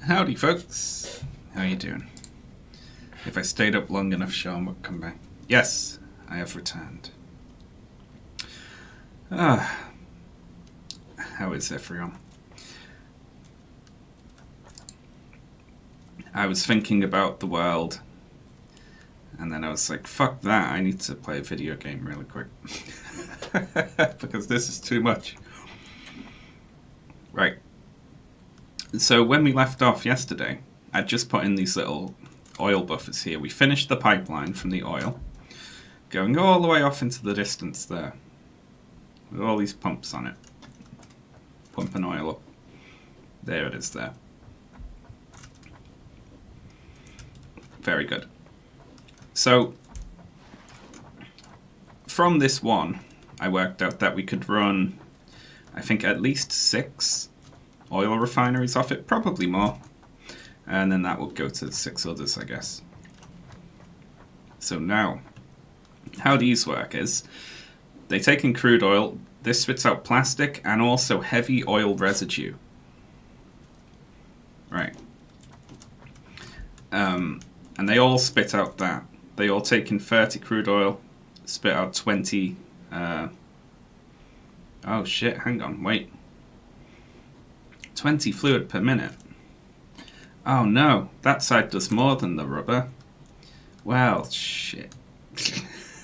Howdy, folks. How you doing? If I stayed up long enough, Sean would come back. Yes, I have returned. How is everyone? I was thinking about the world, and then I was like, fuck that, I need to play a video game really quick. Because this is too much. Right. So when we left off yesterday, I'd just put in these little oil buffers here. We finished the pipeline from the oil, going all the way off into the distance there, with all these pumps on it, pumping oil up. There it is there. Very good. So, from this one, I worked out that we could run, I think, at least 6 oil refineries off it, probably more. And then that will go to 6 others, I guess. So now, how these work is, they take in crude oil, this spits out plastic and also heavy oil residue. Right. And they all spit out that. They all take in 30 crude oil, spit out 20... oh shit, hang on, wait. 20 fluid per minute. Oh no, that side does more than the rubber. Well, shit.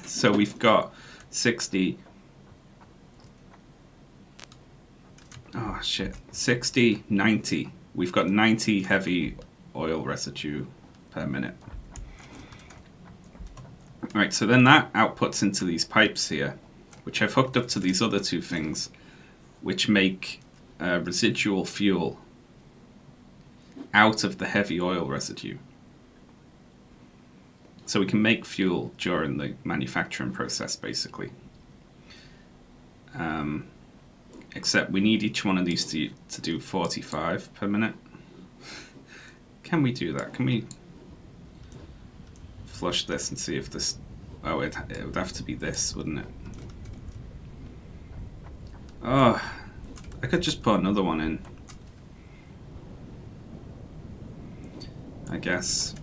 So we've got 60... Oh shit, 60, 90. We've got 90 heavy oil residue per minute. Right, so then that outputs into these pipes here, which I've hooked up to these other 2 things, which make residual fuel out of the heavy oil residue. So we can make fuel during the manufacturing process, basically. Except we need each one of these to do 45 per minute. Can we do that? Can we flush this and see if this... Oh, it would have to be this, wouldn't it? Oh, I could just put another one in, I guess.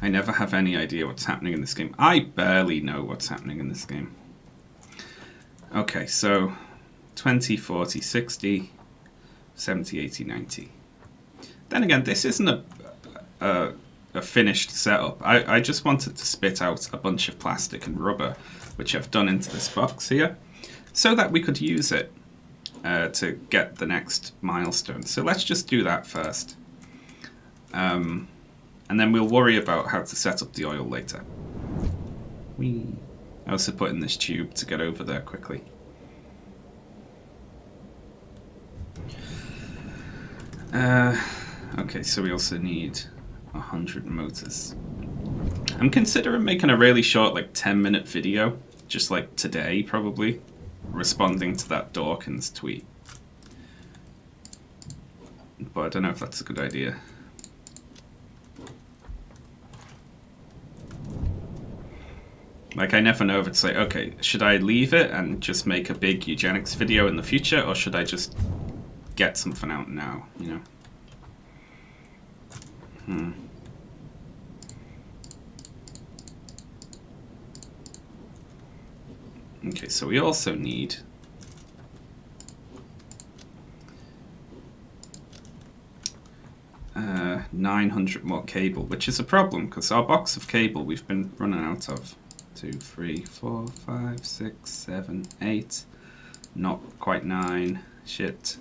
I never have any idea what's happening in this game. I barely know what's happening in this game. Okay, so 20, 40, 60, 70, 80, 90. Then again, this isn't a finished setup. I just wanted to spit out a bunch of plastic and rubber, which I've done into this box here, so that we could use it to get the next milestone. So let's just do that first. And then we'll worry about how to set up the oil later. I also put in this tube to get over there quickly. Okay, so we also need 100 motors. I'm considering making a really short, like 10-minute video, just like today probably, responding to that Dawkins tweet. But I don't know if that's a good idea. Like, I never know if it's like, okay, should I leave it and just make a big eugenics video in the future, or should I just get something out now, you know? Okay, so we also need 900 more cable, which is a problem, because our box of cable we've been running out of. 2, 3, 4, 5, 6, 7, 8. Not quite 9. Shit.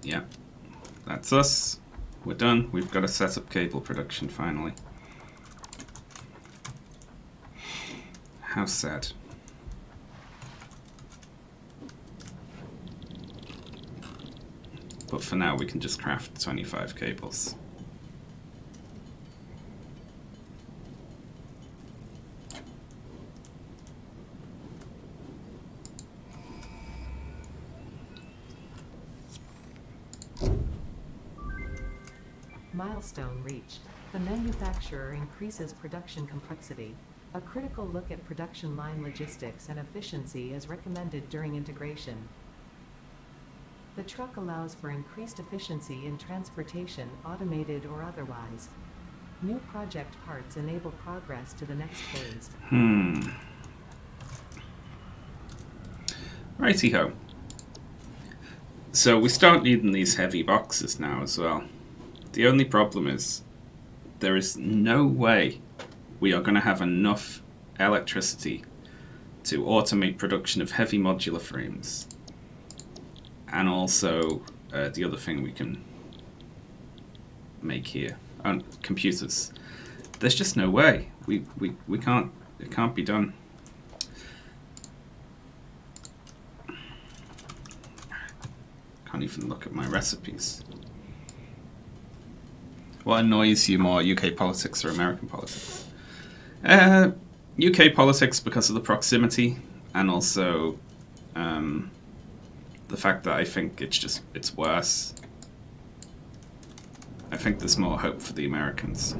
Yeah, that's us. We're done. We've got to set up cable production finally. How sad. But for now, we can just craft 25 cables. Milestone reached. The manufacturer increases production complexity. A critical look at production line logistics and efficiency is recommended during integration. The truck allows for increased efficiency in transportation, automated or otherwise. New project parts enable progress to the next phase. Righty-ho. So we start needing these heavy boxes now as well. The only problem is there is no way we are going to have enough electricity to automate production of heavy modular frames. And also the other thing we can make here, computers. There's just no way. We can't. It can't be done. Can't even look at my recipes. What annoys you more, UK politics or American politics? UK politics because of the proximity, and also the fact that I think it's worse. I think there's more hope for the Americans.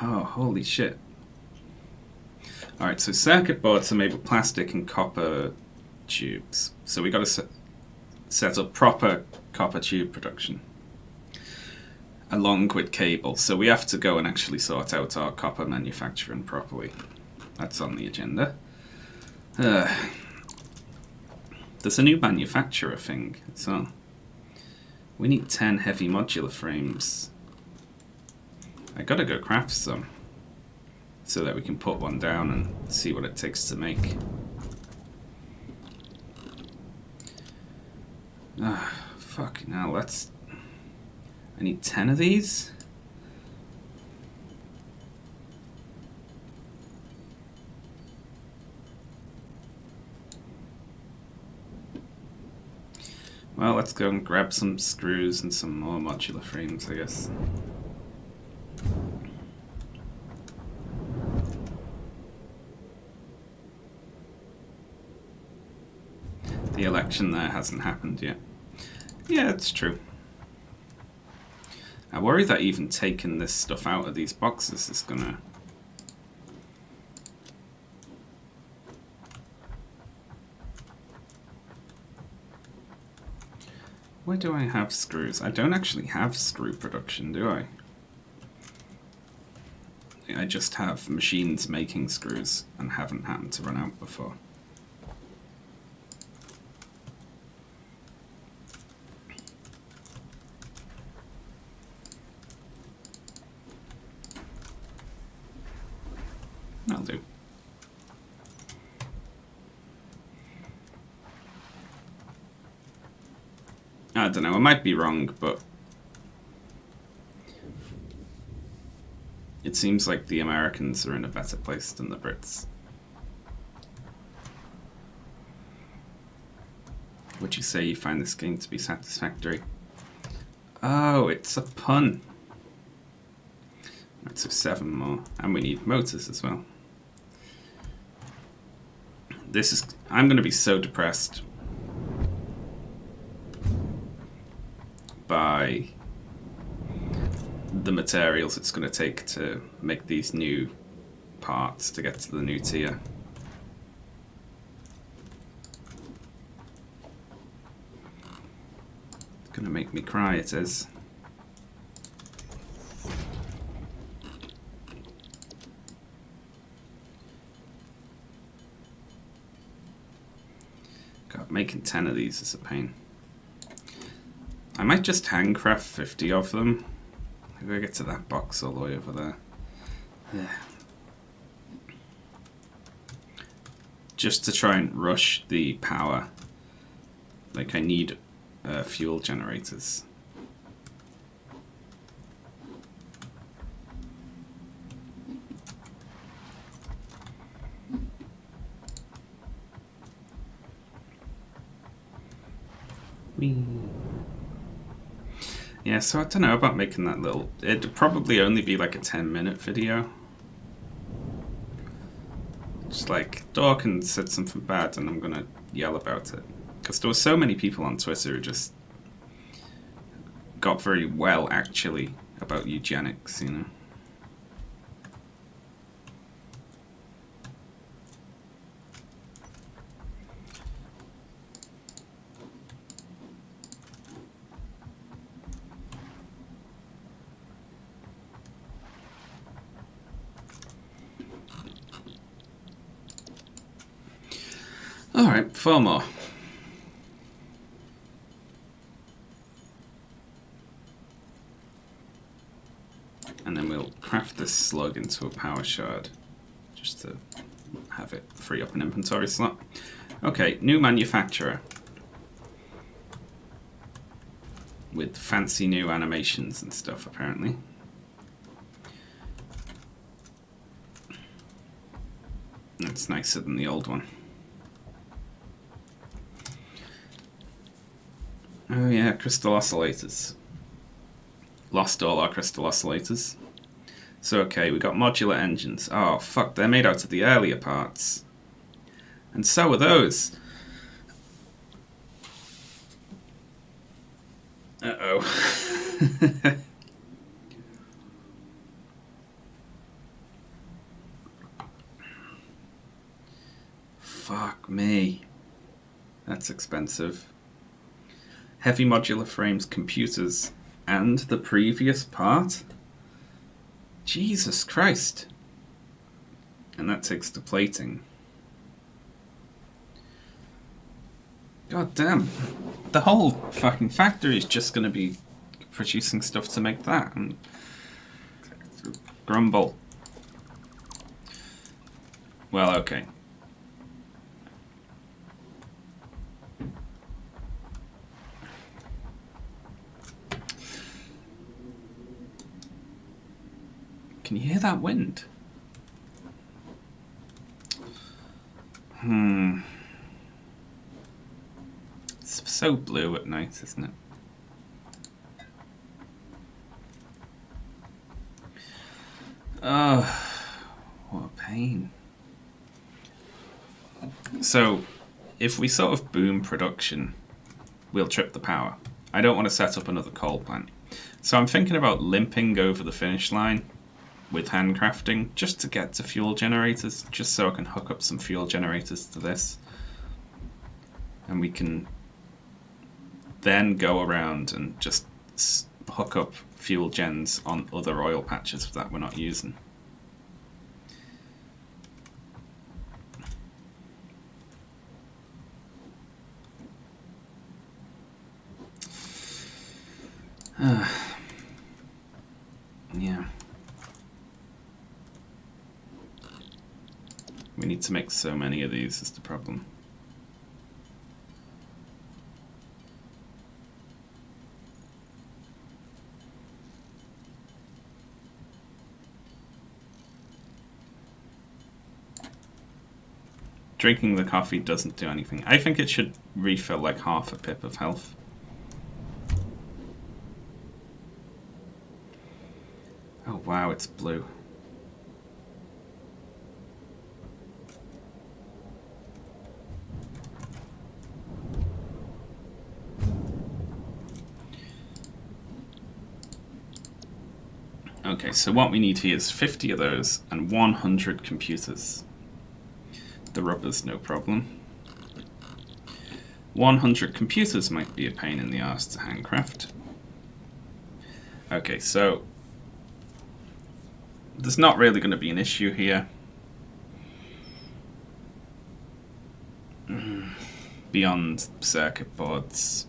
Oh, holy shit. Alright, so circuit boards are made with plastic and copper tubes. So we got to set up proper copper tube production along with cable. So we have to go and actually sort out our copper manufacturing properly. That's on the agenda. There's a new manufacturer thing. So we need 10 heavy modular frames. I gotta go craft some so that we can put one down and see what it takes to make. Fucking hell, let's... I need 10 of these? Well, let's go and grab some screws and some more modular frames, I guess. The election there hasn't happened yet. Yeah, it's true. I worry that even taking this stuff out of these boxes is gonna... Where do I have screws? I don't actually have screw production, do I? I just have machines making screws and haven't happened to run out before. That'll do. I don't know, I might be wrong, but it seems like the Americans are in a better place than the Brits. Would you say you find this game to be satisfactory? Oh, it's a pun. Right, so 7 more. And we need motors as well. This is... I'm going to be so depressed by the materials it's going to take to make these new parts to get to the new tier. It's going to make me cry, it is. God, making 10 of these is a pain. I might just handcraft 50 of them. I'm gonna get to that box all the way over there. Yeah. Just to try and rush the power. Like, I need fuel generators. Whee. Yeah, so I don't know about making that little... It'd probably only be like a 10-minute video. just like, Dawkins said something bad and I'm going to yell about it. Because there were so many people on Twitter who just got very well, actually, about eugenics, you know. Alright, 4 more. And then we'll craft this slug into a power shard, just to have it free up an inventory slot. Okay, new manufacturer. With fancy new animations and stuff, apparently. It's nicer than the old one. Oh yeah, crystal oscillators. Lost all our crystal oscillators. So okay, we got modular engines. Oh fuck, they're made out of the earlier parts. And so are those. Uh-oh. Fuck me. That's expensive. Heavy modular frames, computers, and the previous part? Jesus Christ. And that takes the plating. God damn. The whole fucking factory is just going to be producing stuff to make that. And grumble. Well, okay. Can you hear that wind? It's so blue at night, isn't it? Oh, what a pain. So, if we sort of boom production, we'll trip the power. I don't want to set up another coal plant. So I'm thinking about limping over the finish line with handcrafting just to get to fuel generators, just so I can hook up some fuel generators to this. And we can then go around and just hook up fuel gens on other oil patches that we're not using. Yeah. We need to make so many of these is the problem. Drinking the coffee doesn't do anything. I think it should refill like half a pip of health. Oh wow, it's blue. Okay, so what we need here is 50 of those and 100 computers. The rubber's no problem. 100 computers might be a pain in the arse to handcraft. Okay, so there's not really going to be an issue here. Beyond circuit boards.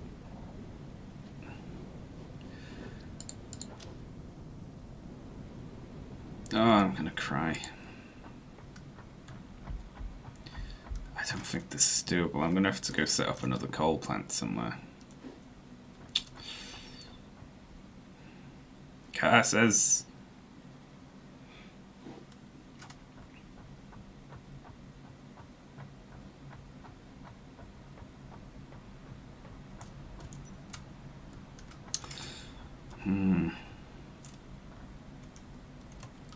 Oh, I'm gonna cry. I don't think this is doable. I'm gonna have to go set up another coal plant somewhere. Curses.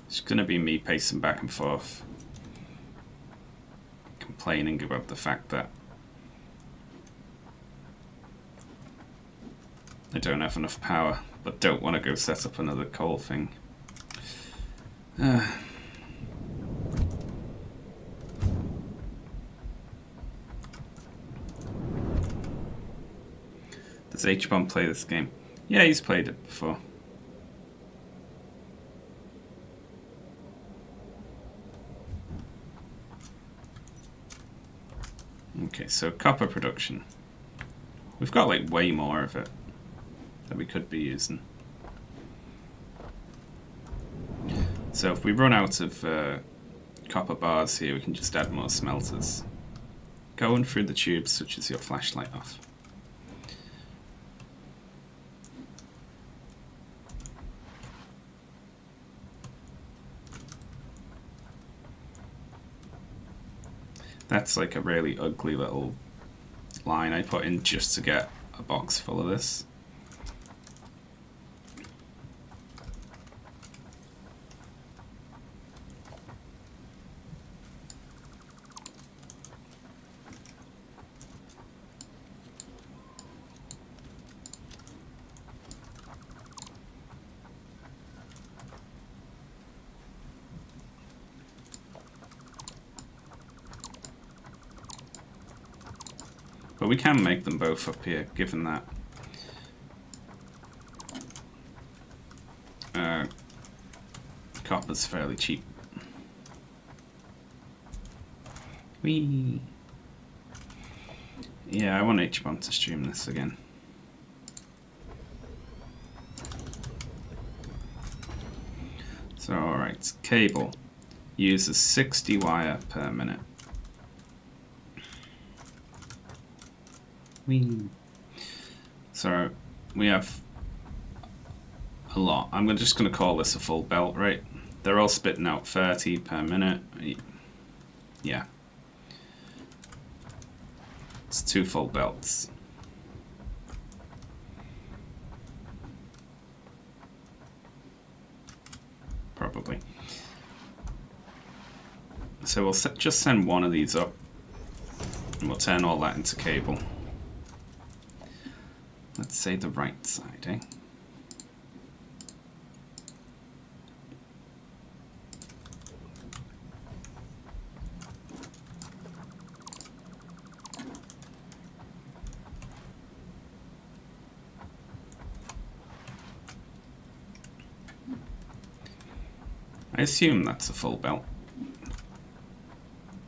It's gonna be me pacing back and forth. complaining about the fact that I don't have enough power, but don't want to go set up another coal thing. Does H-Bomb play this game? Yeah, he's played it before. Okay, so copper production. We've got like way more of it that we could be using. So if we run out of copper bars here, we can just add more smelters. Going through the tubes switches your flashlight off. That's like a really ugly little line I put in just to get a box full of this. But we can make them both up here, given that copper's fairly cheap. Whee! Yeah, I want H-Bomb to stream this again. So, alright, cable uses 60 wire per minute. Whee! So, we have a lot. I'm just going to call this a full belt, right? They're all spitting out 30 per minute. Yeah. It's 2 full belts. Probably. So we'll just send one of these up, and we'll turn all that into cable. Let's say the right side, eh? I assume that's a full belt.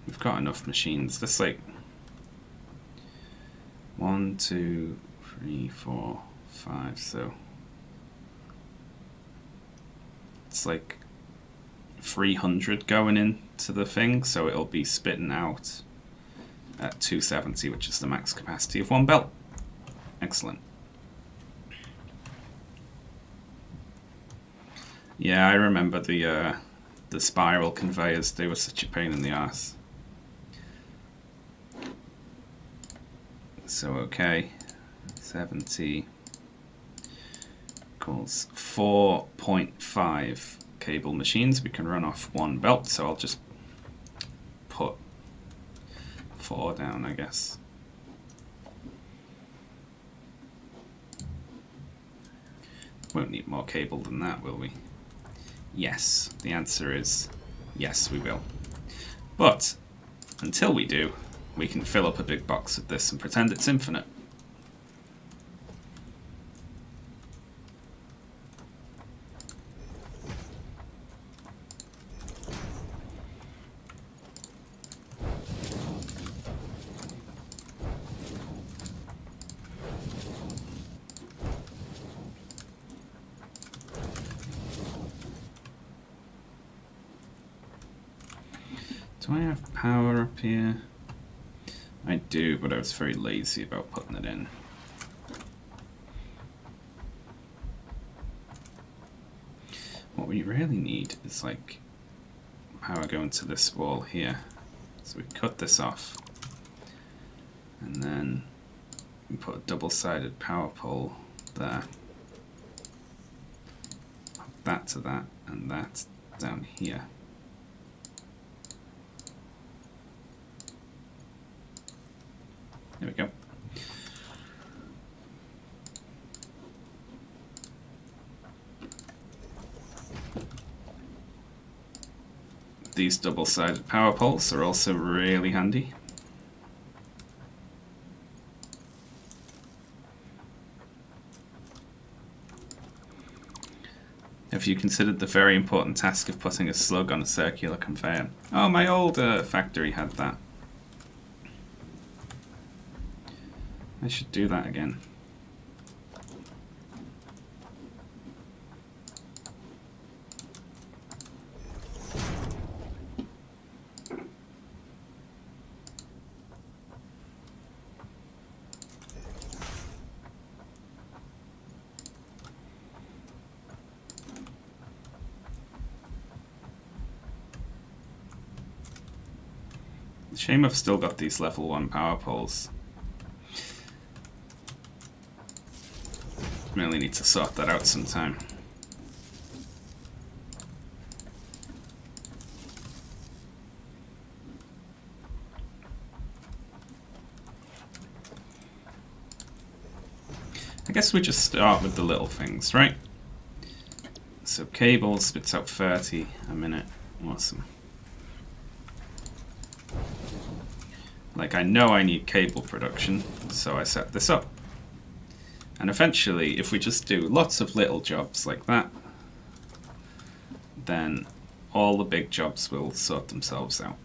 We've got enough machines. That's like 1, 2, 3, 4, 5. So it's like 300 going into the thing. So it'll be spitting out at 270, which is the max capacity of one belt. Excellent. Yeah, I remember the spiral conveyors. They were such a pain in the ass. So okay, 70 equals 4.5 cable machines. We can run off one belt, so I'll just put 4 down, I guess. Won't need more cable than that, will we? Yes, the answer is yes, we will. But until we do, we can fill up a big box with this and pretend it's infinite. Do I have power up here? I do, but I was very lazy about putting it in. What we really need is like power going to this wall here. So we cut this off, and then we put a double-sided power pole there. That to that, and that down here. There we go. These double-sided power poles are also really handy. Have you considered the very important task of putting a slug on a circular conveyor? Oh, my old factory had that. I should do that again. Shame I've still got these level 1 power poles. Really need to sort that out sometime. I guess we just start with the little things, right? So cable spits out 30 a minute. Awesome. Like, I know I need cable production, so I set this up. And eventually, if we just do lots of little jobs like that, then all the big jobs will sort themselves out.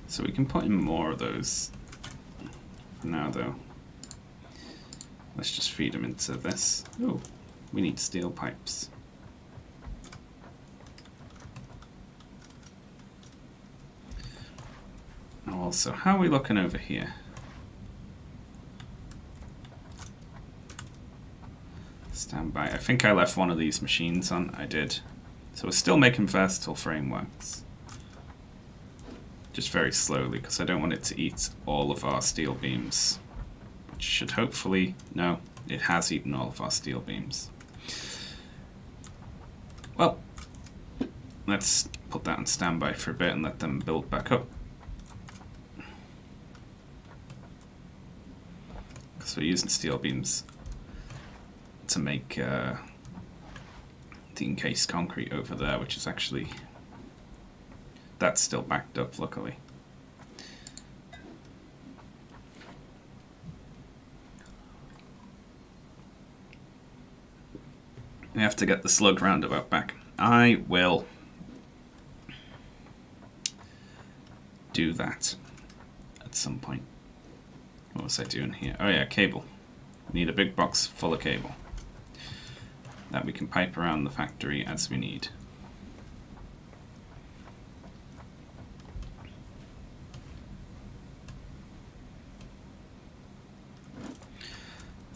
So we can put in more of those for now, though. Let's just feed them into this. Oh, we need steel pipes. Also, how are we looking over here? Stand by. I think I left one of these machines on. I did. So we're still making versatile frameworks. Just very slowly, because I don't want it to eat all of our steel beams. Which should hopefully... No, it has eaten all of our steel beams. Well, let's put that on standby for a bit and let them build back up. Because we're using steel beams to make the encased concrete over there, which is actually... That's still backed up, luckily. We have to get the slug roundabout back. I will do that at some point. What was I doing here? Oh yeah, cable. Need a big box full of cable that we can pipe around the factory as we need.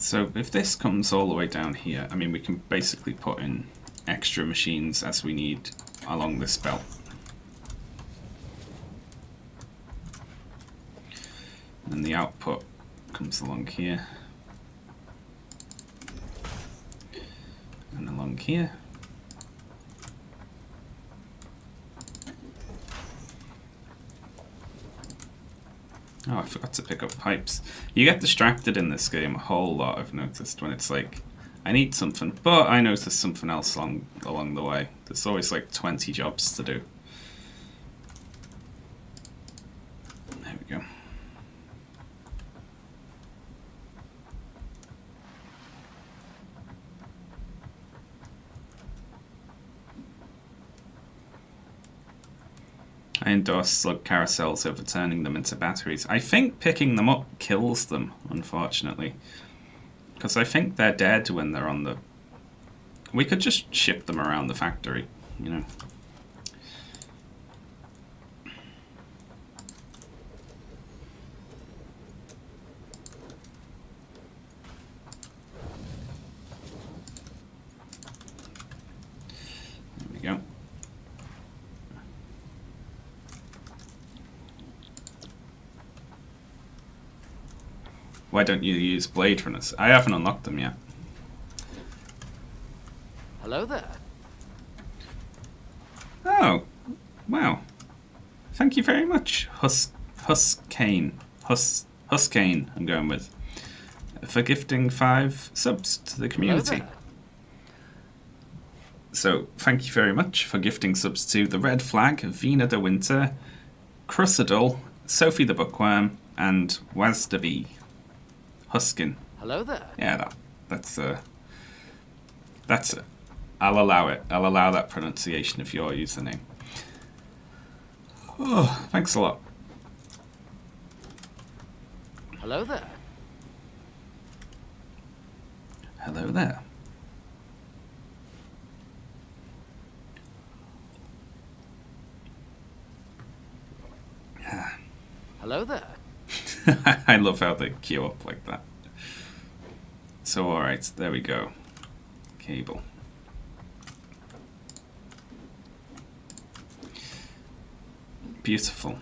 So if this comes all the way down here, I mean, we can basically put in extra machines as we need along this belt. And the output comes along here. And along here. Oh, I forgot to pick up pipes. You get distracted in this game a whole lot, I've noticed, when it's like, I need something, but I noticed something else along the way. There's always like 20 jobs to do. There we go. I endorse slug carousels over turning them into batteries. I think picking them up kills them, unfortunately. Because I think they're dead when they're on the... We could just ship them around the factory, you know. There we go. Why don't you use blade runners? I haven't unlocked them yet. Hello there. Oh, wow. Thank you very much, Huskane, I'm going with, for gifting 5 subs to the community. Hello there. So, thank you very much for gifting subs to the Red Flag, Vina de Winter, Crussadle, Sophie the Bookworm, and Wazdaby. Huskin. Hello there. Yeah, that's I'll allow it. I'll allow that pronunciation of your username. Oh, thanks a lot. Hello there. Hello there. Hello there. I love how they queue up like that. So, alright, there we go. Cable. Beautiful.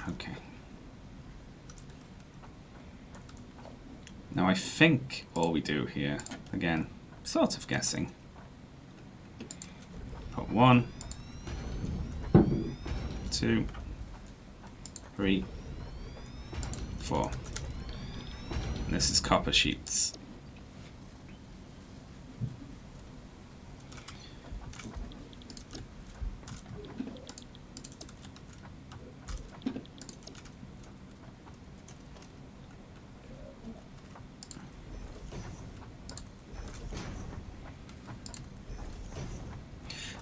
Okay. Now I think all we do here, again, sort of guessing. Put 1, 2, 3, 4. And this is copper sheets.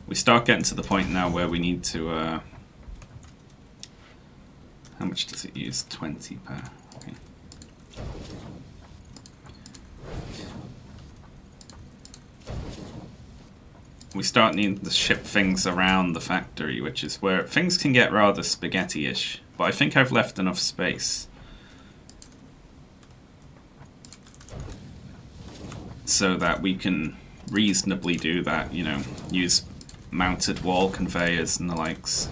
We start getting to the point now where we need to, how much does it use? 20 per, okay. We start needing to ship things around the factory, which is where things can get rather spaghetti-ish, but I think I've left enough space so that we can reasonably do that, you know, use mounted wall conveyors and the likes.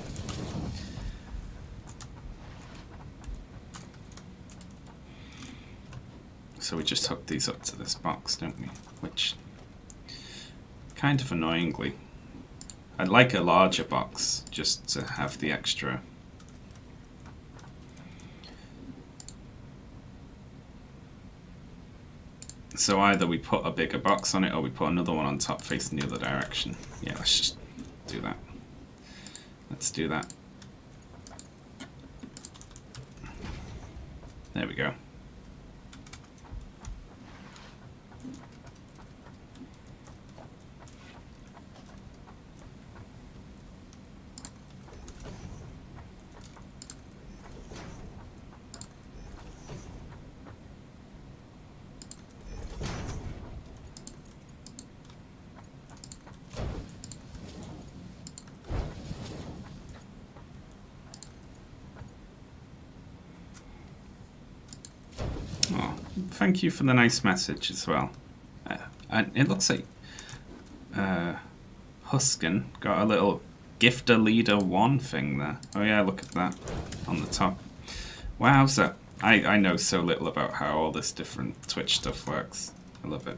So we just hook these up to this box, don't we? Which, kind of annoyingly, I'd like a larger box just to have the extra. So either we put a bigger box on it or we put another one on top facing the other direction. Yeah, let's just do that. Let's do that. There we go. Thank you for the nice message as well. And it looks like Huskin got a little Gifter Leader 1 thing there. Oh yeah, look at that on the top. Wowza. I know so little about how all this different Twitch stuff works. I love it.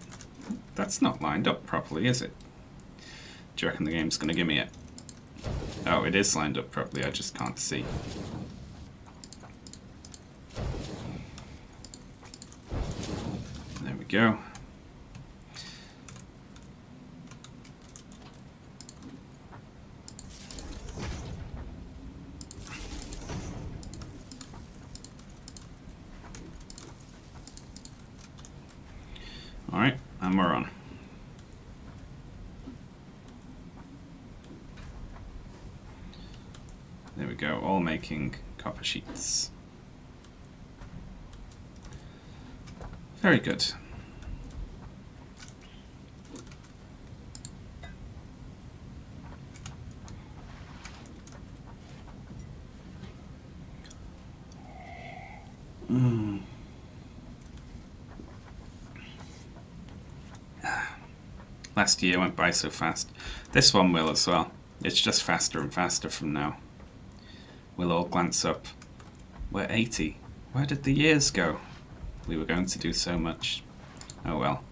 That's not lined up properly, is it? Do you reckon the game's going to give me it? Oh, it is lined up properly, I just can't see. There we go. Alright, and we're on. There we go, all making copper sheets. Very good. Last year went by so fast. This one will as well. It's just faster and faster from now. We'll all glance up. We're 80. Where did the years go? We were going to do so much. Oh well.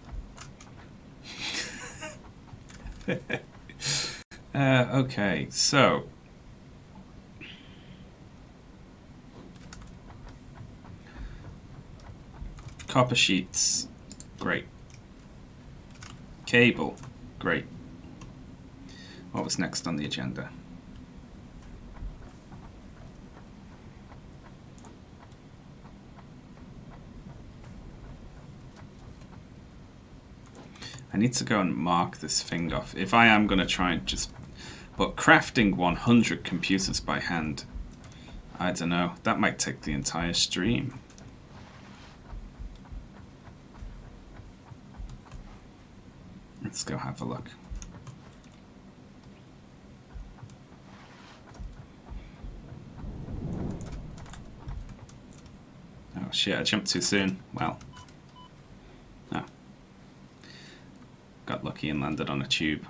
Okay, so copper sheets, great. Cable, great. What was next on the agenda? I need to go and mark this thing off. If I am going to try and just... But crafting 100 computers by hand, I don't know. That might take the entire stream. Let's go have a look. Oh shit, I jumped too soon. Well. Oh. Got lucky and landed on a tube.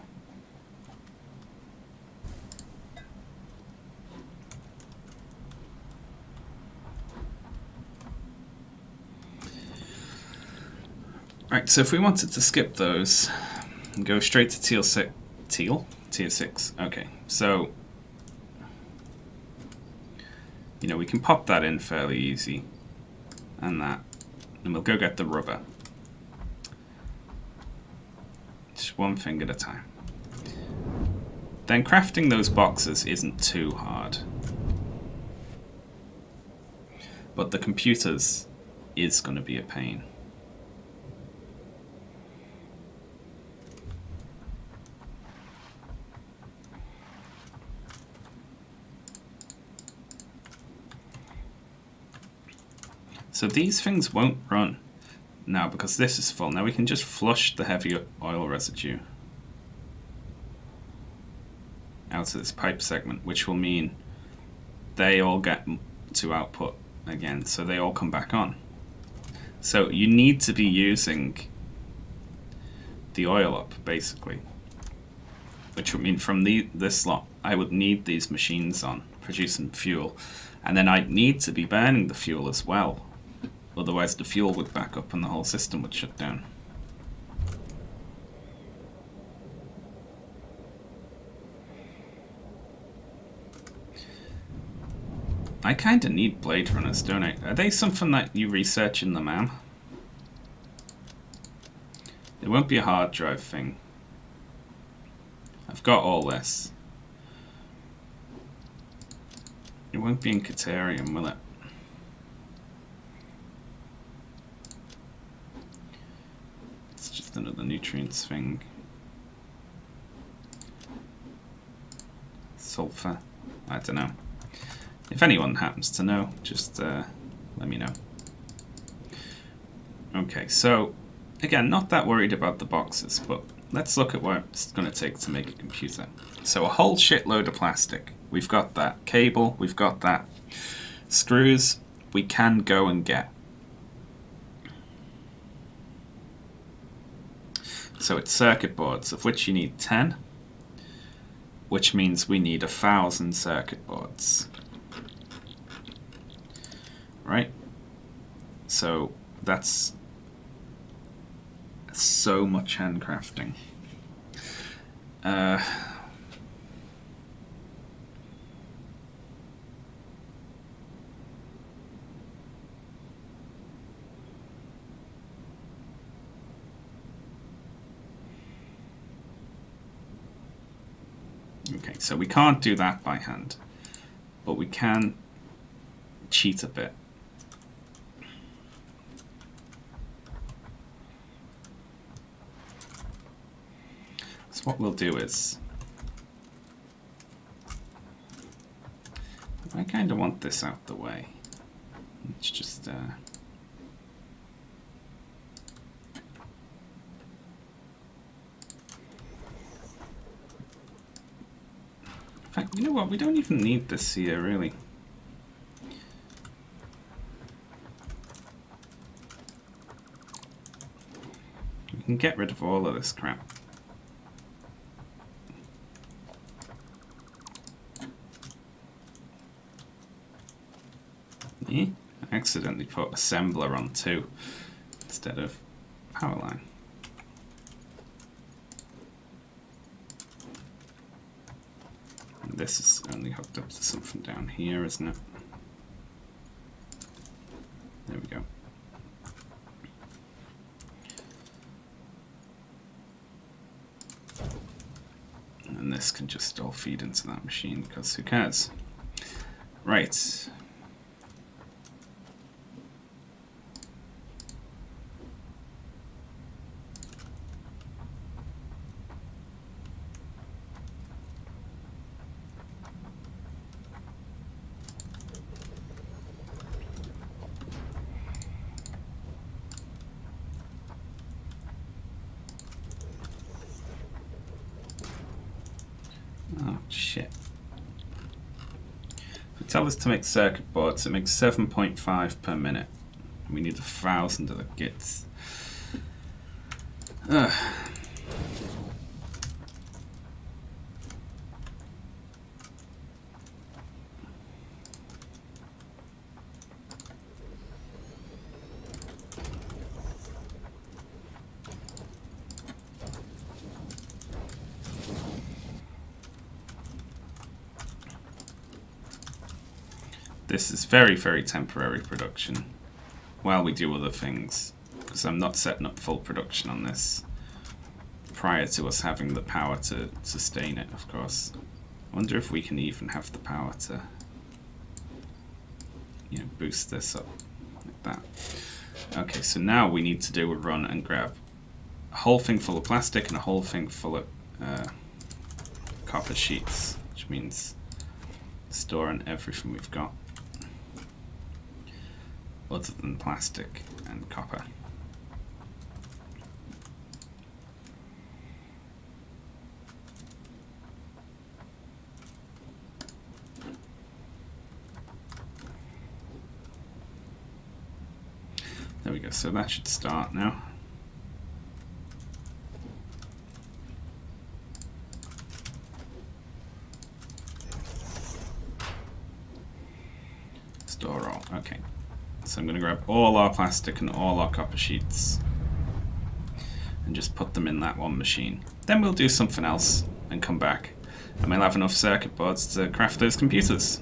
Right, so if we wanted to skip those and go straight to tier 6. Tier 6. Okay, so you know, we can pop that in fairly easy. And that. And we'll go get the rubber. Just one thing at a time. Then crafting those boxes isn't too hard. But the computers is going to be a pain. So these things won't run now because this is full. Now we can just flush the heavy oil residue out of this pipe segment, which will mean they all get to output again, so they all come back on. So you need to be using the oil up, basically. Which would mean from this lot, I would need these machines on, producing fuel. And then I'd need to be burning the fuel as well. Otherwise the fuel would back up and the whole system would shut down. I kinda need Blade Runners, don't I? Are they something that you research in the MAM? It won't be a hard drive thing. I've got all this. It won't be in Caterium, will it? It's just another nutrients thing. Sulfur. I don't know. If anyone happens to know, just let me know. Okay, so again, not that worried about the boxes, but let's look at what it's going to take to make a computer. So a whole shitload of plastic. We've got that. Cable, we've got that. Screws, we can go and get. So it's circuit boards, of which you need 10, which means we need 1,000 circuit boards. Right? So that's so much handcrafting. Okay, so we can't do that by hand, but we can cheat a bit. So what we'll do is, I kind of want this out the way. Let's just in fact, you know what? We don't even need this here, really. We can get rid of all of this crap. Eh? I accidentally put assembler on 2 instead of power line. And this is only hooked up to something down here, isn't it? There we go. And this can just all feed into that machine, because who cares? Right. Oh, shit. If we tell this to make circuit boards, it makes 7.5 per minute. We need 1,000 of the gits. Ugh. This is very, very temporary production while we do other things, because I'm not setting up full production on this prior to us having the power to sustain it, of course. I wonder if we can even have the power to, boost this up like that. Okay, so now we need to do a run and grab a whole thing full of plastic and a whole thing full of copper sheets, which means storing everything we've got other than plastic and copper. There we go, so that should start now. Store all, okay. So I'm going to grab all our plastic and all our copper sheets and just put them in that one machine. Then we'll do something else and come back, and we'll have enough circuit boards to craft those computers.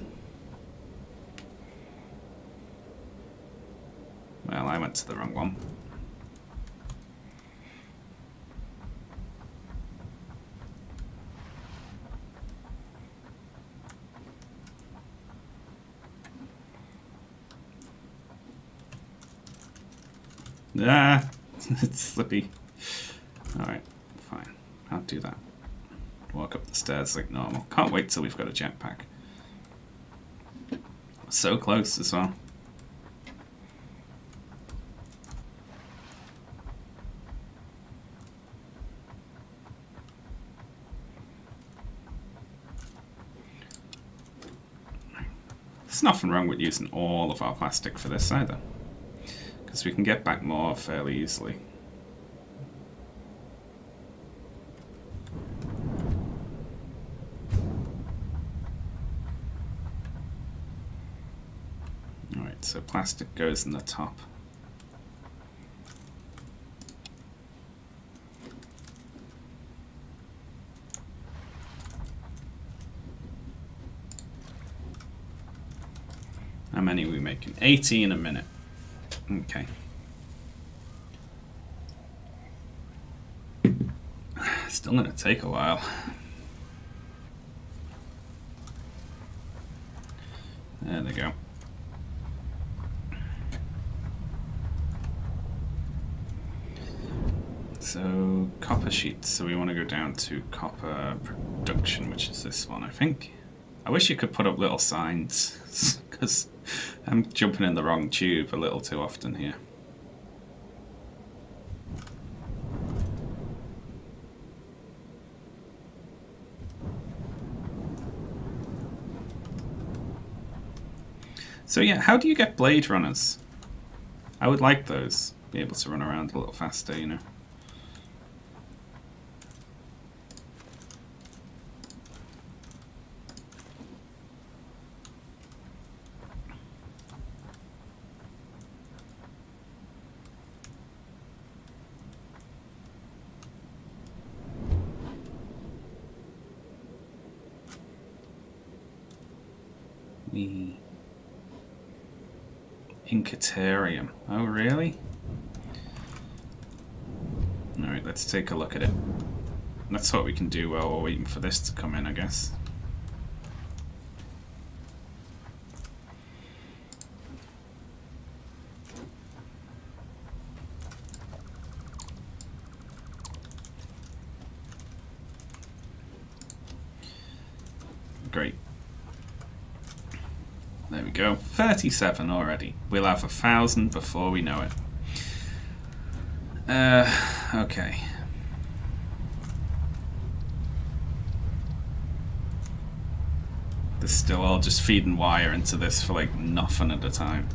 Well, I went to the wrong one. Ah, it's slippy. Alright, fine. I'll do that. Walk up the stairs like normal. Can't wait till we've got a jetpack. So close as well. There's nothing wrong with using all of our plastic for this either, because we can get back more fairly easily. Alright, so plastic goes in the top. How many are we making? 80 in a minute. Okay. Still gonna take a while. There they go. So, copper sheets. So we want to go down to copper production, which is this one, I think. I wish you could put up little signs, because I'm jumping in the wrong tube a little too often here. So yeah, how do you get blade runners? I would like those. Be able to run around a little faster, you know. heavy Incaterium. Oh, really? Alright, let's take a look at it. That's what we can do while we're waiting for this to come in, I guess. Great. There we go. 37 already. We'll have 1,000 before we know it. Okay. They're still all just feeding wire into this for like nothing at a time.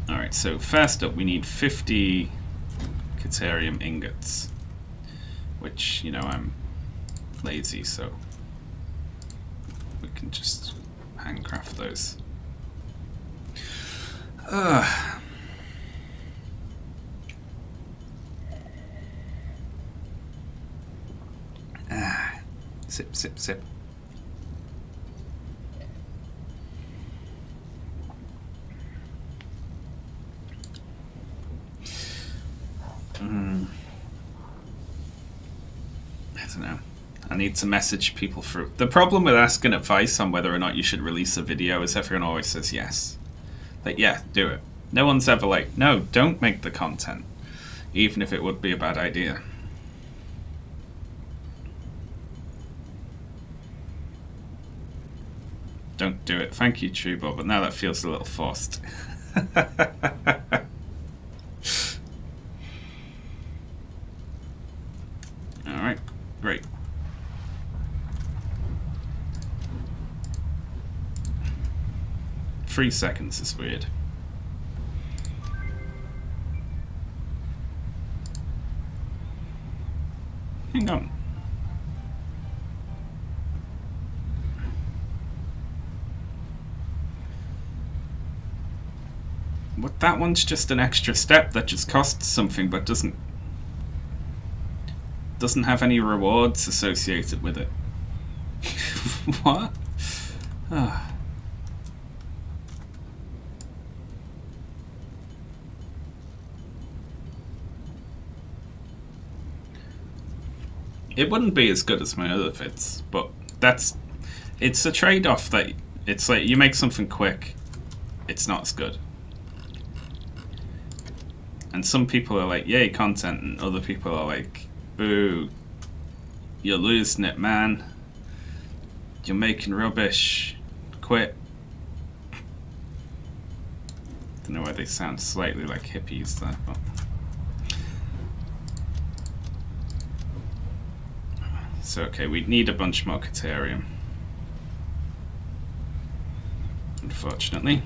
Alright, so first up we need 50 Caterium ingots. Which, you know, I'm lazy, so we can just handcraft those. Sip, sip, sip. I don't know. I need to message people through. The problem with asking advice on whether or not you should release a video is everyone always says yes. Like, yeah, do it. No one's ever like, no, don't make the content, even if it would be a bad idea. Don't do it. Thank you, Trueball, but now that feels a little forced. Alright, great. Three seconds is weird. Hang on. What, that one's just an extra step that just costs something but doesn't have any rewards associated with it. What? Ah. It wouldn't be as good as my other vids, but it's a trade-off that it's like you make something quick, it's not as good. And some people are like, yay, content, and other people are like, boo, you're losing it, man. You're making rubbish. Quit. Don't know why they sound slightly like hippies there, but. So, okay, we need a bunch more Caterium. Unfortunately.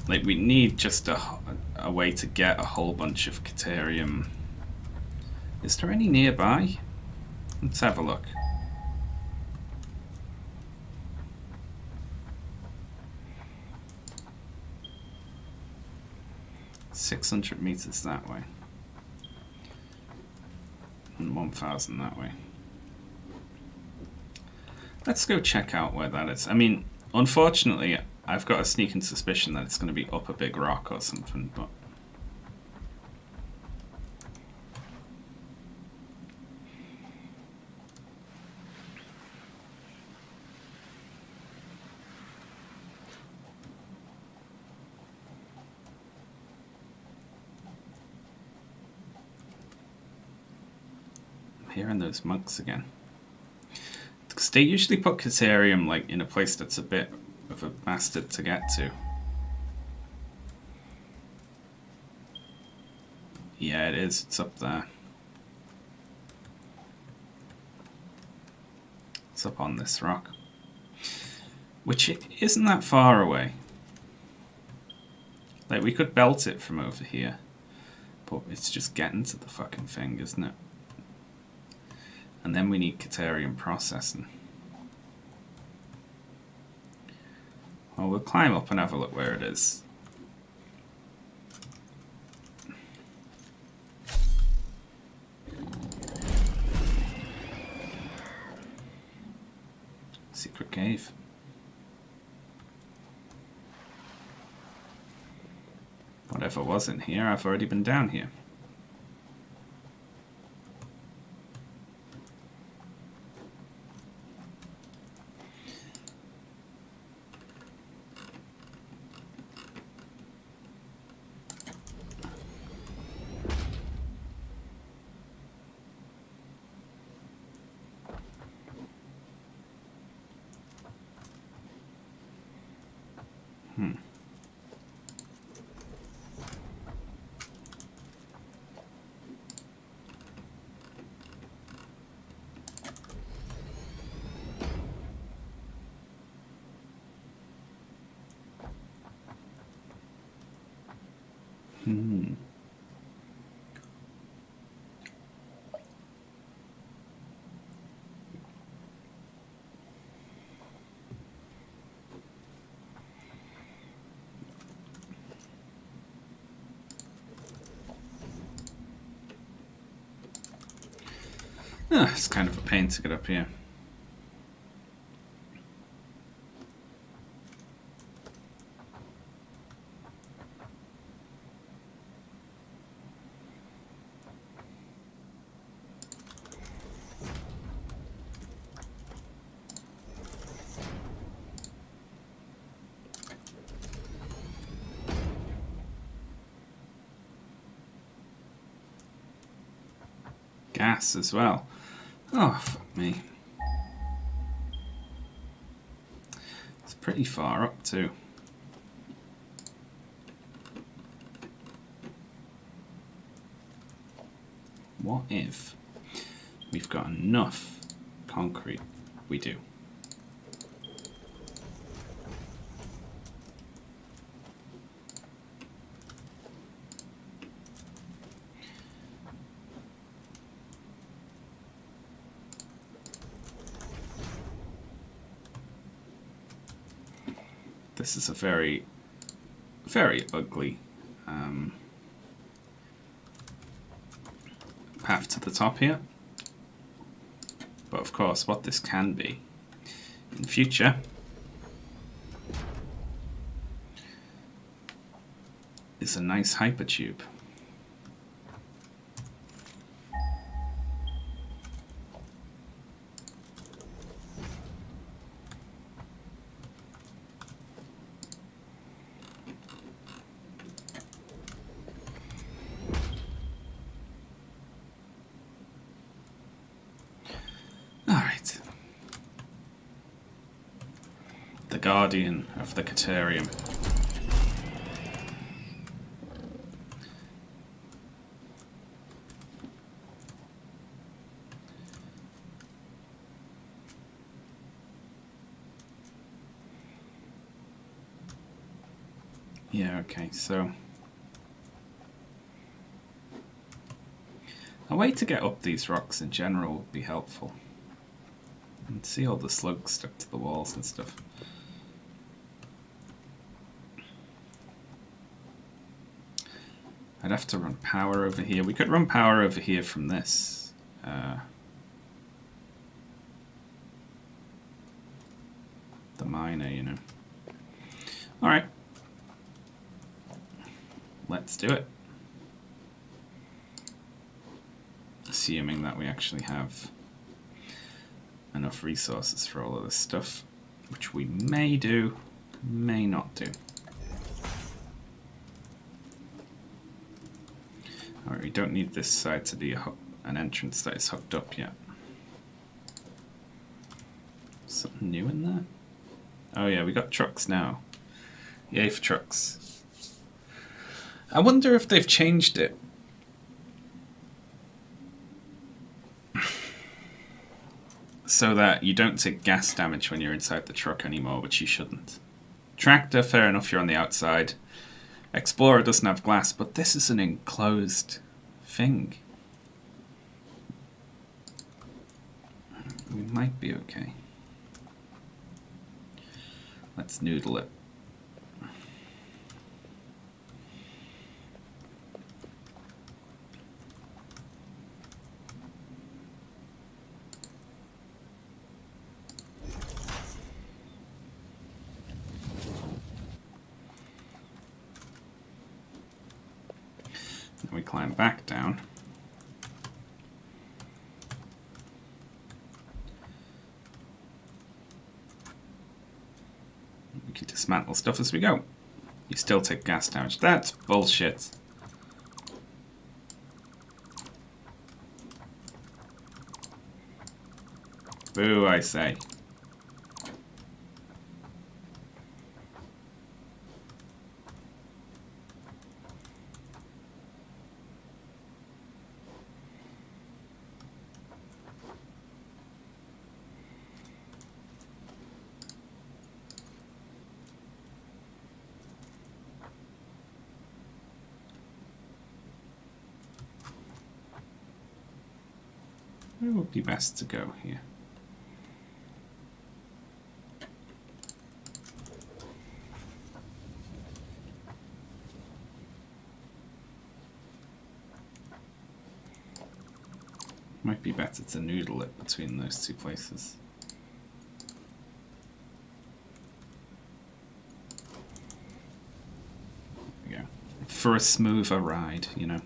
Like, we need just a way to get a whole bunch of Caterium. Is there any nearby? Let's have a look. $600 meters that way. And 1,000 that way. Let's go check out where that is. I mean, unfortunately, I've got a sneaking suspicion that it's going to be up a big rock or something, but. I'm hearing those monks again. Because they usually put Caterium like in a place that's a bit of a bastard to get to. Yeah, it is. It's up there. It's up on this rock. Which isn't that far away. Like, we could belt it from over here. But it's just getting to the fucking thing, isn't it? And then we need Caterium processing. Well, we'll climb up and have a look where it is. cave. Whatever was in here, I've already been down here. It's kind of a pain to get up here. Gas as well. Oh, fuck me. It's pretty far up too. What if we've got enough concrete? We do. This is a very, very ugly path to the top here. But of course, what this can be in the future is a nice hypertube. Alright. The Guardian of the Caterium. Yeah, okay, so a way to get up these rocks in general would be helpful. And see all the slugs stuck to the walls and stuff. I'd have to run power over here. We could run power over here from this. The miner, you know. Alright. Let's do it. Assuming that we actually have enough resources for all of this stuff, which we may do, may not do. Alright, we don't need this side to be an entrance that is hooked up yet. Something new in there? Oh yeah, we got trucks now. Yay for trucks. I wonder if they've changed it. So that you don't take gas damage when you're inside the truck anymore, which you shouldn't. Tractor, fair enough, you're on the outside. Explorer doesn't have glass, but this is an enclosed thing. We might be okay. Let's noodle it. we climb back down. We can dismantle stuff as we go. You still take gas damage. That's bullshit. Boo, I say. Where would be best to go here? Might be better to noodle it between those two places. There we go. For a smoother ride, you know.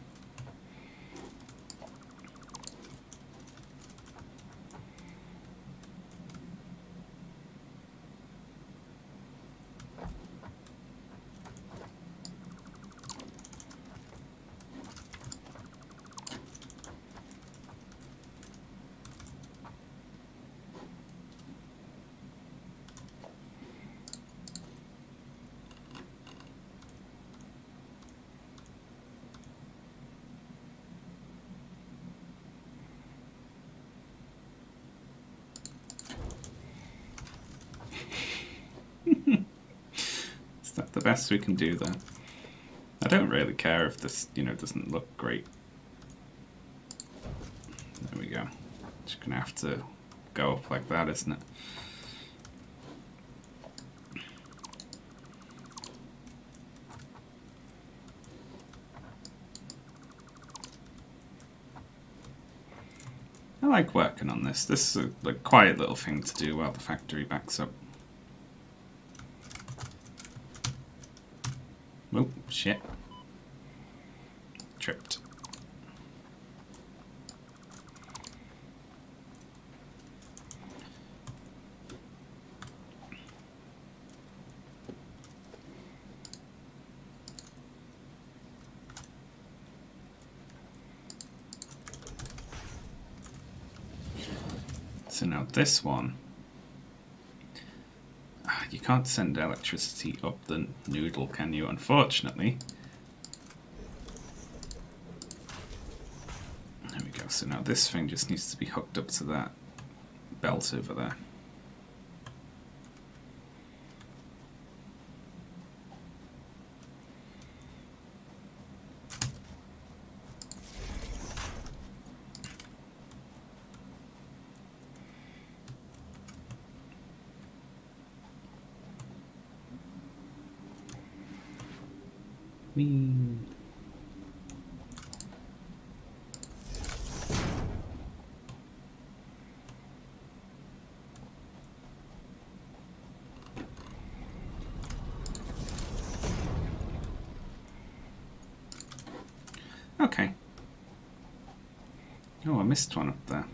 Is that the best we can do then? I don't really care if this, doesn't look great. There we go. Just gonna have to go up like that, isn't it? I like working on this. This is a quiet little thing to do while the factory backs up. Oh, shit. Tripped. So now this one, you can't send electricity up the noodle, can you? Unfortunately. There we go. So now this thing just needs to be hooked up to that belt over there. Whee. Okay. Oh, I missed one up there.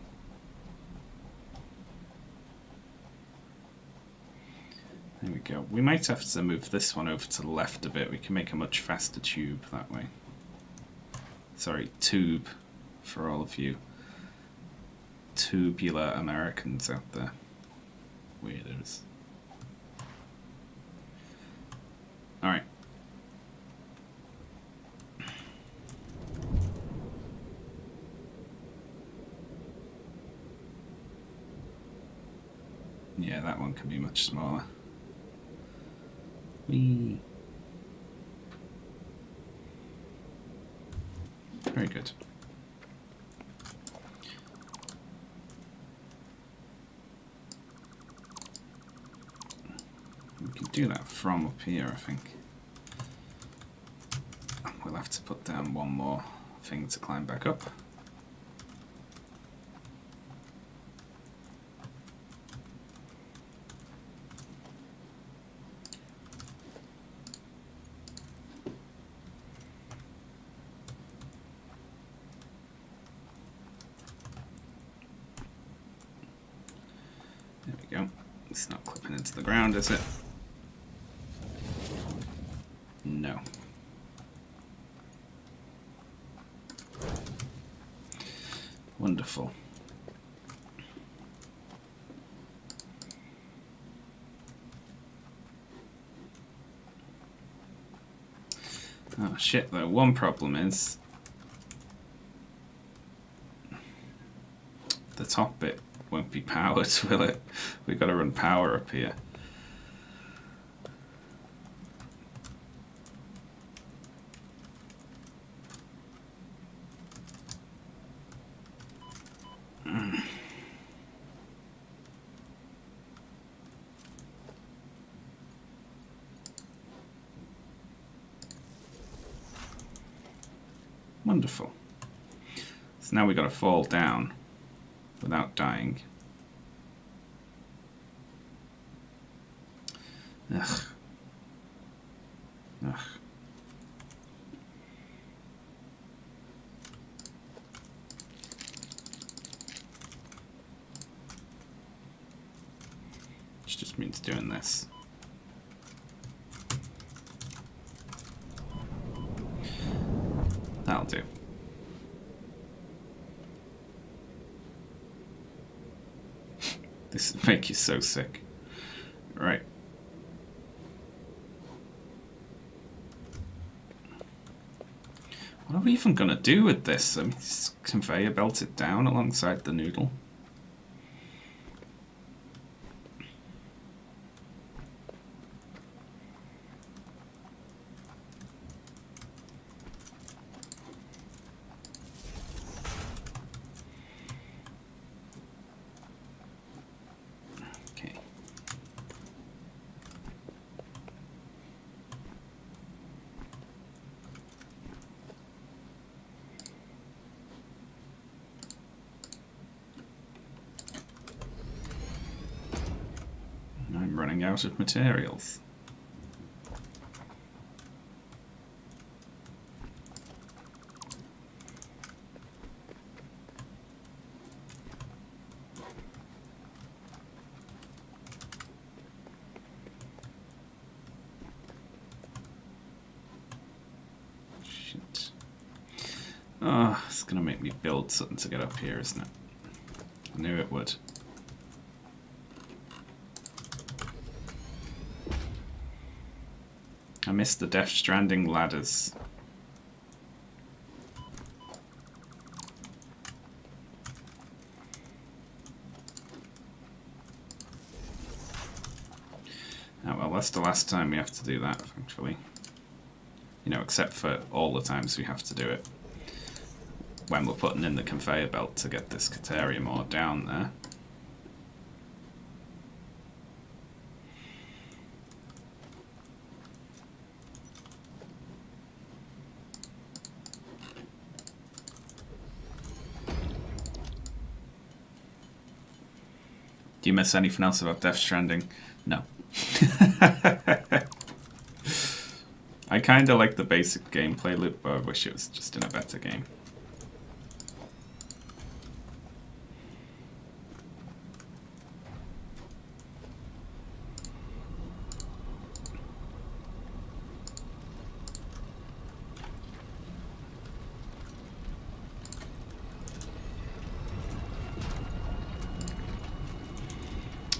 There we go. We might have to move this one over to the left a bit. We can make a much faster tube that way. Sorry, tube for all of you tubular Americans out there. Weirdos. Alright. Yeah, that one can be much smaller. Whee. Very good. We can do that from up here, I think. We'll have to put down one more thing to climb back up. It's not clipping into the ground, is it? No. Wonderful. Oh shit, though. One problem is the top bit won't be powered, will it? We've got to run power up here. Wonderful. So now we've got to fall down without dying. Ugh. Ugh. Which just means doing this. That'll do. This will make you so sick. Right. What are we even going to do with this? I mean, just conveyor belt it down alongside the noodle. Okay. I'm running out of materials. Shit. Oh, it's gonna make me build something to get up here, isn't it? I knew it would. I missed the Death Stranding ladders. Oh well, that's the last time we have to do that, thankfully. You know, except for all the times we have to do it when we're putting in the conveyor belt to get this Caterium ore down there. Do you miss anything else about Death Stranding? No. I kind of like the basic gameplay loop, but I wish it was just in a better game.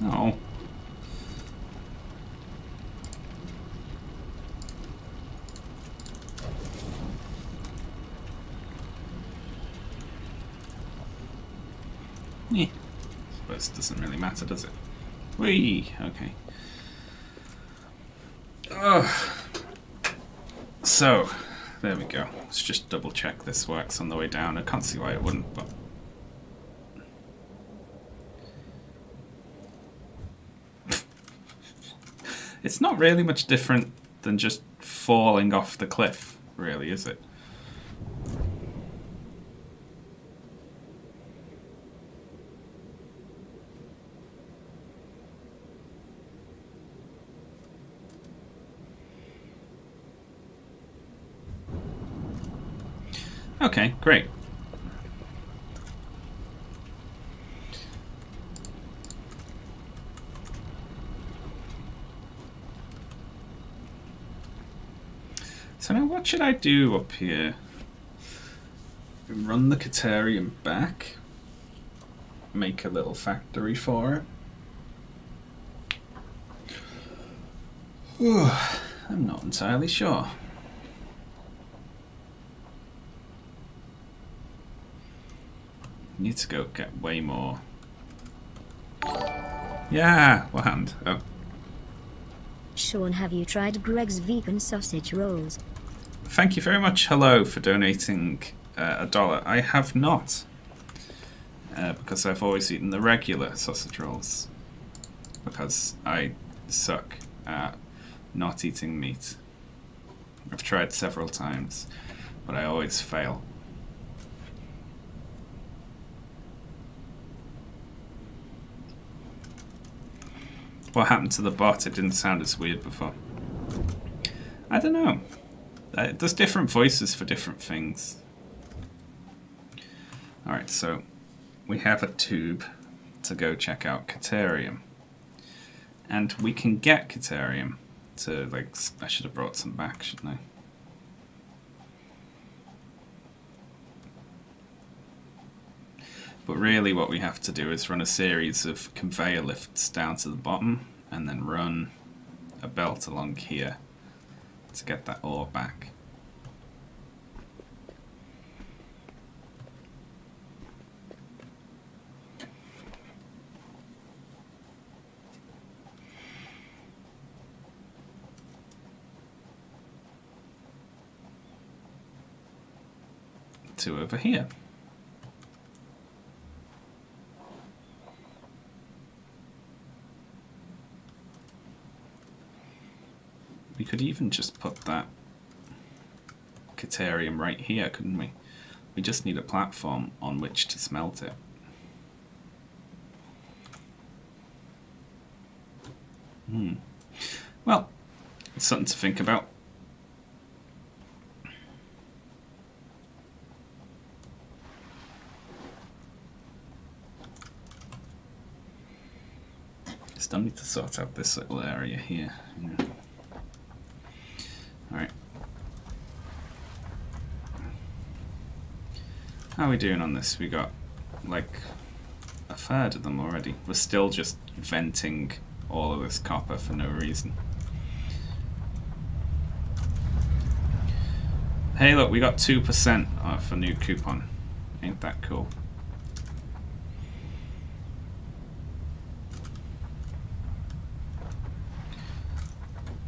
Oh. Yeah. Suppose it doesn't really matter, does it? Whee! Okay. Ugh. So, there we go. Let's just double check this works on the way down. I can't see why it wouldn't, but... It's not really much different than just falling off the cliff, really, is it? Okay, great. So now what should I do up here? Run the Caterium back. Make a little factory for it. Whew, I'm not entirely sure. Need to go get way more. Yeah, what happened? Oh. Sean, have you tried Greg's vegan sausage rolls? Thank you very much, hello, for donating $1. I have not. Because I've always eaten the regular sausage rolls. Because I suck at not eating meat. I've tried several times, but I always fail. What happened to the bot? It didn't sound as weird before. I don't know. There's different voices for different things. Alright, so we have a tube to go check out Caterium. And we can get Caterium to, like, I should have brought some back, shouldn't I? But really what we have to do is run a series of conveyor lifts down to the bottom and then run a belt along here to get that ore back. To over here. We could even just put that Caterium right here, couldn't we? We just need a platform on which to smelt it. Well, it's something to think about. Still need to sort out this little area here. Yeah. Alright. How are we doing on this? We got like a third of them already. We're still just venting all of this copper for no reason. Hey look, we got 2% off a new coupon. Ain't that cool?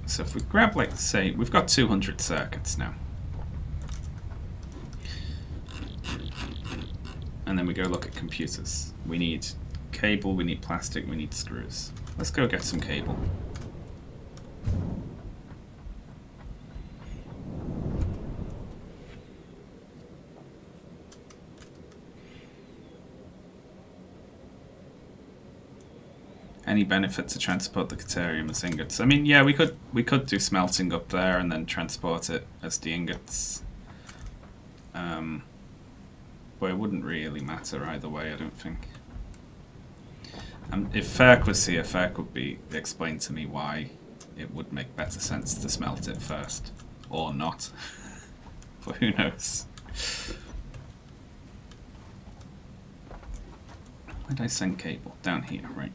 So if we grab, like, say, we've got 200 circuits now. And then we go look at computers. We need cable, we need plastic, we need screws. Let's go get some cable. Any benefit to transport the Caterium as ingots? I mean, yeah, we could do smelting up there and then transport it as the ingots. But it wouldn't really matter either way, I don't think. If Ferk was here, Ferk would explain to me why it would make better sense to smelt it first. Or not. But who knows? Where'd I send cable? Down here, right?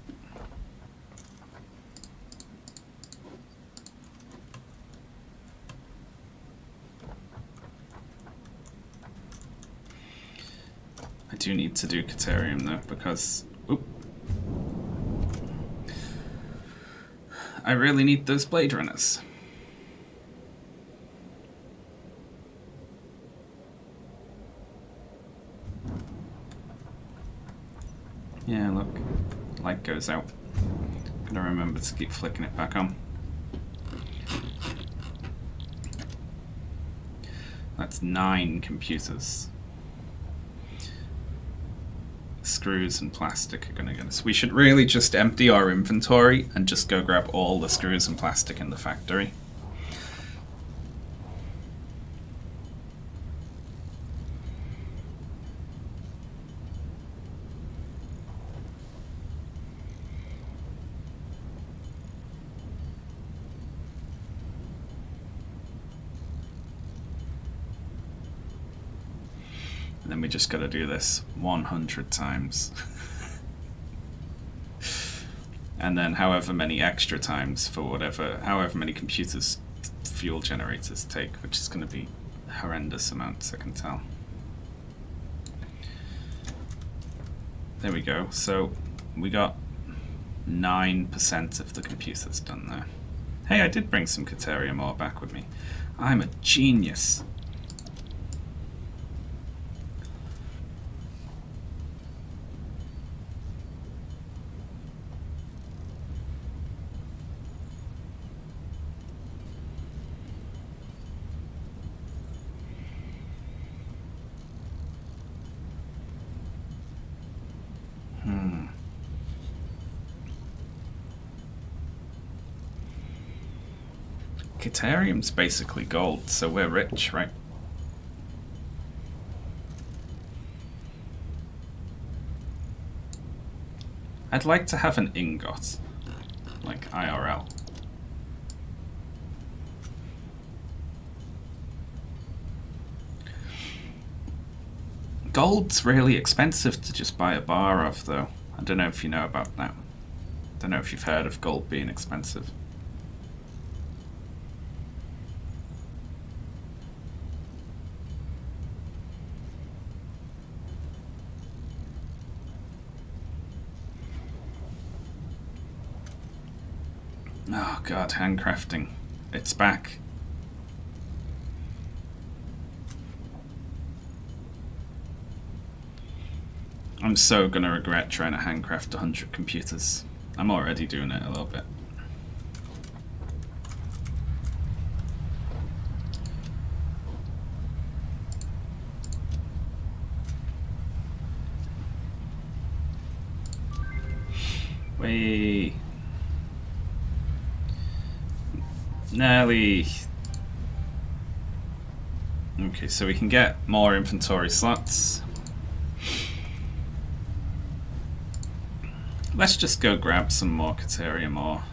I do need to do Caterium though, because I really need those blade runners. Yeah, look, light goes out. Gotta remember to keep flicking it back on. That's 9 computers. Screws and plastic are gonna get us. We should really just empty our inventory and just go grab all the screws and plastic in the factory. And then we just got to do this 100 times. And then however many extra times for however many computers fuel generators take, which is going to be horrendous amounts, I can tell. There we go. So we got 9% of the computers done there. Hey, I did bring some Caterium ore back with me. I'm a genius. Caterium's basically gold, so we're rich, right? I'd like to have an ingot, like IRL. Gold's really expensive to just buy a bar of, though. I don't know if you know about that. Don't know if you've heard of gold being expensive. Oh god, handcrafting. It's back. I'm so gonna regret trying to handcraft 100 computers. I'm already doing it a little bit. Wait. Nearly. Okay, so we can get more inventory slots. Let's just go grab some more Caterium ore,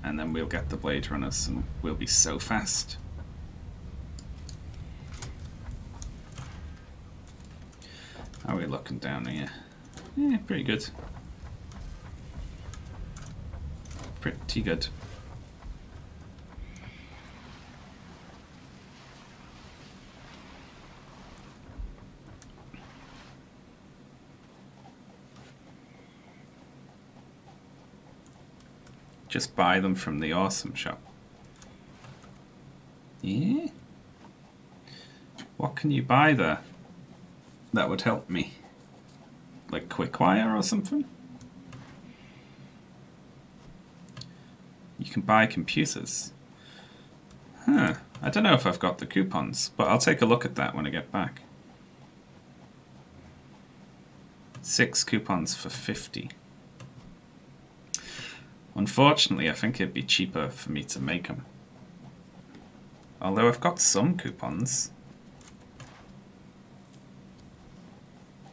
and then we'll get the Blade Runners, and we'll be so fast. How are we looking down here? Yeah, pretty good. Pretty good. Just buy them from the awesome shop. Yeah? What can you buy there that would help me? Like Quickwire or something? You can buy computers. Huh. I don't know if I've got the coupons, but I'll take a look at that when I get back. 6 coupons for 50. Unfortunately, I think it'd be cheaper for me to make them. Although I've got some coupons.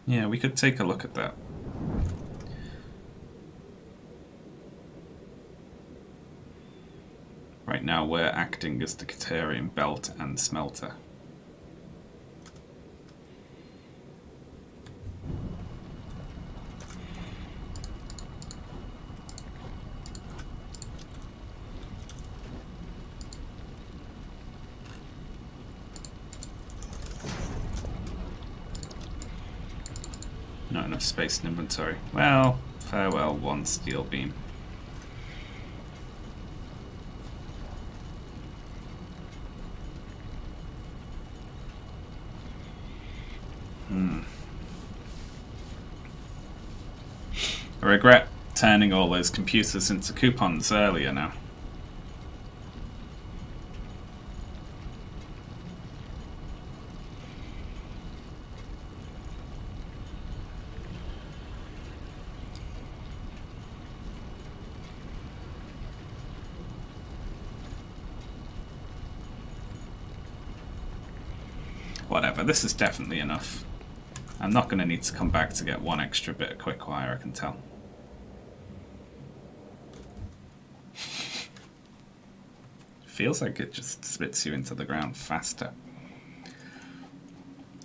Yeah, we could take a look at that. Right now we're acting as the Caterium belt and smelter. Not enough space in inventory. Well, farewell, one steel beam. I regret turning all those computers into coupons earlier now. Whatever, this is definitely enough. I'm not going to need to come back to get one extra bit of quick wire, I can tell. Feels like it just spits you into the ground faster.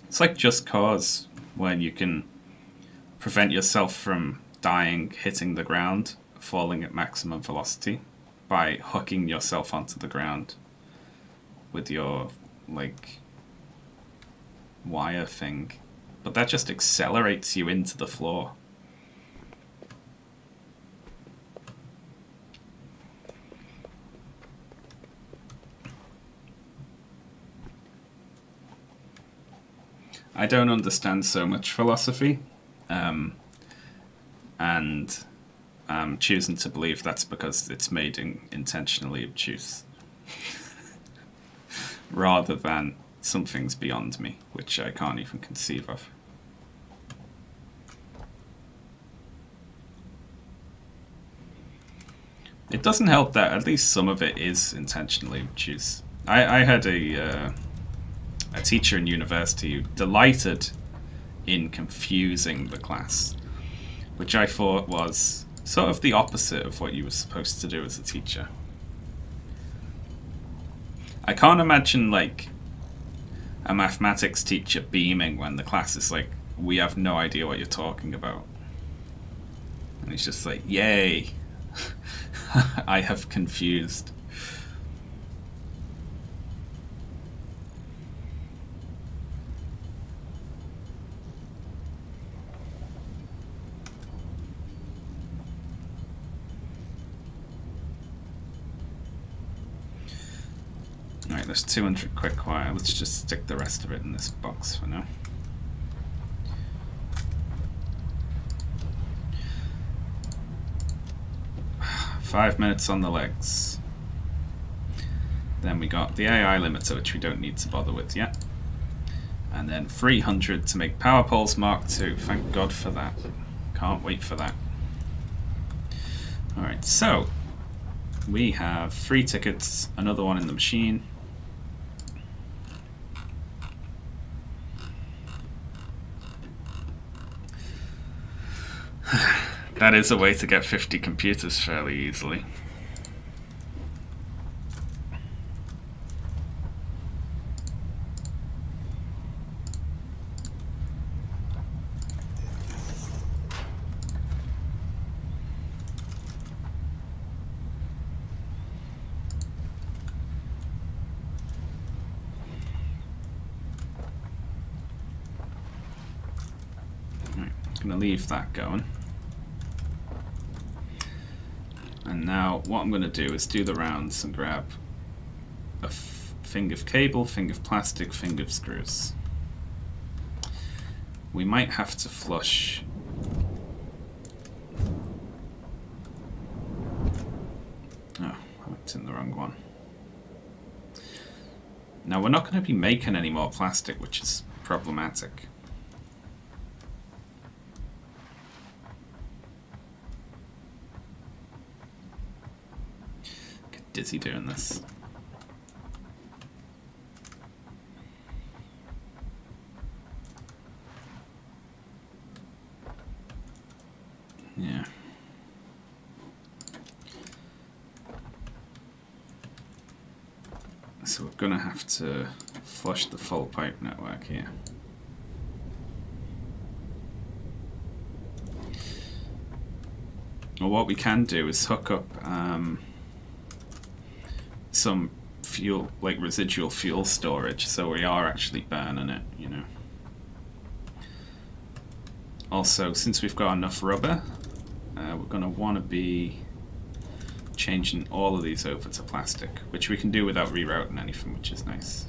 It's like Just Cause when you can prevent yourself from dying, hitting the ground, falling at maximum velocity by hooking yourself onto the ground with your, like, wire thing. But that just accelerates you into the floor. I don't understand so much philosophy, and I'm choosing to believe that's because it's made intentionally obtuse, rather than something's beyond me, which I can't even conceive of. It doesn't help that at least some of it is intentionally obtuse. I had a teacher in university who delighted in confusing the class, which I thought was sort of the opposite of what you were supposed to do as a teacher. I can't imagine, like, a mathematics teacher beaming when the class is like, we have no idea what you're talking about. And he's just like, yay, I have confused. Alright, there's 200 quick wire. Let's just stick the rest of it in this box for now. Five minutes on the legs. Then we got the AI limiter, which we don't need to bother with yet. And then 300 to make power poles Mark II. Thank God for that. Can't wait for that. Alright, so we have 3 tickets, another one in the machine. That is a way to get 50 computers fairly easily. Right, I'm going to leave that going. And now what I'm going to do is do the rounds and grab a thing of cable, thing of plastic, thing of screws. We might have to flush. Oh, I went in the wrong one. Now we're not going to be making any more plastic, which is problematic. Dizzy doing this. Yeah. So we're gonna have to flush the full pipe network here. Well, what we can do is hook up some fuel, like residual fuel storage, so we are actually burning it, you know. Also, since we've got enough rubber, we're going to want to be changing all of these over to plastic, which we can do without rerouting anything, which is nice.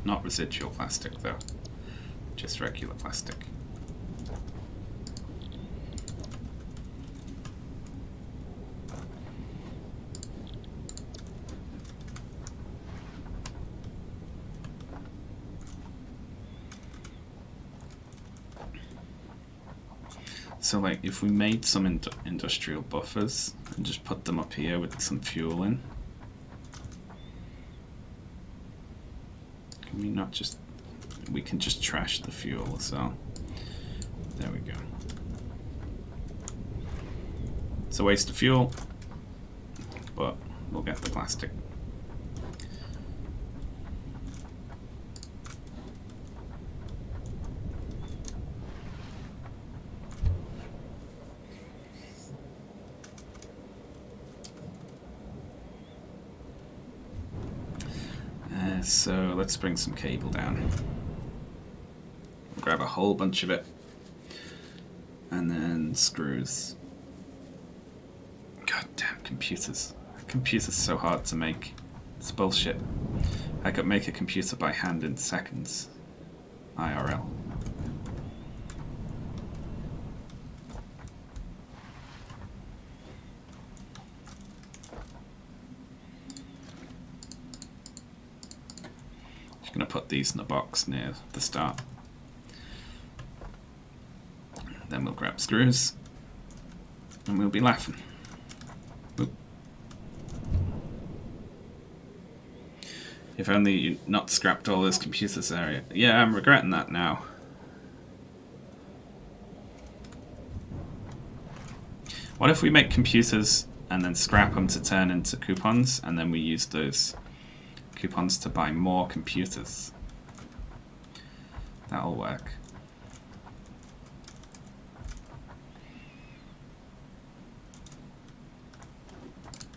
Not residual plastic though, just regular plastic. So, like, if we made some industrial buffers and just put them up here with some fuel in, can we not just, we can just trash the fuel, so there we go. It's a waste of fuel, but we'll get the plastic. So let's bring some cable down. Grab a whole bunch of it. And then screws. God damn computers. Computers so hard to make. It's bullshit. I could make a computer by hand in seconds. IRL. Just gonna put these in a box near the start. Then we'll grab screws and we'll be laughing. Oop. If only you not scrapped all those computers area. Yeah, I'm regretting that now. What if we make computers and then scrap them to turn into coupons, and then we use those coupons to buy more computers? That'll work.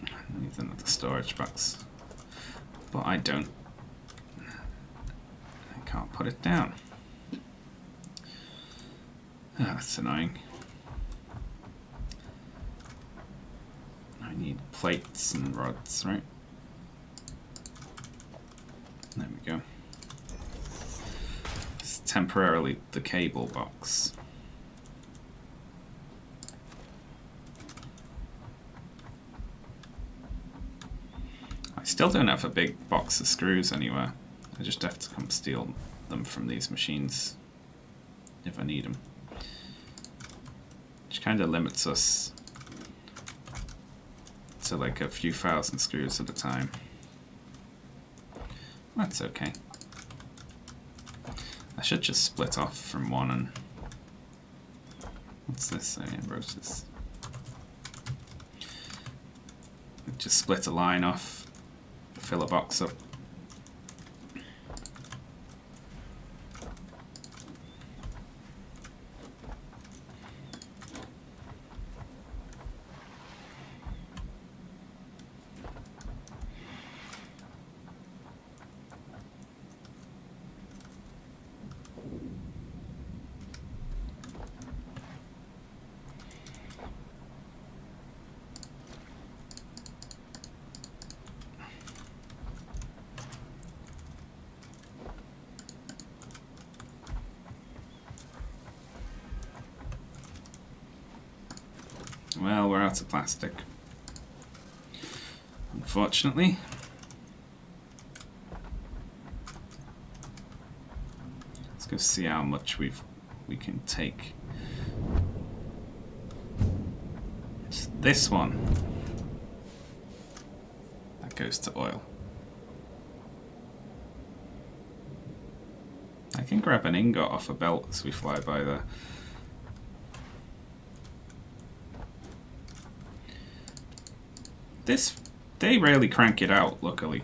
I need another storage box. But I can't put it down. Ah, that's annoying. I need plates and rods, right? There we go. It's temporarily the cable box. I still don't have a big box of screws anywhere. I just have to come steal them from these machines if I need them. Which kind of limits us to like a few thousand screws at a time. That's okay. I should just split off from one and... What's this? Oh yeah, roses. Just split a line off, fill a box up. Well, we're out of plastic. Unfortunately. Let's go see how much we can take. It's this one. That goes to oil. I can grab an ingot off a belt as we fly by there. They rarely crank it out, luckily.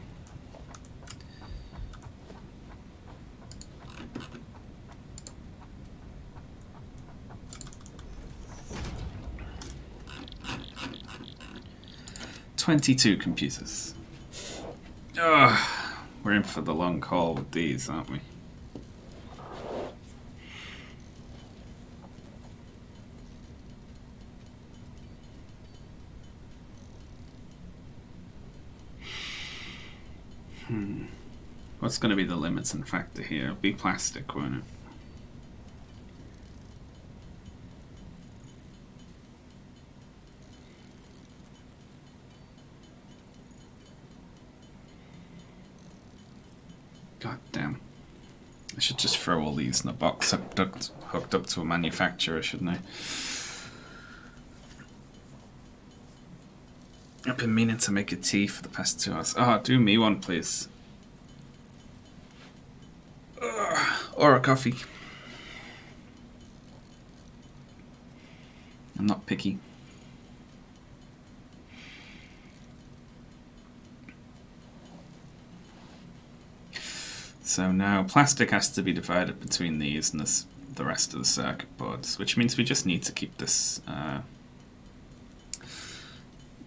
"22 computers. Ugh, we're in for the long haul with these, aren't we? What's going to be the limiting factor here? It'll be plastic, won't it? God damn. I should just throw all these in a box hooked up to a manufacturer, shouldn't I? I've been meaning to make a tea for the past 2 hours. Oh, do me one, please. Or a coffee. I'm not picky. So now plastic has to be divided between these and the rest of the circuit boards, which means we just need to keep this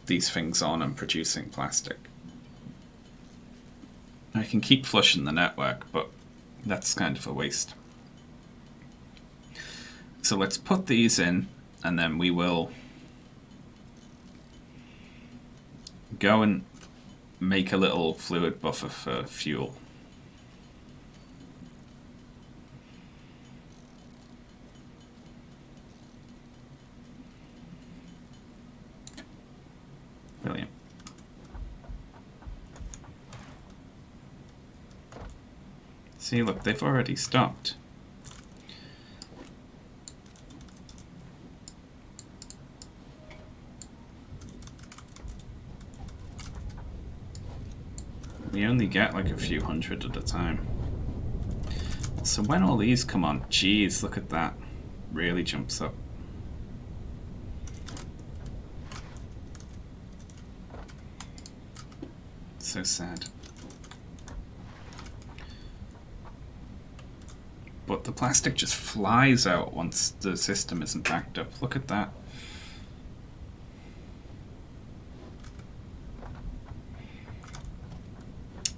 these things on and producing plastic. I can keep flushing the network, but that's kind of a waste. So let's put these in, and then we will go and make a little fluid buffer for fuel. Brilliant. See, look, they've already stopped. We only get like a few hundred at a time. So when all these come on, geez, look at that. Really jumps up. So sad. But the plastic just flies out once the system isn't backed up. Look at that.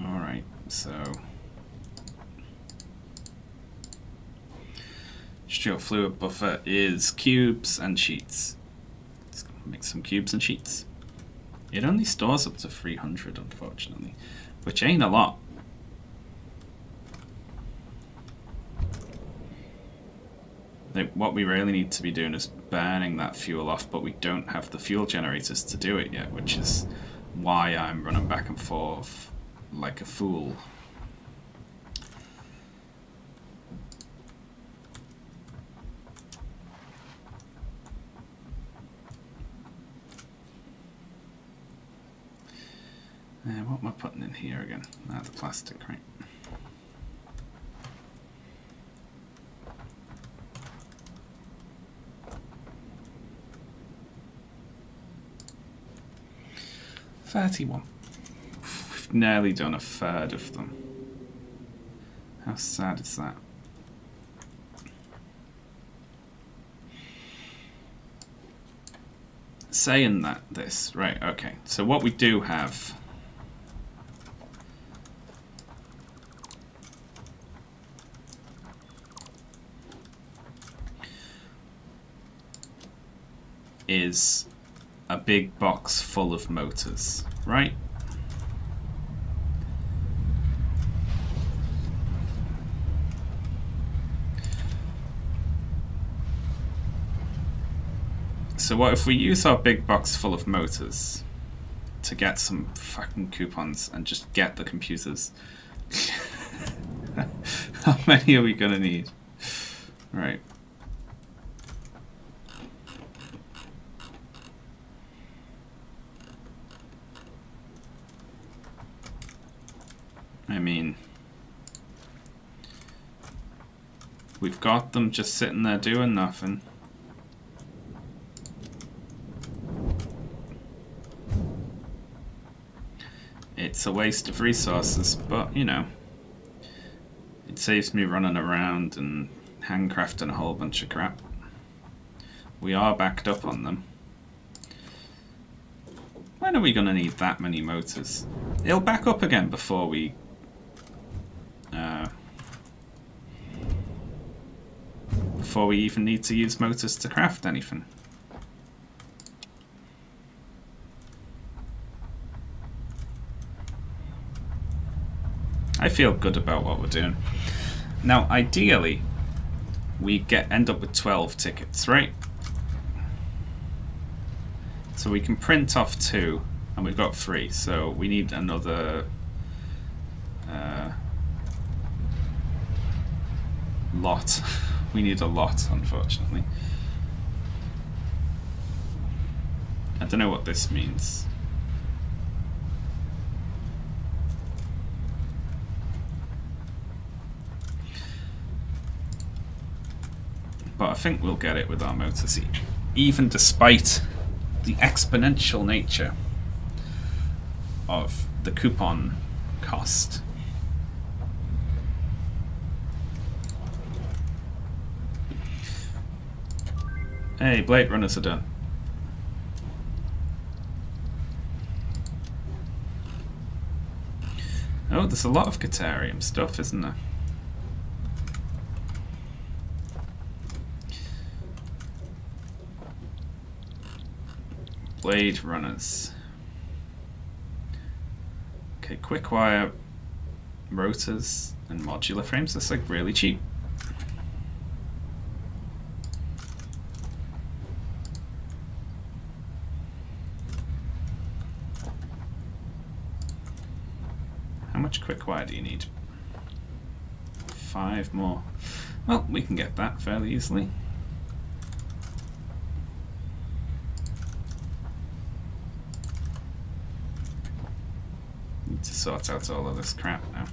Alright, so your fluid buffer is cubes and sheets. Let's make some cubes and sheets. It only stores up to 300, unfortunately, which ain't a lot. Like, what we really need to be doing is burning that fuel off, but we don't have the fuel generators to do it yet, which is why I'm running back and forth like a fool. What am I putting in here again? Ah, the plastic, right? $31. We've nearly done a third of them. How sad is that? Saying that this, right, okay. So what we do have is a big box full of motors, right? So what if we use our big box full of motors to get some fucking coupons and just get the computers? How many are we gonna need? Right. I mean, we've got them just sitting there doing nothing. It's a waste of resources, but you know, it saves me running around and handcrafting a whole bunch of crap. We are backed up on them. When are we going to need that many motors? It'll back up again before we even need to use motors to craft anything. I feel good about what we're doing. Now, ideally, we end up with 12 tickets, right? So we can print off 2, and we've got 3, so we need another lot. We need a lot, unfortunately. I don't know what this means. But I think we'll get it with our motors, even despite the exponential nature of the coupon cost. Hey, Blade Runners are done. Oh, there's a lot of Caterium stuff, isn't there? Blade runners. Okay, quick wire rotors and modular frames. That's like really cheap. How much quick wire do you need? 5 more. Well, we can get that fairly easily. Need to sort out all of this crap now.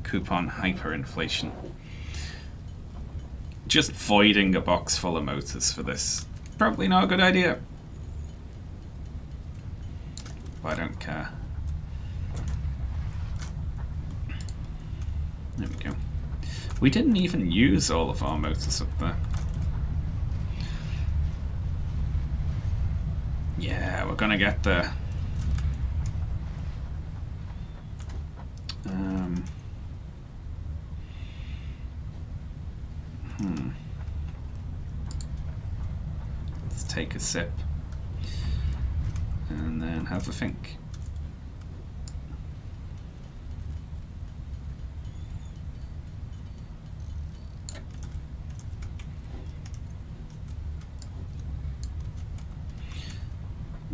Coupon hyperinflation. Just voiding a box full of motors for this. Probably not a good idea. But I don't care. There we go. We didn't even use all of our motors up there. Yeah, we're gonna get there. Let's take a sip and then have a think.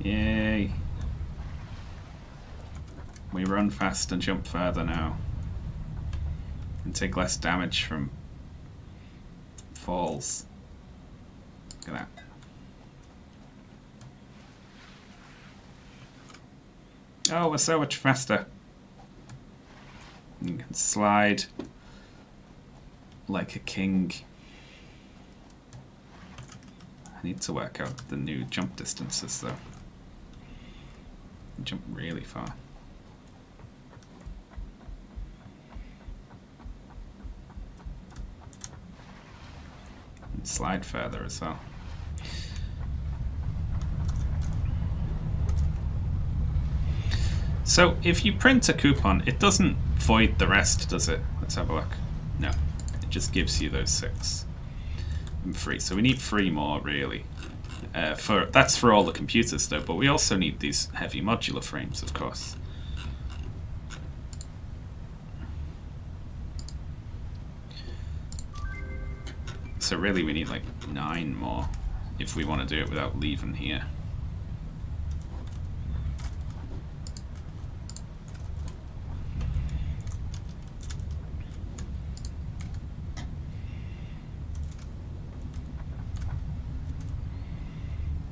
Yay. We run fast and jump further now. And take less damage from falls. Look at that. Oh, we're so much faster. You can slide like a king. I need to work out the new jump distances though. You jump really far. And slide further as well. So if you print a coupon, it doesn't void the rest, does it? Let's have a look. No, it just gives you those 6 and 3. So we need 3 more really. That's for all the computers though, but we also need these heavy modular frames, of course. So really we need like 9 more if we want to do it without leaving here.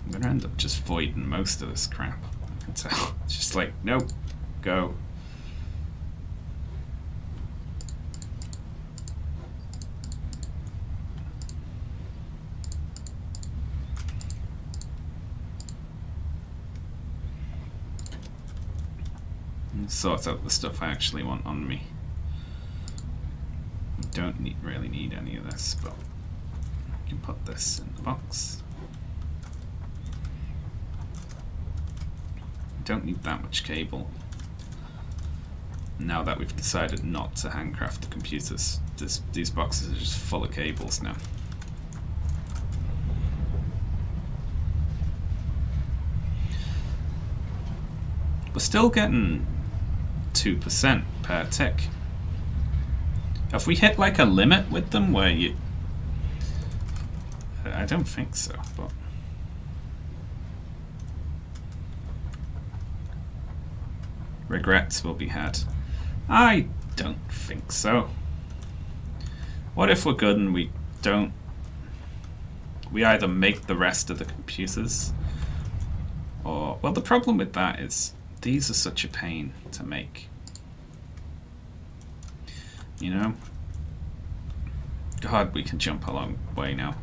I'm gonna end up just voiding most of this crap. I can tell. It's just like, nope, go. And sort out the stuff I actually want on me. I don't really need any of this, but I can put this in the box. Don't need that much cable. Now that we've decided not to handcraft the computers, these boxes are just full of cables now. We're still getting 2% per tick. Have we hit like a limit with them where you... I don't think so, but... Regrets will be had. I don't think so. What if we're good and we don't... We either make the rest of the computers or... Well, the problem with that is these are such a pain to make. You know? God, we can jump a long way now.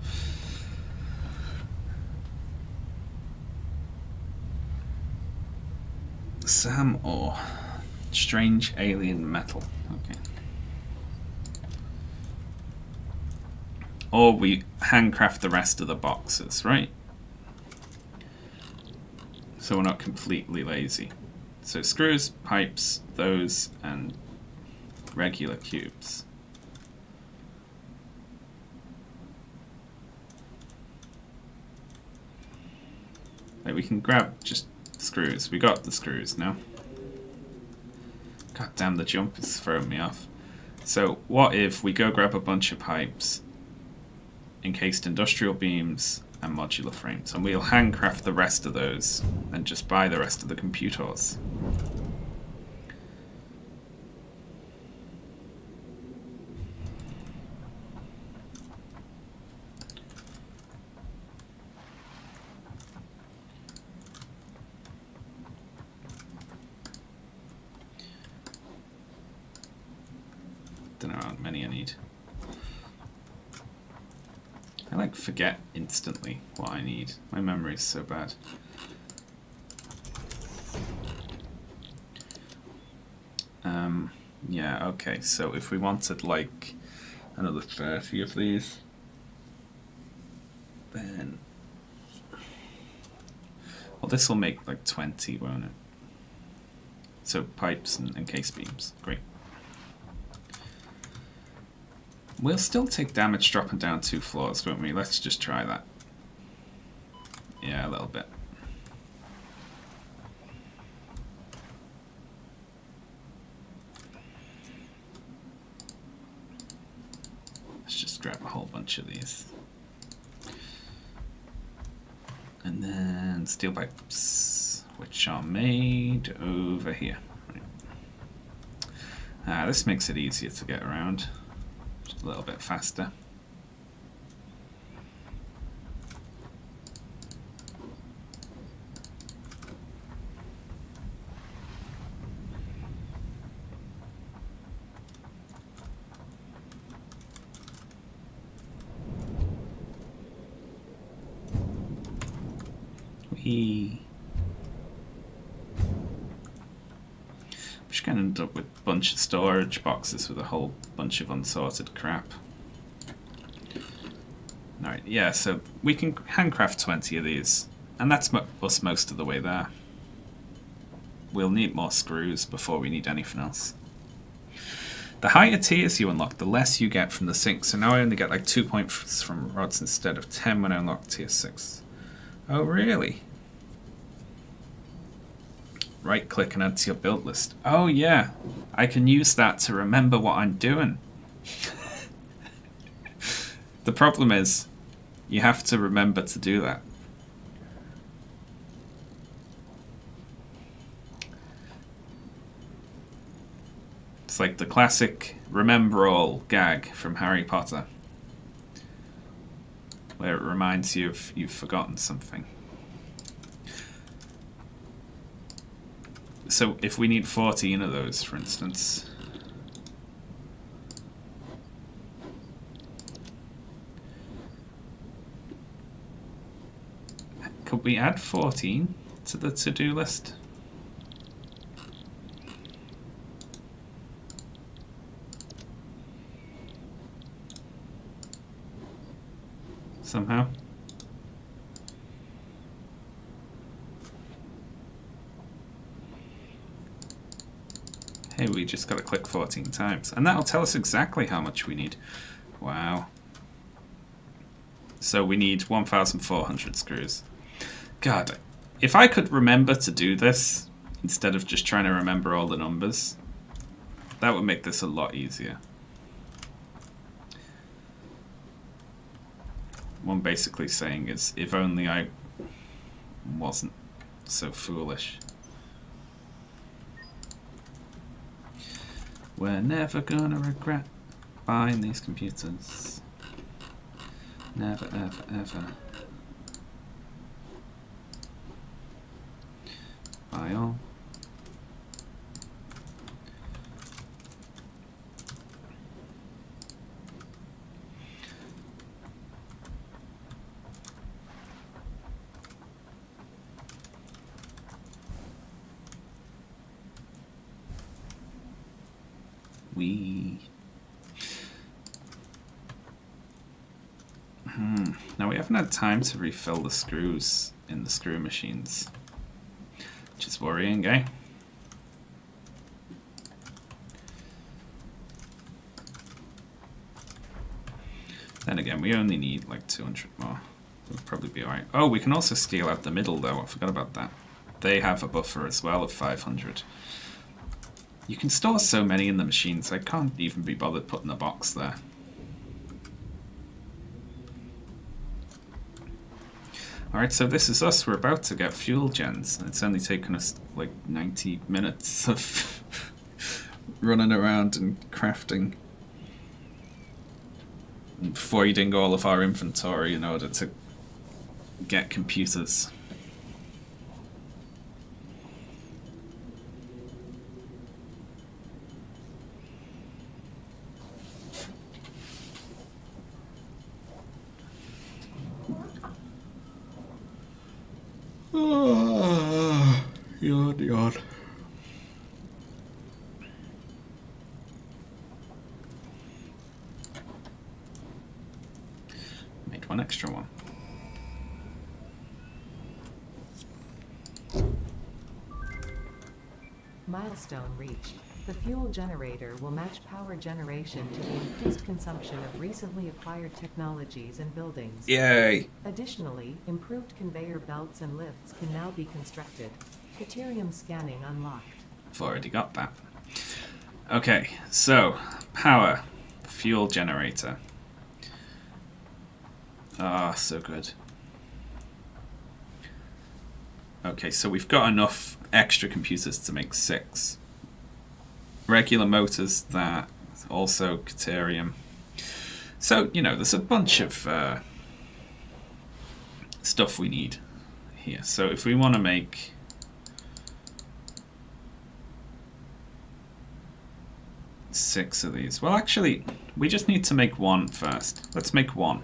Sam ore. Strange alien metal. Okay. Or we handcraft the rest of the boxes, right? so we're not completely lazy. So screws, pipes, those, and regular cubes. Like we can grab just screws. We got the screws now. God damn, the jump is throwing me off. So what if we go grab a bunch of pipes, encased industrial beams, and modular frames, and we'll handcraft the rest of those and just buy the rest of the computers. Don't know how many I need. I like forget instantly what I need. My memory is so bad. Yeah, okay, so if we wanted like another 30 of these, then well, this will make like 20, won't it? So pipes and case beams, great. We'll still take damage dropping down 2 floors, won't we? Let's just try that. Yeah, a little bit. Let's just grab a whole bunch of these. And then steel pipes, which are made over here. Right. This makes it easier to get around. Just a little bit faster. I'm just going to end up with a bunch of storage boxes with a whole bunch of unsorted crap. Alright, yeah, so we can handcraft 20 of these, and that's us most of the way there. We'll need more screws before we need anything else. The higher tiers you unlock, the less you get from the sink. So now I only get like 2 points from rods instead of 10 when I unlock tier 6. Oh, really? Right click and add to your build list. Oh yeah, I can use that to remember what I'm doing. The problem is, you have to remember to do that. It's like the classic remember all gag from Harry Potter, where it reminds you of you've forgotten something. So if we need 14 of those, for instance, could we add 14 to the to-do list? Somehow? Hey, we just got to click 14 times. And that'll tell us exactly how much we need. Wow. So we need 1,400 screws. God, if I could remember to do this, instead of just trying to remember all the numbers, that would make this a lot easier. What I'm basically saying is, if only I wasn't so foolish. We're never gonna regret buying these computers. Never, ever, ever. Buy all. Now we haven't had time to refill the screws in the screw machines. Which is worrying, eh? Then again, we only need like 200 more. We'll probably be alright. Oh, we can also steal out the middle though. I forgot about that. They have a buffer as well of 500. You can store so many in the machines. I can't even be bothered putting a box there. Alright, so this is us. We're about to get fuel gens. It's only taken us like 90 minutes of running around and crafting and voiding all of our inventory in order to get computers. Yawn, yawn. Made one extra one. Milestone reached. The fuel generator will match power generation to the increased consumption of recently acquired technologies and buildings. Yay! Additionally, improved conveyor belts and lifts can now be constructed. Deuterium scanning unlocked. I've already got that. Okay, so power, fuel generator. Ah, so good. Okay, so we've got enough extra computers to make 6. Regular motors, that, also Deuterium. So, you know, there's a bunch of stuff we need here. So if we want to make six of these. Well, actually, we just need to make one first. Let's make one.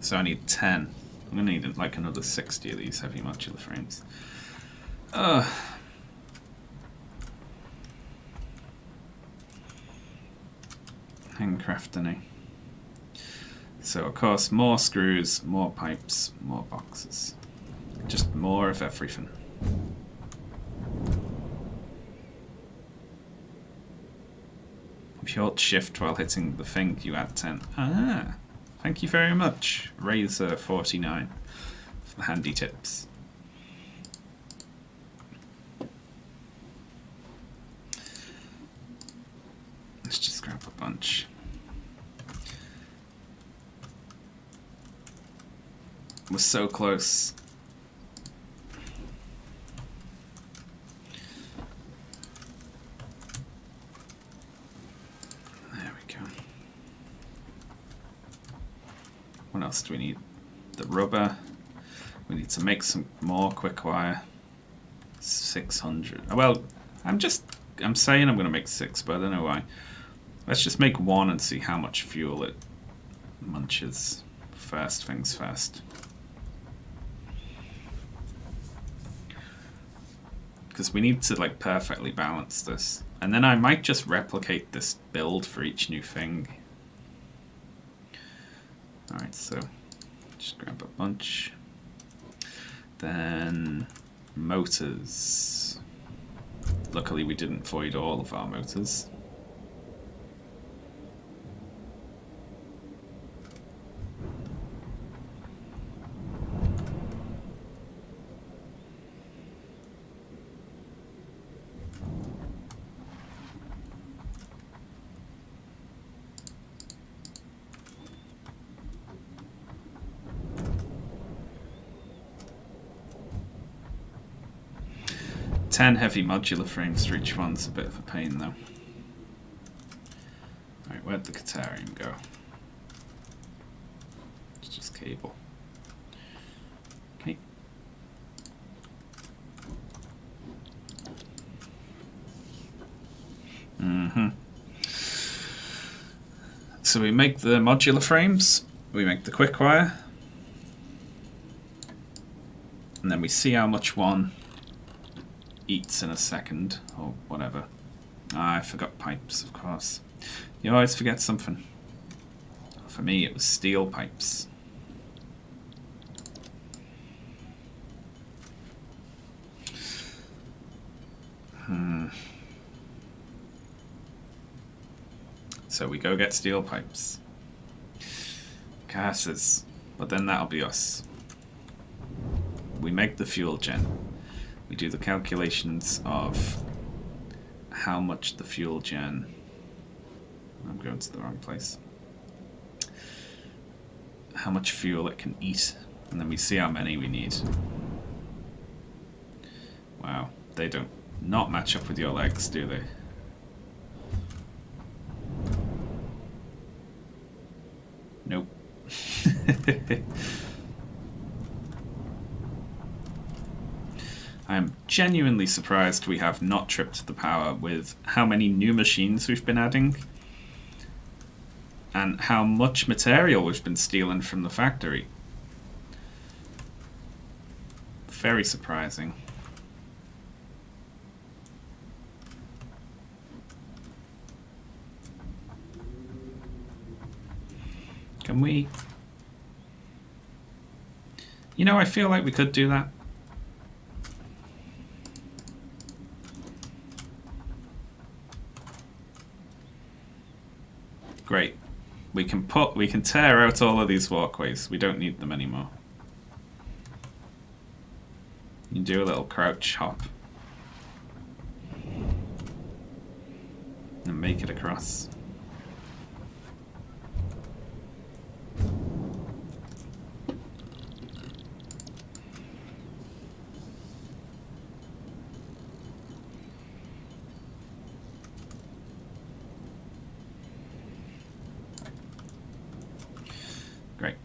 So I need 10. I'm going to need like another 60 of these heavy modular frames. Handcrafting. So of course, more screws, more pipes, more boxes. Just more of everything. If you hold shift while hitting the thing, you add 10. Ah, thank you very much, Razor49, for the handy tips. Let's just grab a bunch. We're so close. There we go. What else do we need? The rubber. We need to make some more quick wire. 600. Well, I'm saying I'm going to make 6, but I don't know why. Let's just make 1 and see how much fuel it munches. First things first. Because we need to like perfectly balance this. And then I might just replicate this build for each new thing. Alright, so just grab a bunch. Then motors. Luckily we didn't void all of our motors. Heavy modular frames for each one's a bit of a pain though. Right, where'd the Deuterium go? It's just cable. Okay. So we make the modular frames, we make the quick wire, and then we see how much one eats in a second, or whatever. Ah, I forgot pipes, of course. You always forget something. For me, it was steel pipes. So we go get steel pipes. Gases. But then that'll be us. We make the fuel gen. We do the calculations of how much the fuel gen... I'm going to the wrong place. How much fuel it can eat. And then we see how many we need. Wow. They don't not match up with your legs, do they? Nope. I'm genuinely surprised we have not tripped the power with how many new machines we've been adding and how much material we've been stealing from the factory. Very surprising. Can we... You know, I feel like we could do that. Great. We can tear out all of these walkways. We don't need them anymore. You can do a little crouch hop. And make it across. Great.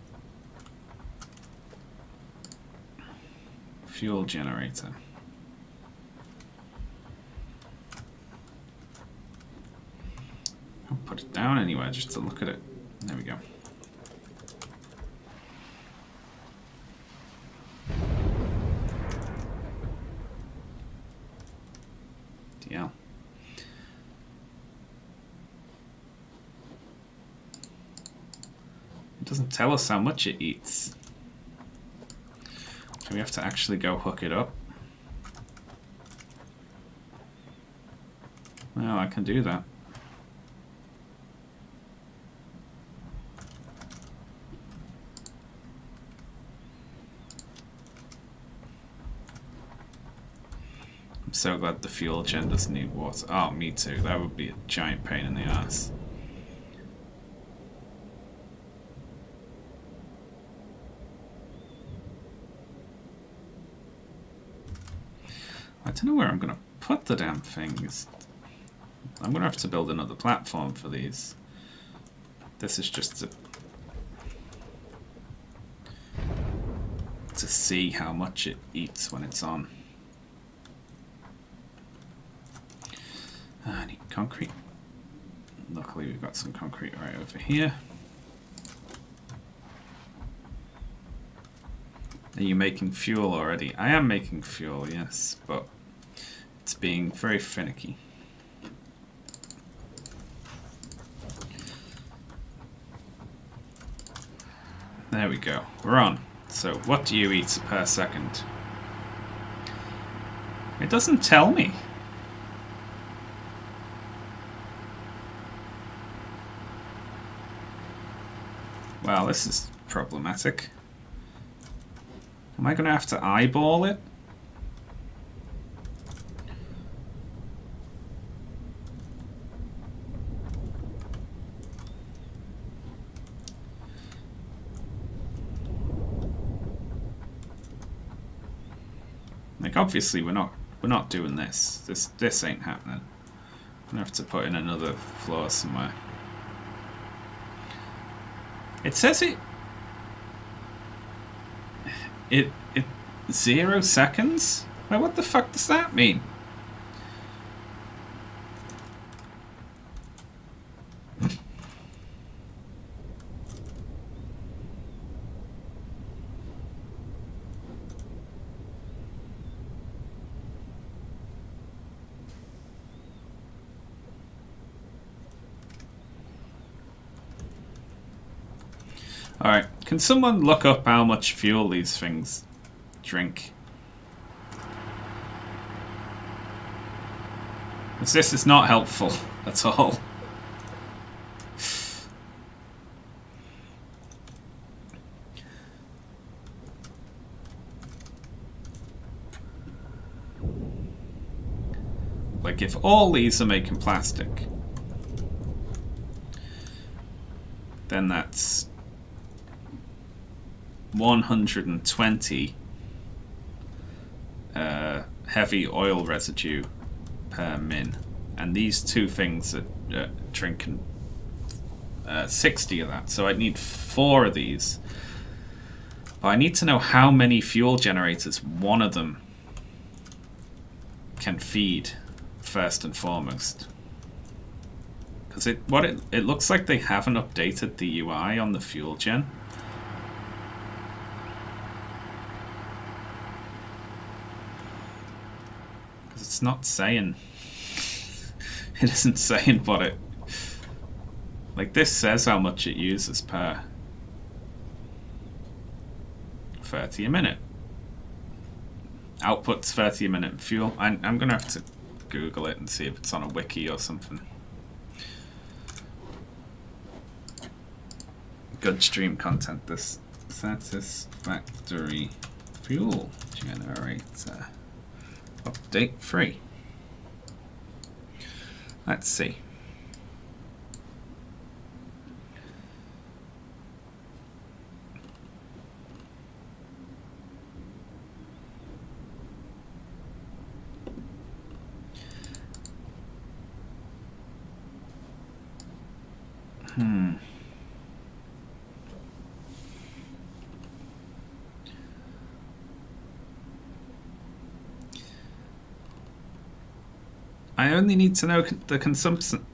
Fuel generator. I'll put it down anywhere just to look at it. There we go. DL. It doesn't tell us how much it eats. Do we have to actually go hook it up? Well, I can do that. I'm so glad the fuel gen doesn't need water. Oh, me too. That would be a giant pain in the ass. I don't know where I'm going to put the damn things. I'm going to have to build another platform for these. This is just to see how much it eats when it's on. I need concrete. Luckily we've got some concrete right over here. Are you making fuel already? I am making fuel, yes, but it's being very finicky. There we go. We're on. So what do you eat per second? It doesn't tell me. Well, this is problematic. Am I going to have to eyeball it? Like, obviously we're not doing this. This ain't happening. I'm gonna have to put in another floor somewhere. It says it 0 seconds? Well, what the fuck does that mean? Alright, can someone look up how much fuel these things drink? Because this is not helpful at all. Like, if all these are making plastic, then that's 120 heavy oil residue per min. And these two things are drinking 60 of that. So I need 4 of these. But I need to know how many fuel generators one of them can feed. First and foremost, because it looks like they haven't updated the UI on the fuel gen. Because it's not saying, it isn't saying what it, like this says how much it uses per 30 a minute. Outputs 30 a minute fuel. I'm gonna have to Google it and see if it's on a wiki or something. Good stream content. This Satisfactory fuel generator update free. Let's see. I only need to know the consumption.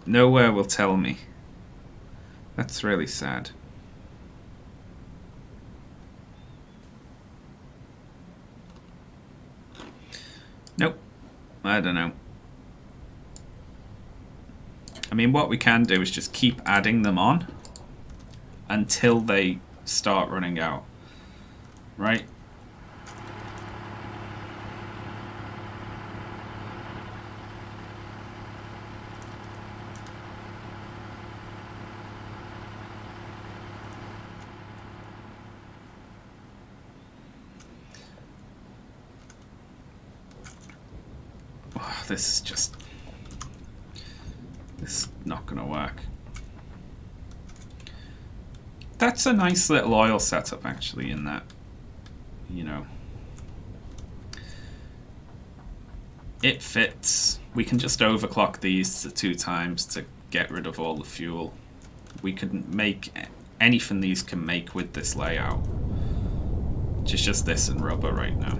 Nowhere will tell me. That's really sad. Nope. I don't know. I mean, what we can do is just keep adding them on until they start running out. Right? This is just... this is not going to work. That's a nice little oil setup, actually, in that, you know, it fits. We can just overclock these to 2 times to get rid of all the fuel. We could make anything these can make with this layout, which is just this and rubber right now.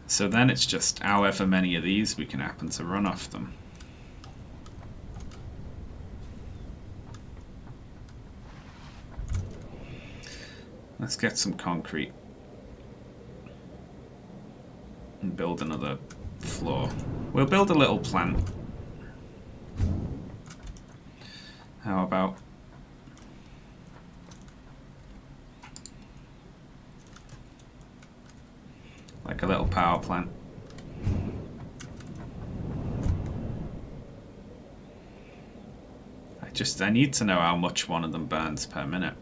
So then it's just however many of these we can happen to run off them. Let's get some concrete and build another floor. We'll build a little plant. How about... like a little power plant. I need to know how much one of them burns per minute.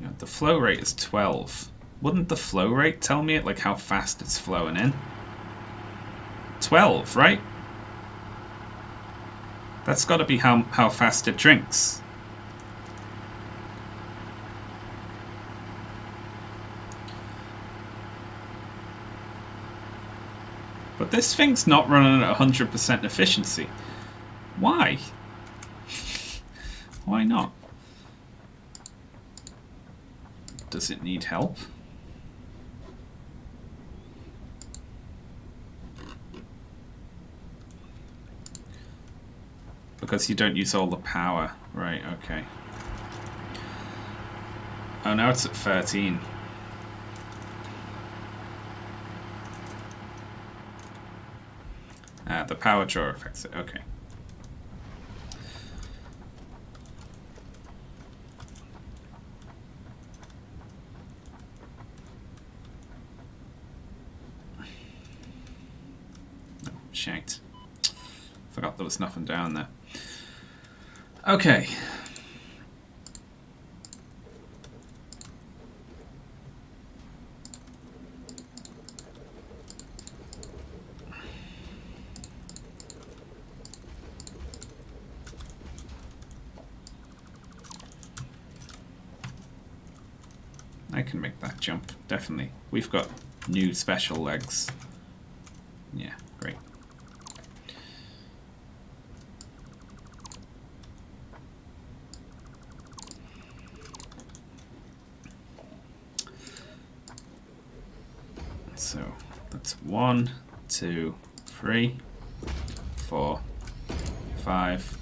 You know, the flow rate is 12. Wouldn't the flow rate tell me it, like how fast it's flowing in? 12, right? That's got to be how fast it drinks. But this thing's not running at 100% efficiency. Why? Why not? Does it need help? Because you don't use all the power. Right, okay. Oh, now it's at 13. The power drawer affects it. Okay. Oh, shite. Forgot there was nothing down there. Okay. I can make that jump, definitely. We've got new special legs. Yeah, great. So that's 1, 2, 3, 4, 5,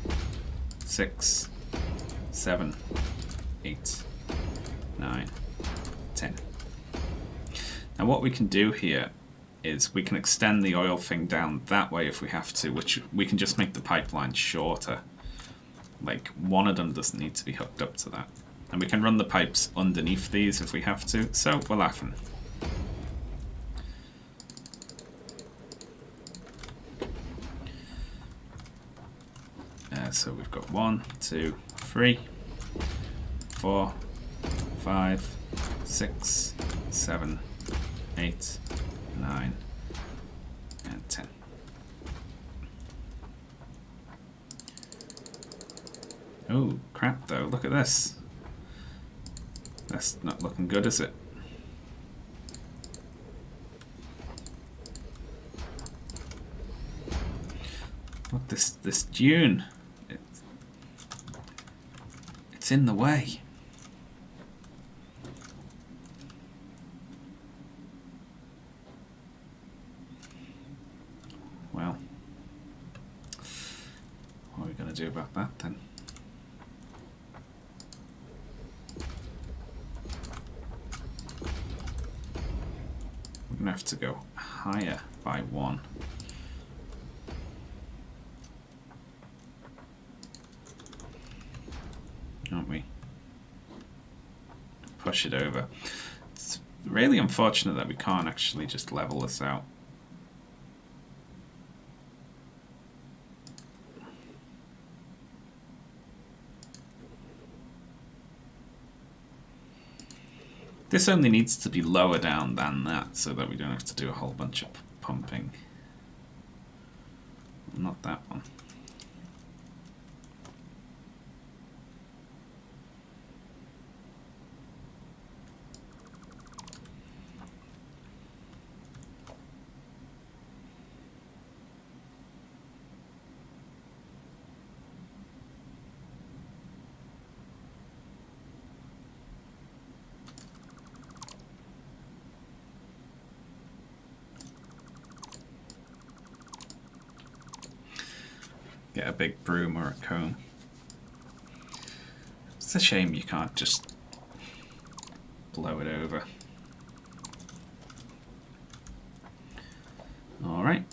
6, 7, 8, 9, 10. Now what we can do here is we can extend the oil thing down that way if we have to, which we can just make the pipeline shorter. Like, one of them doesn't need to be hooked up to that. And we can run the pipes underneath these if we have to, so we're laughing. So we've got 1, 2, 3, 4, 5, 6, 7, 8, 9, and 10. Oh, crap though, look at this. That's not looking good, is it? Look, this dune. It's in the way. Well, what are we going to do about that then? We're going to have to go higher by 1. Aren't we? Push it over. It's really unfortunate that we can't actually just level this out. This only needs to be lower down than that so that we don't have to do a whole bunch of pumping. Not that one. Get a big broom or a comb. It's a shame you can't just blow it over. All right.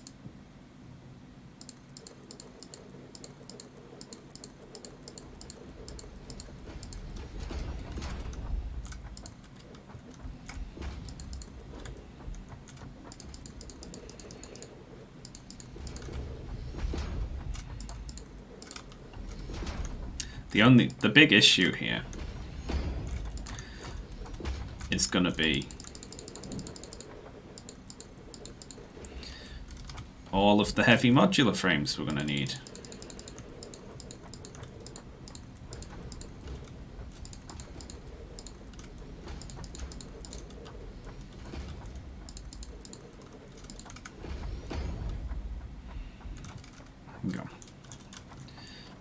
The big issue here is going to be all of the heavy modular frames we're going to need. Go.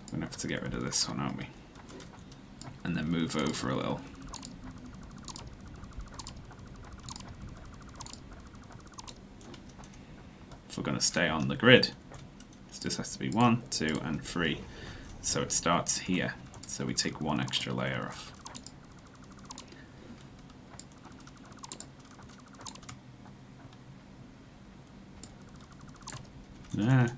We're going to have to get rid of this one, aren't we? And then move over a little. we're going to stay on the grid. So this has to be 1, 2, and 3. So it starts here. So we take one extra layer off. Yeah.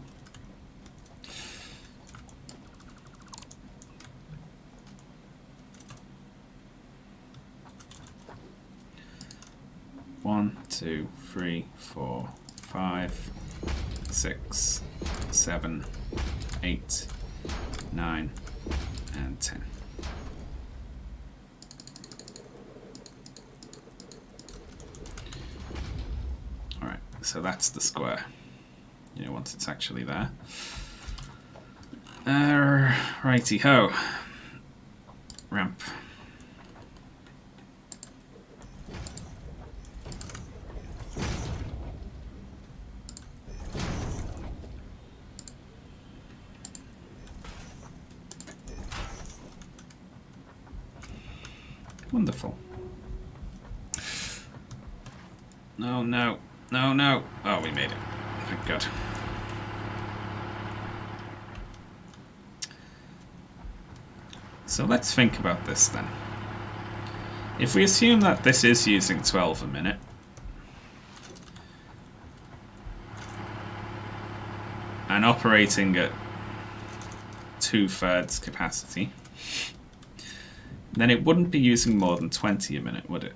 One, 2, 3, 4, 5, 6, 7, 8, 9, and 10. Alright, so that's the square. You know, once it's actually there. Righty ho. Ramp. Wonderful. No, no, no, no. Oh, we made it. Thank God. So let's think about this then. If we assume that this is using 12 a minute, and operating at 2/3 capacity, then it wouldn't be using more than 20 a minute, would it?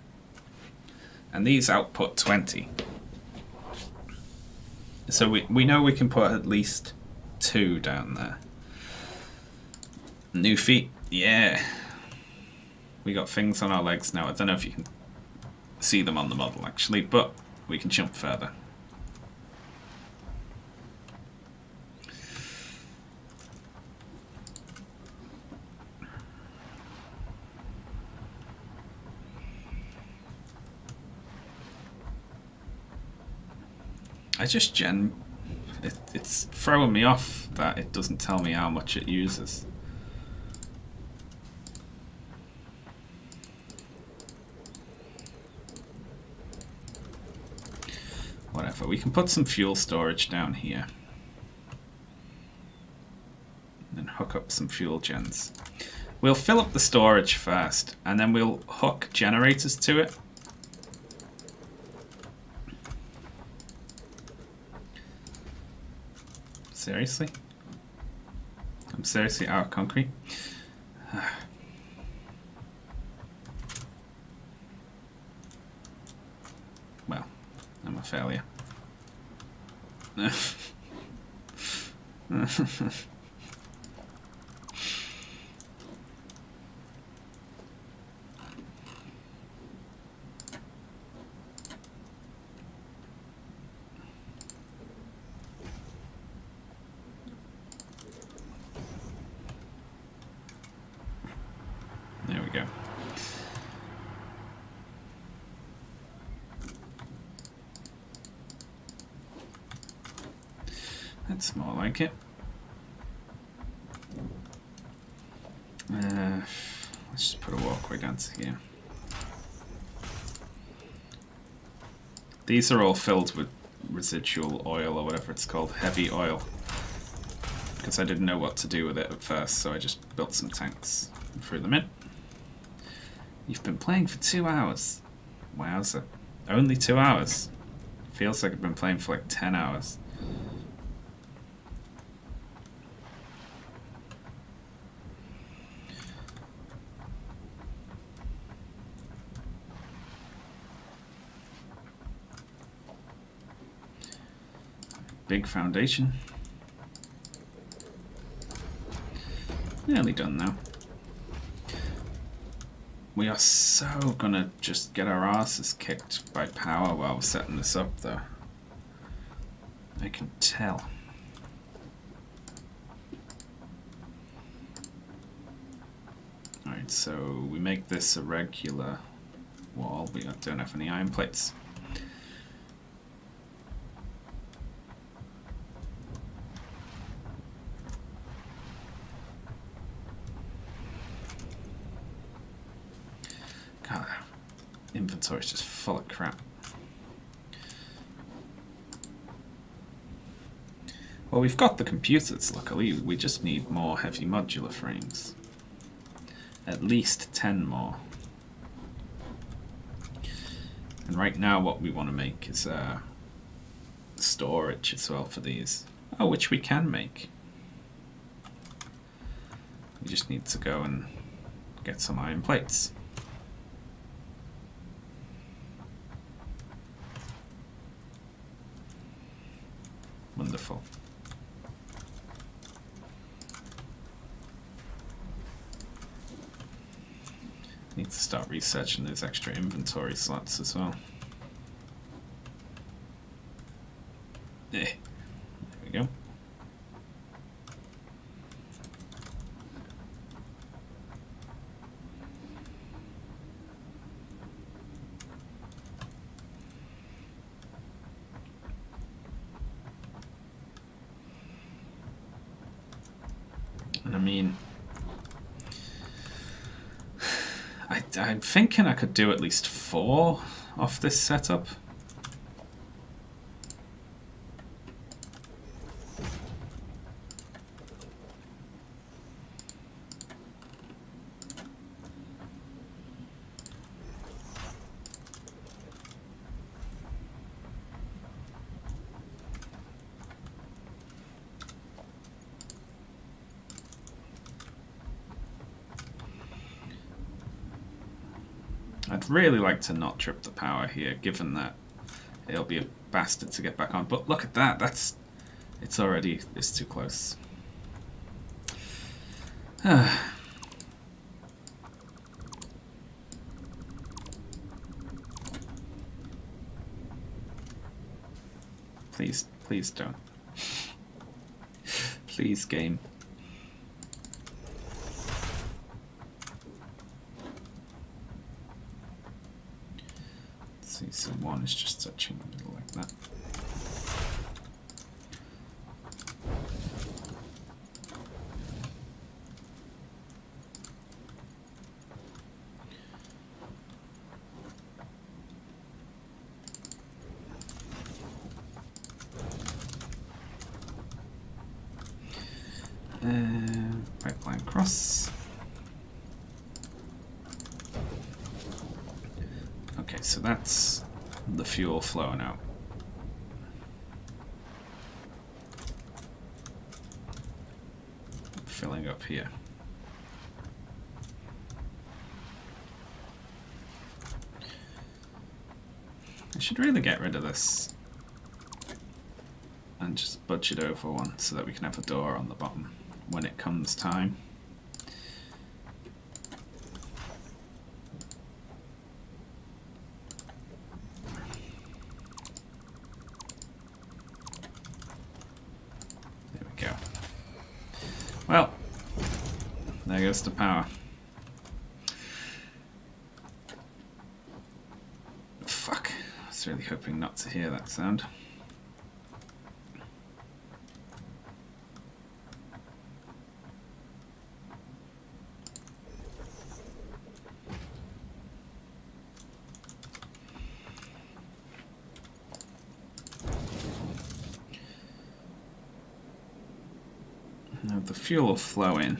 And these output 20. So we know we can put at least 2 down there. New feet, yeah. We got things on our legs now. I don't know if you can see them on the model actually, but we can jump further. I just it's throwing me off that it doesn't tell me how much it uses. Whatever, we can put some fuel storage down here. And hook up some fuel gens. We'll fill up the storage first, and then we'll hook generators to it. Seriously? I'm seriously out of concrete? Well, I'm a failure. There we go. That's more like it. Let's just put a walkway down to here. These are all filled with residual oil or whatever it's called, heavy oil. Because I didn't know what to do with it at first, so I just built some tanks and threw them in. You've been playing for 2 hours. Wowza. Only 2 hours. Feels like I've been playing for like 10 hours. Big foundation. Nearly done now. We are so gonna just get our asses kicked by power while we're setting this up though. I can tell. Alright, so we make this a regular wall. We don't have any iron plates. God, inventory's just full of crap. Well, we've got the computers, luckily. We just need more heavy modular frames. At least 10 more. And right now what we want to make is storage as well for these. Oh, which we can make. We just need to go and get some iron plates. Wonderful. Need to start researching those extra inventory slots as well. There we go. And I mean, I'm thinking I could do at least 4 off this setup. I'd really like to not trip the power here, given that it'll be a bastard to get back on. But look at that, it's already, it's too close. Please, please don't. Please, game. See, so one is just touching the middle like that. Pipeline cross. Okay, so that's the fuel flowing out. Filling up here. I should really get rid of this and just budget over one so that we can have a door on the bottom when it comes time. Well, there goes the power. Fuck. I was really hoping not to hear that sound. Now the fuel will flow in.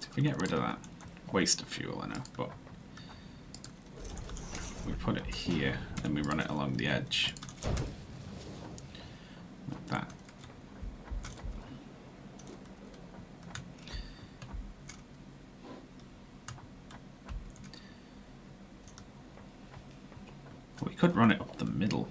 If we get rid of that waste of fuel, I know, but we put it here and we run it along the edge like that. We could run it up the middle.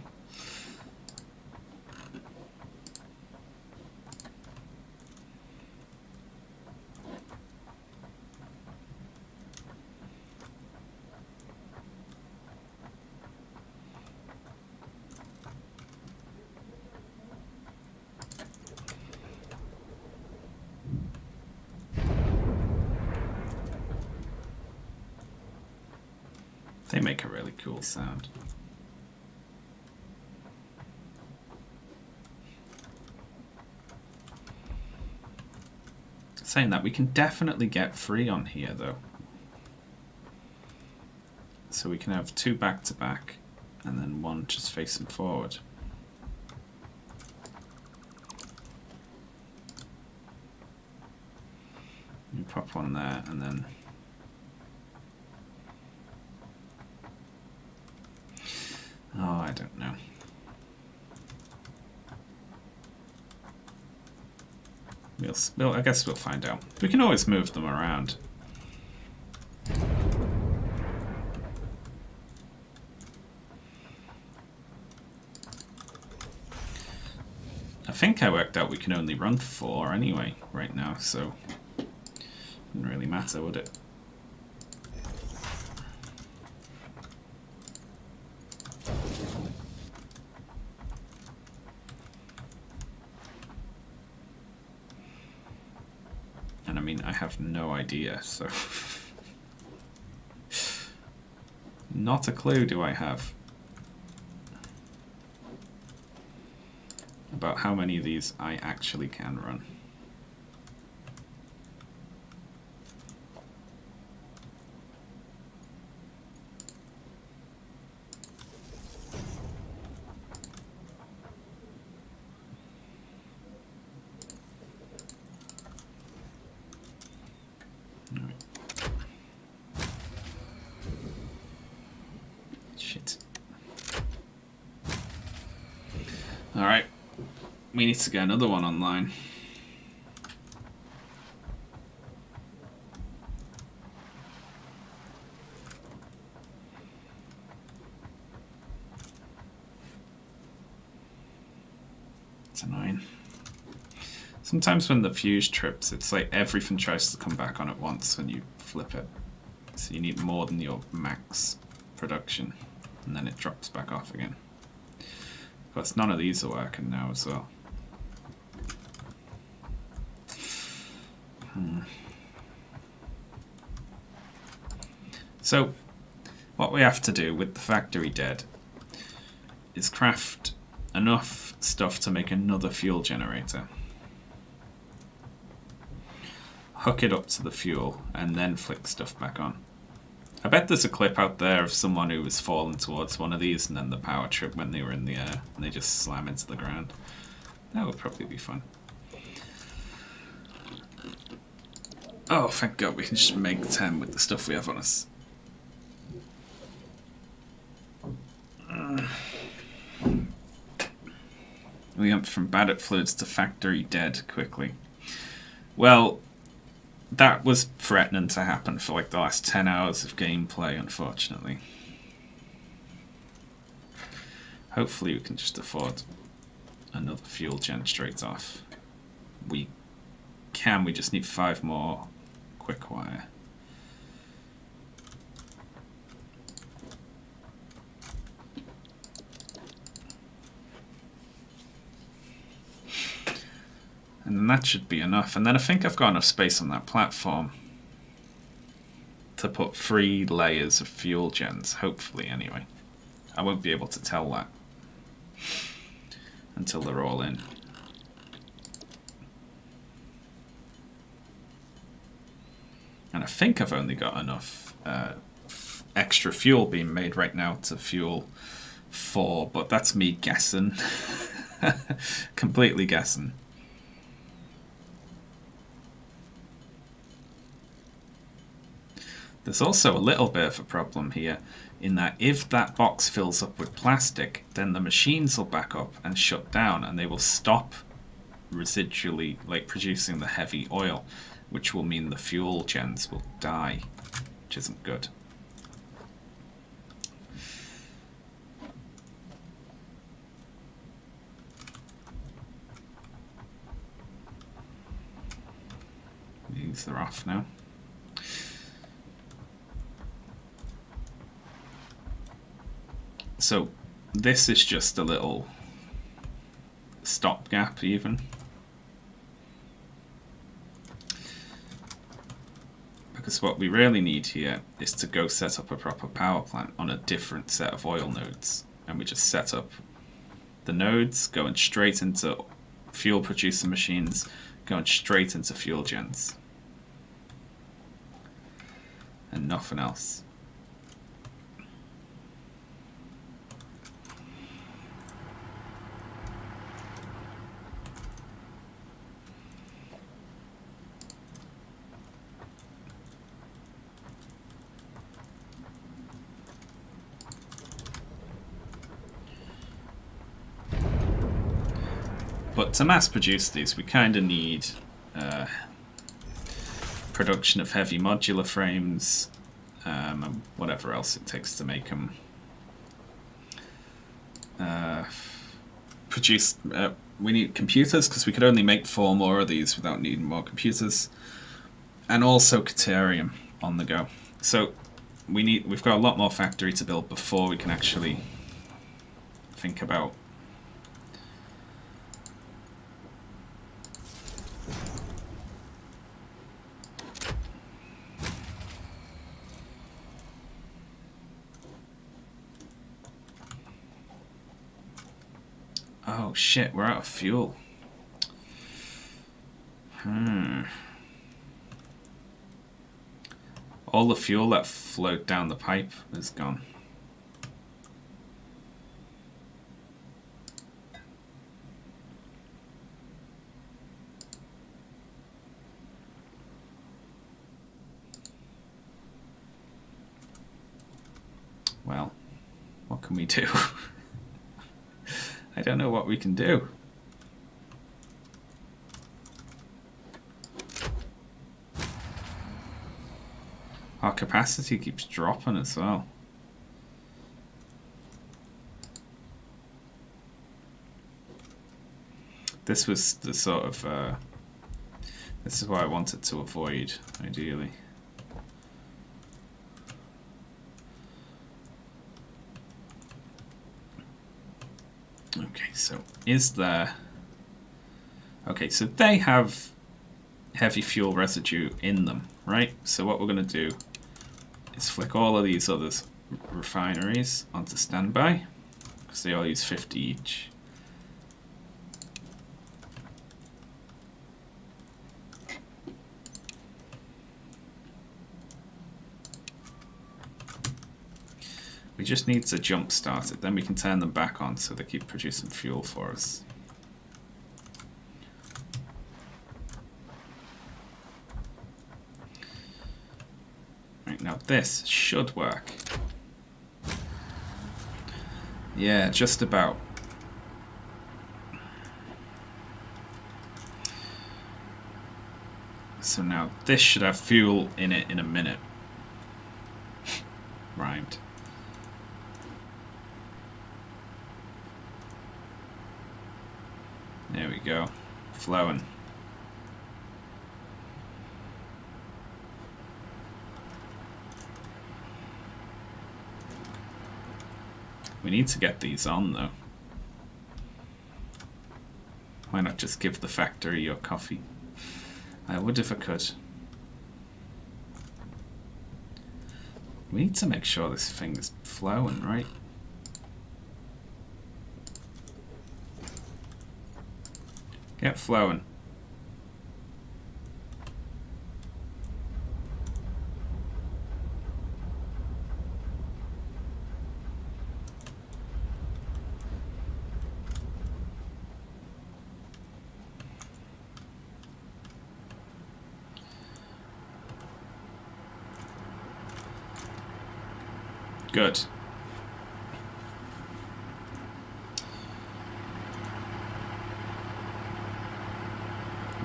They make a really cool sound. Saying that, we can definitely get 3 on here though. So we can have 2 back to back and then 1 just facing forward. You pop 1 there and then oh, I don't know. I guess we'll find out. We can always move them around. I think I worked out we can only run 4 anyway right now, so it wouldn't really matter, would it? And I mean, I have no idea, so not a clue do I have about how many of these I actually can run. Shit. Alright. We need to get another one online. It's annoying. Sometimes when the fuse trips, it's like everything tries to come back on at once when you flip it. So you need more than your max production, and then it drops back off again. Of course, none of these are working now as well. So, what we have to do with the factory dead is craft enough stuff to make another fuel generator. Hook it up to the fuel and then flick stuff back on. I bet there's a clip out there of someone who was falling towards one of these and then the power trip when they were in the air and they just slam into the ground. That would probably be fun. Oh, thank God we can just make 10 with the stuff we have on us. We went from bad at fluids to factory dead quickly. Well, that was threatening to happen for like the last 10 hours of gameplay, unfortunately. Hopefully we can just afford another fuel gen straight off. We can, we just need 5 more quick wire. And then that should be enough. And then I think I've got enough space on that platform to put 3 layers of fuel gens, hopefully anyway. I won't be able to tell that until they're all in. And I think I've only got enough extra fuel being made right now to fuel 4, but that's me guessing. Completely guessing. There's also a little bit of a problem here in that if that box fills up with plastic, then the machines will back up and shut down and they will stop residually like producing the heavy oil, which will mean the fuel gens will die, which isn't good. These are off now. So this is just a little stopgap even. Because what we really need here is to go set up a proper power plant on a different set of oil nodes. And we just set up the nodes going straight into fuel producing machines, going straight into fuel gens. and nothing else. But to mass produce these, we kind of need production of heavy modular frames, and whatever else it takes to make them. We need computers, because we could only make 4 more of these without needing more computers, and also Caterium on the go. So we've got a lot more factory to build before we can actually think about oh shit, we're out of fuel. All the fuel that flowed down the pipe is gone. Well, what can we do? I don't know what we can do. Our capacity keeps dropping as well. This was the sort of... this is what I wanted to avoid, ideally. Okay, so is there... Okay, so they have heavy fuel residue in them, right? So what we're going to do is flick all of these other refineries onto standby, because they all use 50 each. We just need to jump start it, then we can turn them back on so they keep producing fuel for us. Right, now this should work. Yeah, just about. So now this should have fuel in it in a minute. Rhymed. There we go. Flowing. We need to get these on though. Why not just give the factory your coffee? I would if I could. We need to make sure this thing is flowing, right? Get flowing. Good.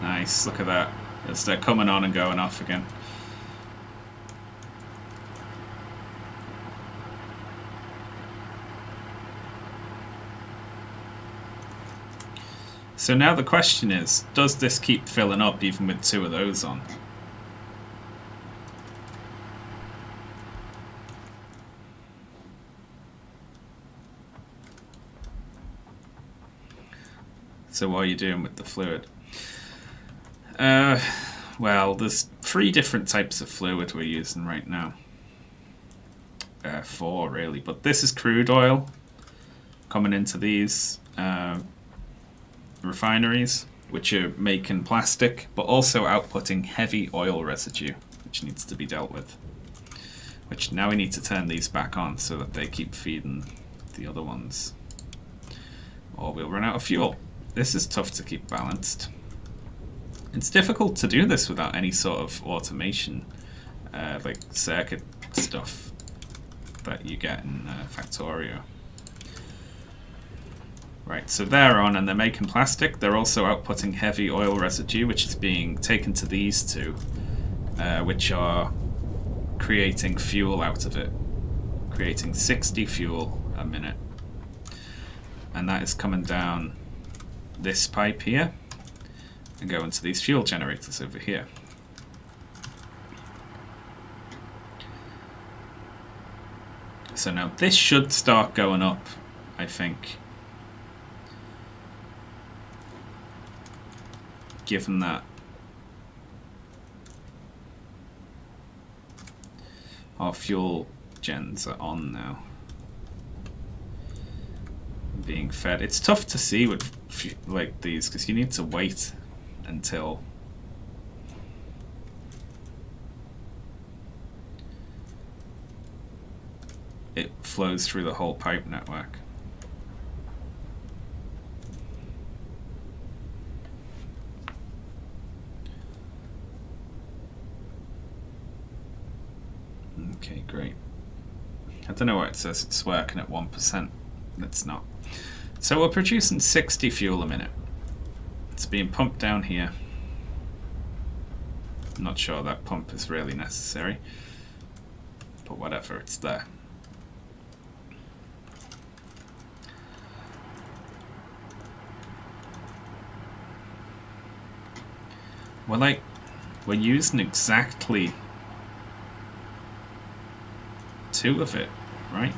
Nice, look at that. As they're coming on and going off again. So now the question is, does this keep filling up even with 2 of those on? So what are you doing with the fluid? Well, there's 3 different types of fluid we're using right now. 4 really, but this is crude oil coming into these refineries, which are making plastic, but also outputting heavy oil residue, which needs to be dealt with. Which now we need to turn these back on so that they keep feeding the other ones. Or we'll run out of fuel. This is tough to keep balanced. It's difficult to do this without any sort of automation, like circuit stuff that you get in Factorio. Right, so they're on and they're making plastic. They're also outputting heavy oil residue, which is being taken to these two, which are creating fuel out of it. Creating 60 fuel a minute. And that is coming down this pipe here and going to these fuel generators over here. So now this should start going up, I think. Given that our fuel gens are on now. Being fed. It's tough to see with like these because you need to wait until it flows through the whole pipe network. Okay, great. I don't know why it says it's working at 1%. It's not. So we're producing 60 fuel a minute. It's being pumped down here. I'm not sure that pump is really necessary, but whatever, it's there. We're using exactly 2 of it, right?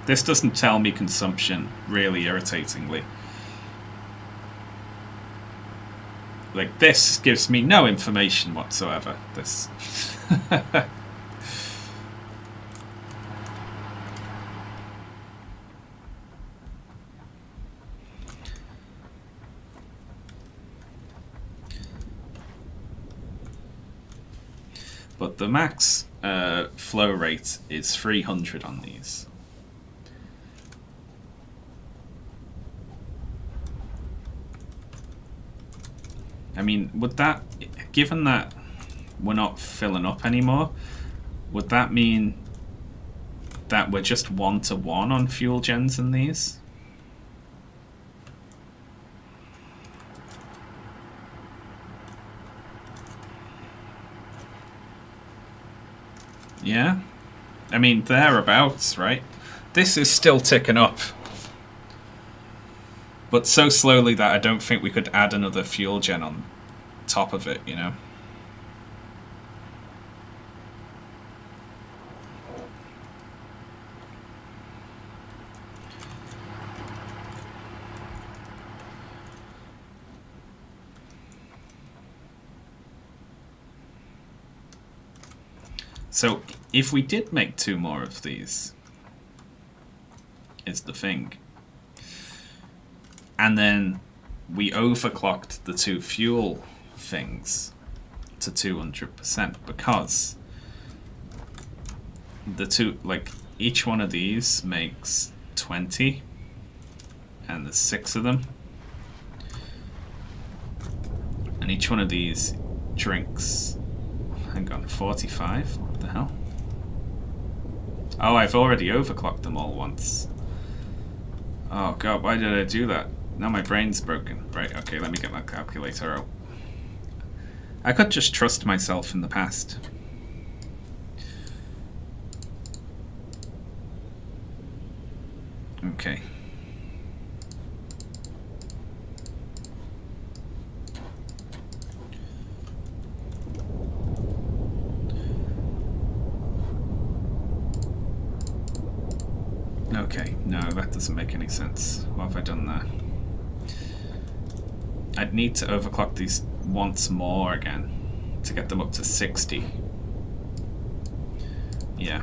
This doesn't tell me consumption, really irritatingly. Like, this gives me no information whatsoever. This. But the max flow rate is 300 on these. I mean, would that, given that we're not filling up anymore, would that mean that we're just 1-to-1 on fuel gens in these? Yeah? I mean, thereabouts, right? This is still ticking up. But so slowly that I don't think we could add another fuel gen on top of it, you know? So, if we did make 2 more of these, is the thing. And then we overclocked the 2 fuel things to 200% because the 2, like, each one of these makes 20 and there's 6 of them. And each one of these drinks, hang on, 45? What the hell? Oh, I've already overclocked them all once. Oh god, why did I do that? Now my brain's broken. Right, okay, let me get my calculator out. I could just trust myself in the past. Okay. Okay, no, that doesn't make any sense. What have I done there? I'd need to overclock these once more again to get them up to 60. Yeah.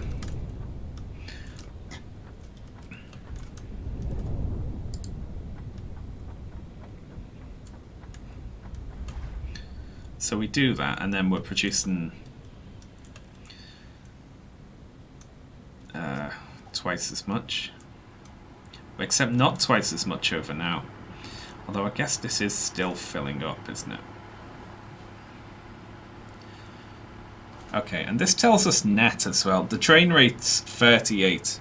So we do that, and then we're producing twice as much. Except not twice as much over now. Although I guess this is still filling up, isn't it? Okay, and this tells us net as well. The train rate's 38,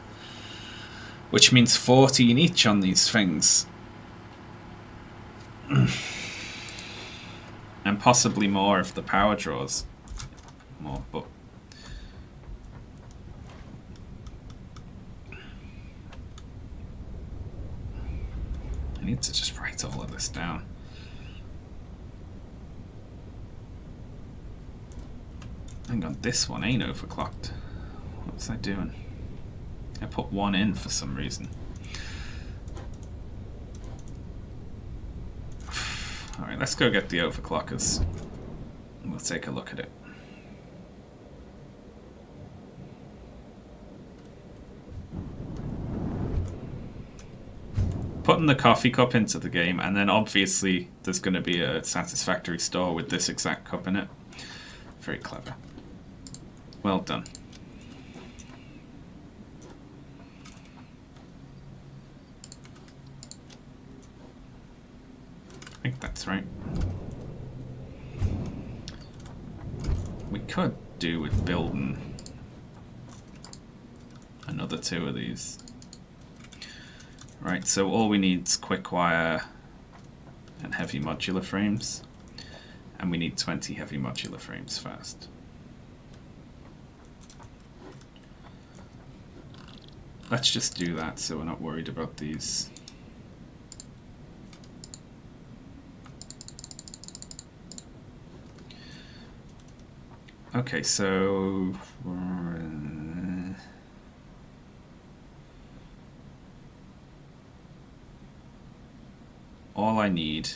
which means 14 each on these things. And possibly more if the power draws more, but I need to just write all of this down. Hang on, this one ain't overclocked. What was I doing? I put one in for some reason. Alright, let's go get the overclockers. We'll take a look at it. Putting the coffee cup into the game, and then obviously there's going to be a Satisfactory store with this exact cup in it. Very clever. Well done. I think that's right. We could do with building another 2 of these. Right, so all we need is quick wire and heavy modular frames. And we need 20 heavy modular frames first. Let's just do that so we're not worried about these. Okay, so all I need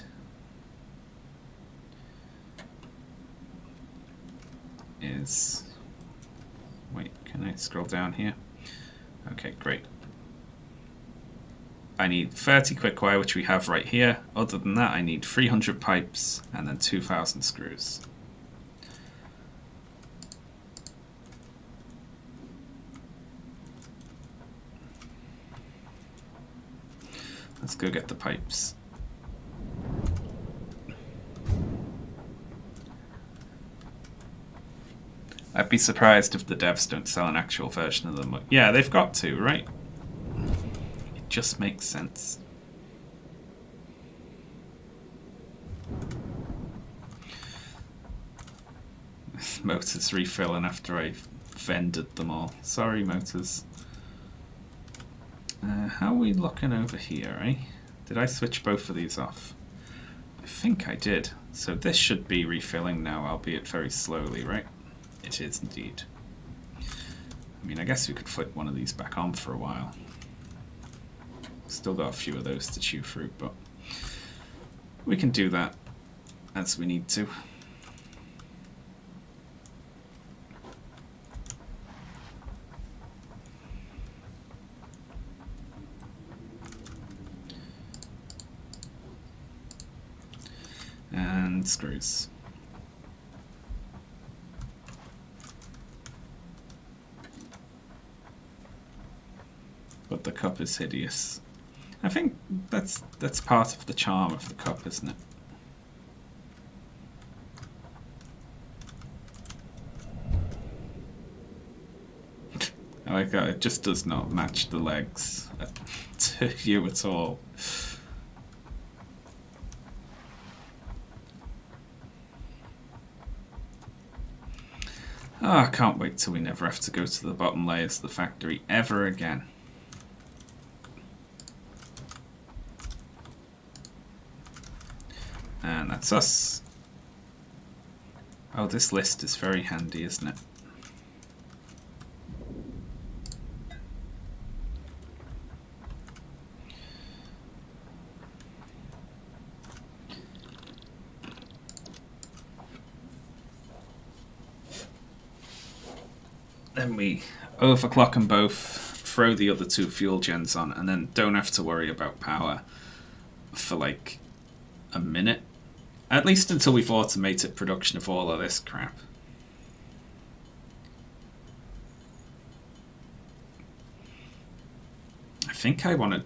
is, wait, can I scroll down here? Okay, great. I need 30 quick wire, which we have right here. Other than that, I need 300 pipes and then 2,000 screws. Let's go get the pipes. I'd be surprised if the devs don't sell an actual version of them. Yeah, they've got to, right? It just makes sense. Motors refilling after I've vended them all. Sorry, motors. How are we looking over here, eh? Did I switch both of these off? I think I did. So this should be refilling now, albeit very slowly, right? It is indeed. I mean, I guess we could flip one of these back on for a while. Still got a few of those to chew through, but we can do that as we need to. And screws. But the cup is hideous. I think that's part of the charm of the cup, isn't it? I like that. It just does not match the legs to you at all. Oh, I can't wait till we never have to go to the bottom layers of the factory ever again. And that's us. Oh, this list is very handy, isn't it? Then we overclock them both, throw the other 2 fuel gens on, and then don't have to worry about power for like a minute. At least until we've automated production of all of this crap. I think I want to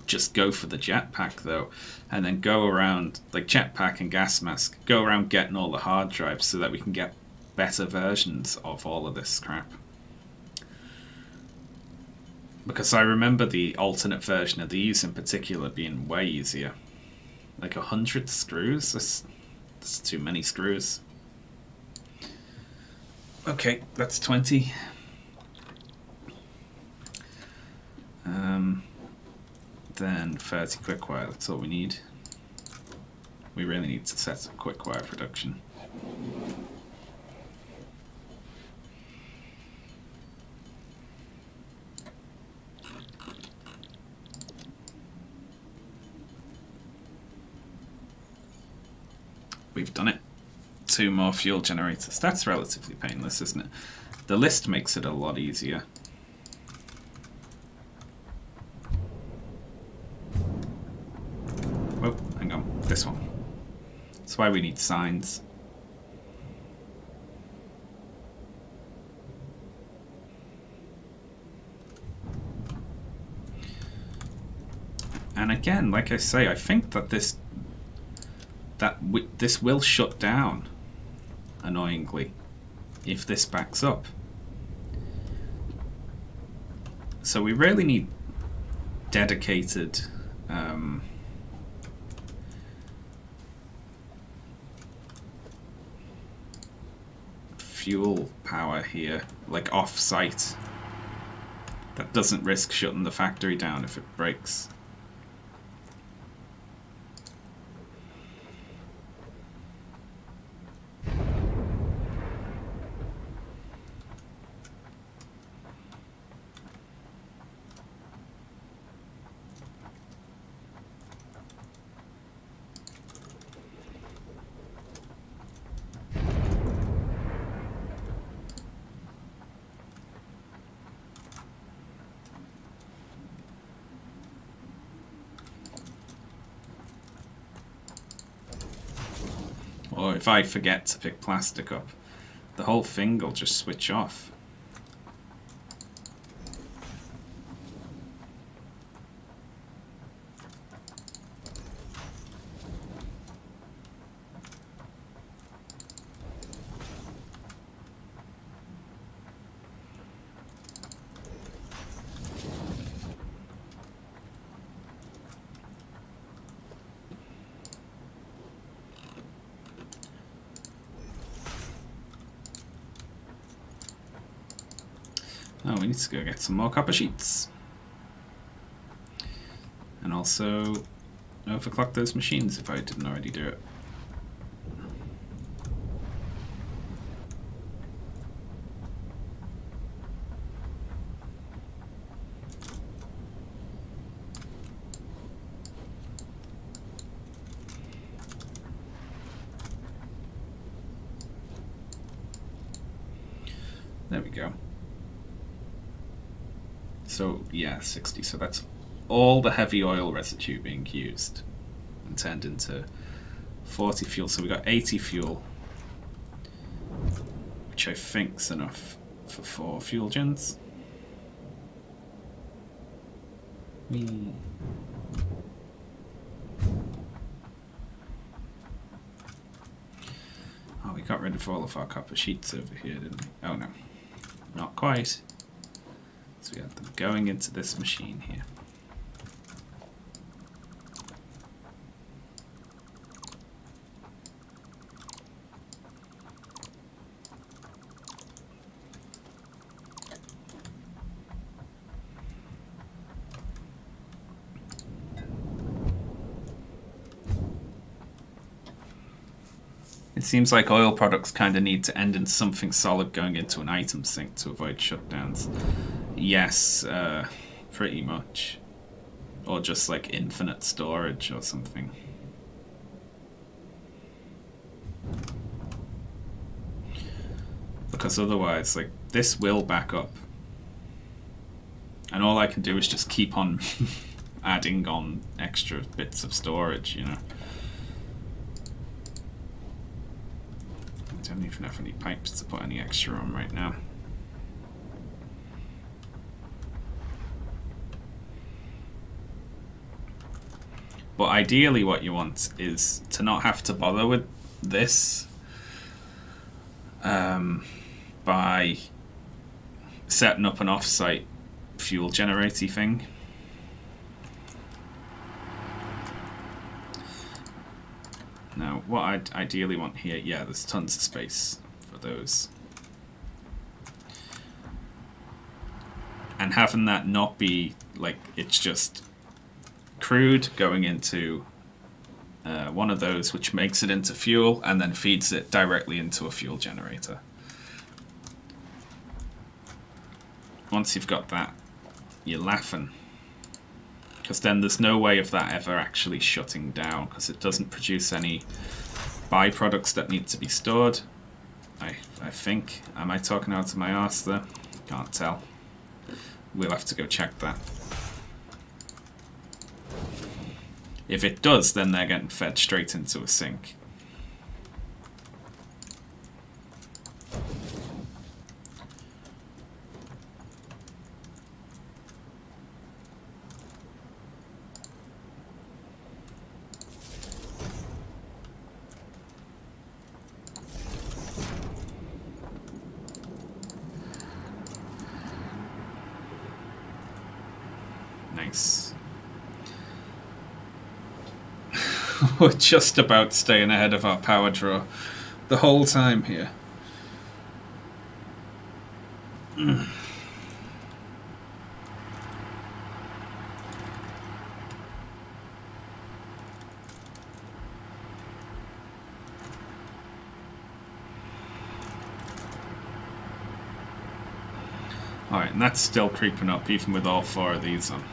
just go for the jetpack though, and then go around, like jetpack and gas mask, go around getting all the hard drives so that we can get better versions of all of this crap. Because I remember the alternate version of these in particular being way easier. Like 100 screws? That's too many screws. Okay, that's 20. Then 30 quickwire, that's all we need. We really need to set up quickwire production. We've done it. 2 more fuel generators. That's relatively painless, isn't it? The list makes it a lot easier. Oh, hang on. This one. That's why we need signs. And again, like I say, I think that this will shut down, annoyingly, if this backs up. So we really need dedicated fuel power here, like off-site, that doesn't risk shutting the factory down if it breaks. Or if I forget to pick plastic up, the whole thing will just switch off. Oh, we need to go get some more copper sheets. And also overclock those machines if I didn't already do it. There we go. So yeah, 60. So that's all the heavy oil residue being used and turned into 40 fuel. So we got 80 fuel, which I think's enough for 4 fuel gens. Oh, we got rid of all of our copper sheets over here, didn't we? Oh no, not quite. So we have them going into this machine here. It seems like oil products kind of need to end in something solid going into an item sink to avoid shutdowns. Yes, pretty much. Or just like infinite storage or something. Because otherwise, like, this will back up. And all I can do is just keep on adding on extra bits of storage, you know. I don't even have any pipes to put any extra on right now. But ideally what you want is to not have to bother with this by setting up an off-site fuel generator thing. Now, what I'd ideally want here, yeah, there's tons of space for those. And having that not be like it's just crude going into one of those, which makes it into fuel and then feeds it directly into a fuel generator. Once you've got that, you're laughing. Because then there's no way of that ever actually shutting down, because it doesn't produce any byproducts that need to be stored. I think. Am I talking out of my arse there? Can't tell. We'll have to go check that. If it does, then they're getting fed straight into a sink. Nice. We're just about staying ahead of our power draw the whole time here. Alright, and that's still creeping up even with all four of these on.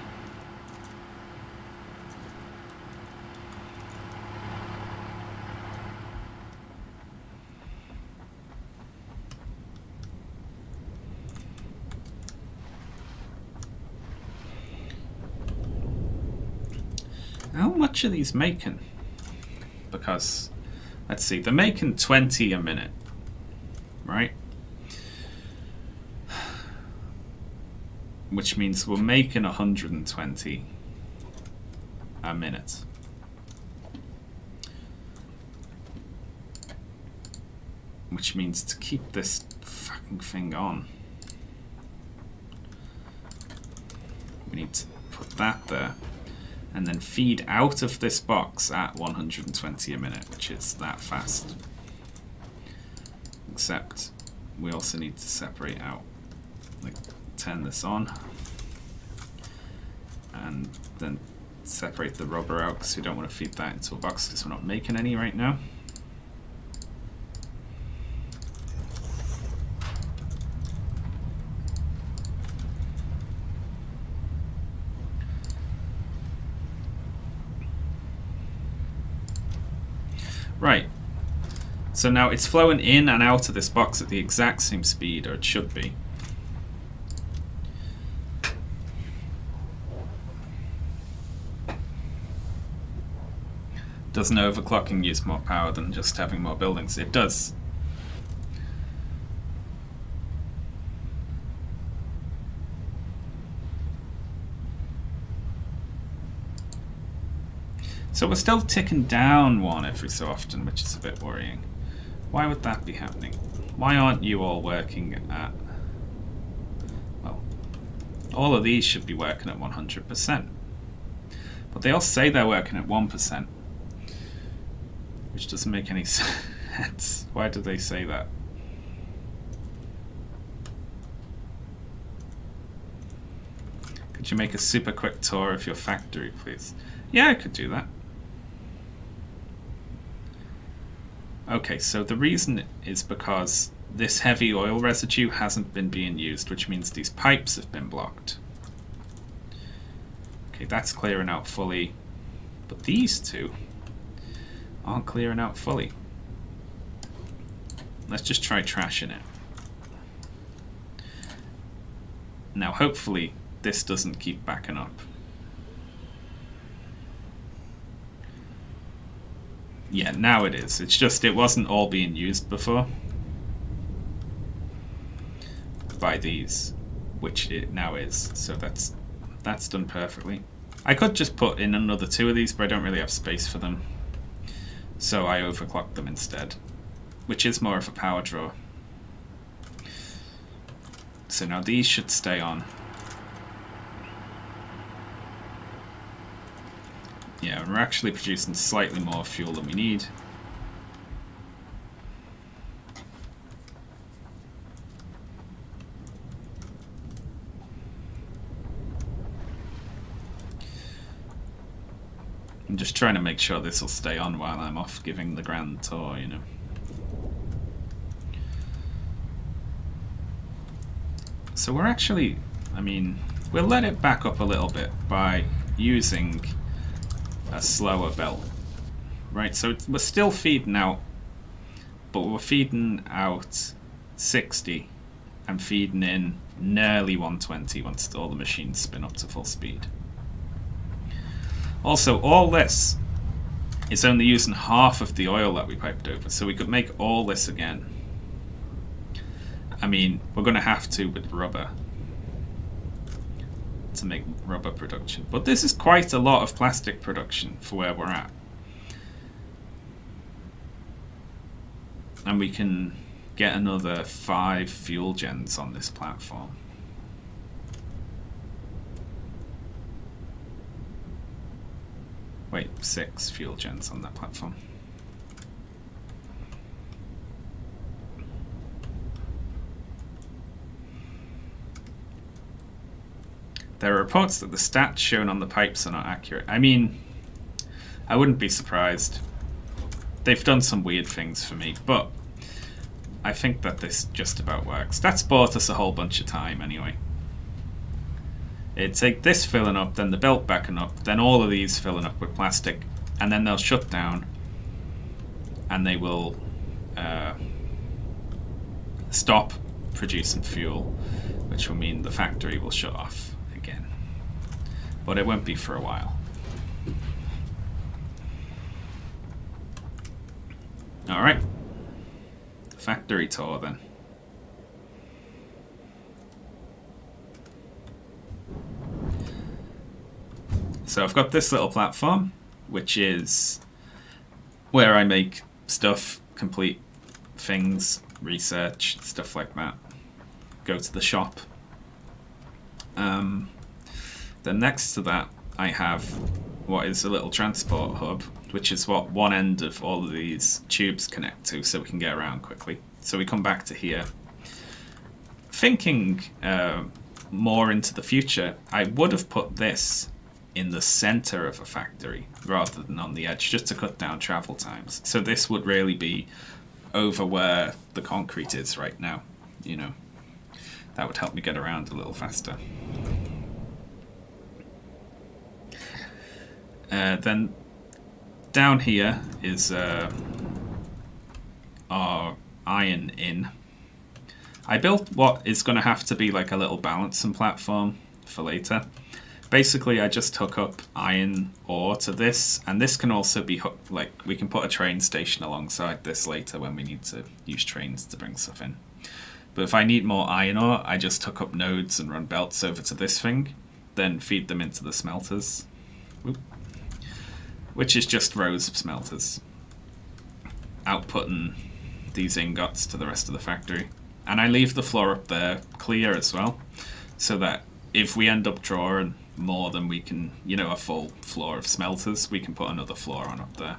How much are these making? Because, let's see, they're making 20 a minute, right? Which means we're making 120 a minute. Which means to keep this fucking thing on, we need to put that there. And then feed out of this box at 120 a minute, which is that fast. Except we also need to separate out, like turn this on, and then separate the rubber out because we don't want to feed that into a box because we're not making any right now. Right, so now it's flowing in and out of this box at the exact same speed, or it should be. Doesn't overclocking use more power than just having more buildings? It does. So we're still ticking down one every so often, which is a bit worrying. Why would that be happening? Why aren't you all working at... Well, all of these should be working at 100%. But they all say they're working at 1%. Which doesn't make any sense. Why do they say that? Could you make a super quick tour of your factory, please? Yeah, I could do that. Okay, so the reason is because this heavy oil residue hasn't been being used, which means these pipes have been blocked. Okay, that's clearing out fully, but these two aren't clearing out fully. Let's just try trashing it. Now, hopefully, this doesn't keep backing up. Yeah, now it is. It's just it wasn't all being used before by these, which it now is. So that's done perfectly. I could just put in another 2 of these, but I don't really have space for them. So I overclock them instead, which is more of a power draw. So now these should stay on. Yeah, we're actually producing slightly more fuel than we need. I'm just trying to make sure this will stay on while I'm off giving the grand tour, you know. So we're actually, I mean, we'll let it back up a little bit by using a slower belt. Right, so we're still feeding out, but we're feeding out 60 and feeding in nearly 120 once all the machines spin up to full speed. Also, all this is only using half of the oil that we piped over, so we could make all this again. I mean, we're going to have to with rubber to make rubber production. But this is quite a lot of plastic production for where we're at. And we can get another 5 fuel gens on this platform. Wait, 6 fuel gens on that platform. There are reports that the stats shown on the pipes are not accurate. I mean, I wouldn't be surprised. They've done some weird things for me, but I think that this just about works. That's bought us a whole bunch of time anyway. It'd take this filling up, then the belt backing up, then all of these filling up with plastic, and then they'll shut down and they will stop producing fuel, which will mean the factory will shut off again. But it won't be for a while. Alright, factory tour then. So I've got this little platform, which is where I make stuff, complete things, research, stuff like that. Go to the shop. Then next to that, I have what is a little transport hub, which is what one end of all of these tubes connect to, so we can get around quickly. So we come back to here. Thinking more into the future, I would have put this in the center of a factory rather than on the edge, just to cut down travel times. So this would really be over where the concrete is right now, you know. That would help me get around a little faster. Then down here is our iron in. I built what is going to have to be like a little balancing platform for later. Basically, I just hook up iron ore to this, and this can also be hooked, like, we can put a train station alongside this later when we need to use trains to bring stuff in. But if I need more iron ore, I just hook up nodes and run belts over to this thing, then feed them into the smelters. Whoop. Which is just rows of smelters, outputting these ingots to the rest of the factory. And I leave the floor up there clear as well, so that if we end up drawing more than we can, you know, a full floor of smelters, we can put another floor on up there.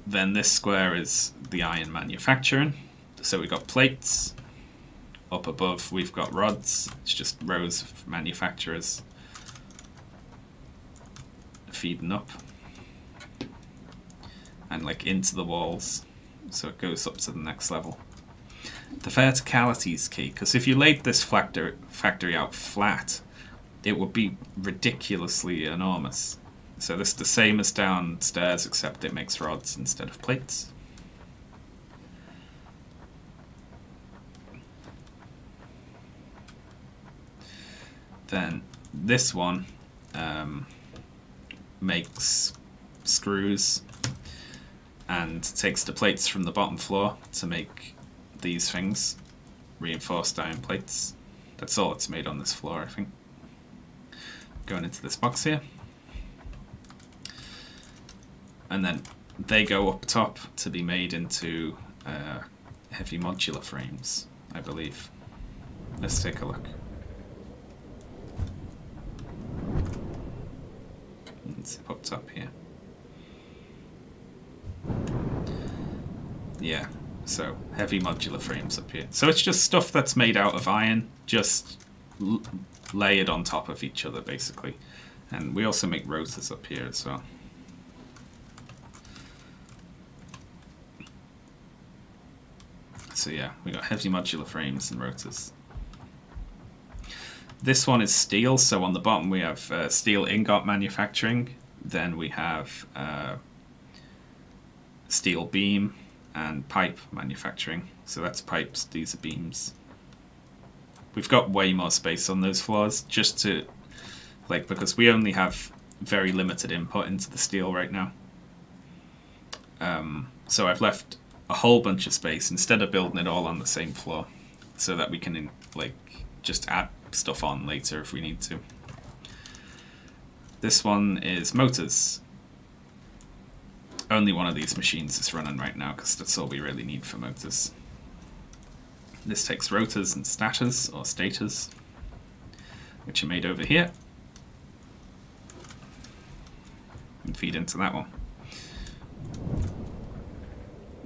Then this square is the iron manufacturing. So we've got plates. Up above we've got rods. It's just rows of manufacturers feeding up and like into the walls, so it goes up to the next level. The verticality is key, because if you laid this factory out flat, it would be ridiculously enormous. So this is the same as downstairs, except it makes rods instead of plates. Then this one makes screws and takes the plates from the bottom floor to make these things, reinforced iron plates. That's all it's made on this floor, I think. Going into this box here. And then they go up top to be made into heavy modular frames, I believe. Let's take a look. It's up top here. Yeah, so heavy modular frames up here. So it's just stuff that's made out of iron, just layered on top of each other, basically. And we also make rotors up here as well. So yeah, we got heavy modular frames and rotors. This one is steel, so on the bottom we have steel ingot manufacturing. Then we have steel beam and pipe manufacturing. So that's pipes, these are beams. We've got way more space on those floors, just to, like, because we only have very limited input into the steel right now. So I've left a whole bunch of space instead of building it all on the same floor, so that we can like just add stuff on later if we need to. This one is motors. Only one of these machines is running right now because that's all we really need for motors. This takes rotors and stators, or stators, which are made over here, and feed into that one.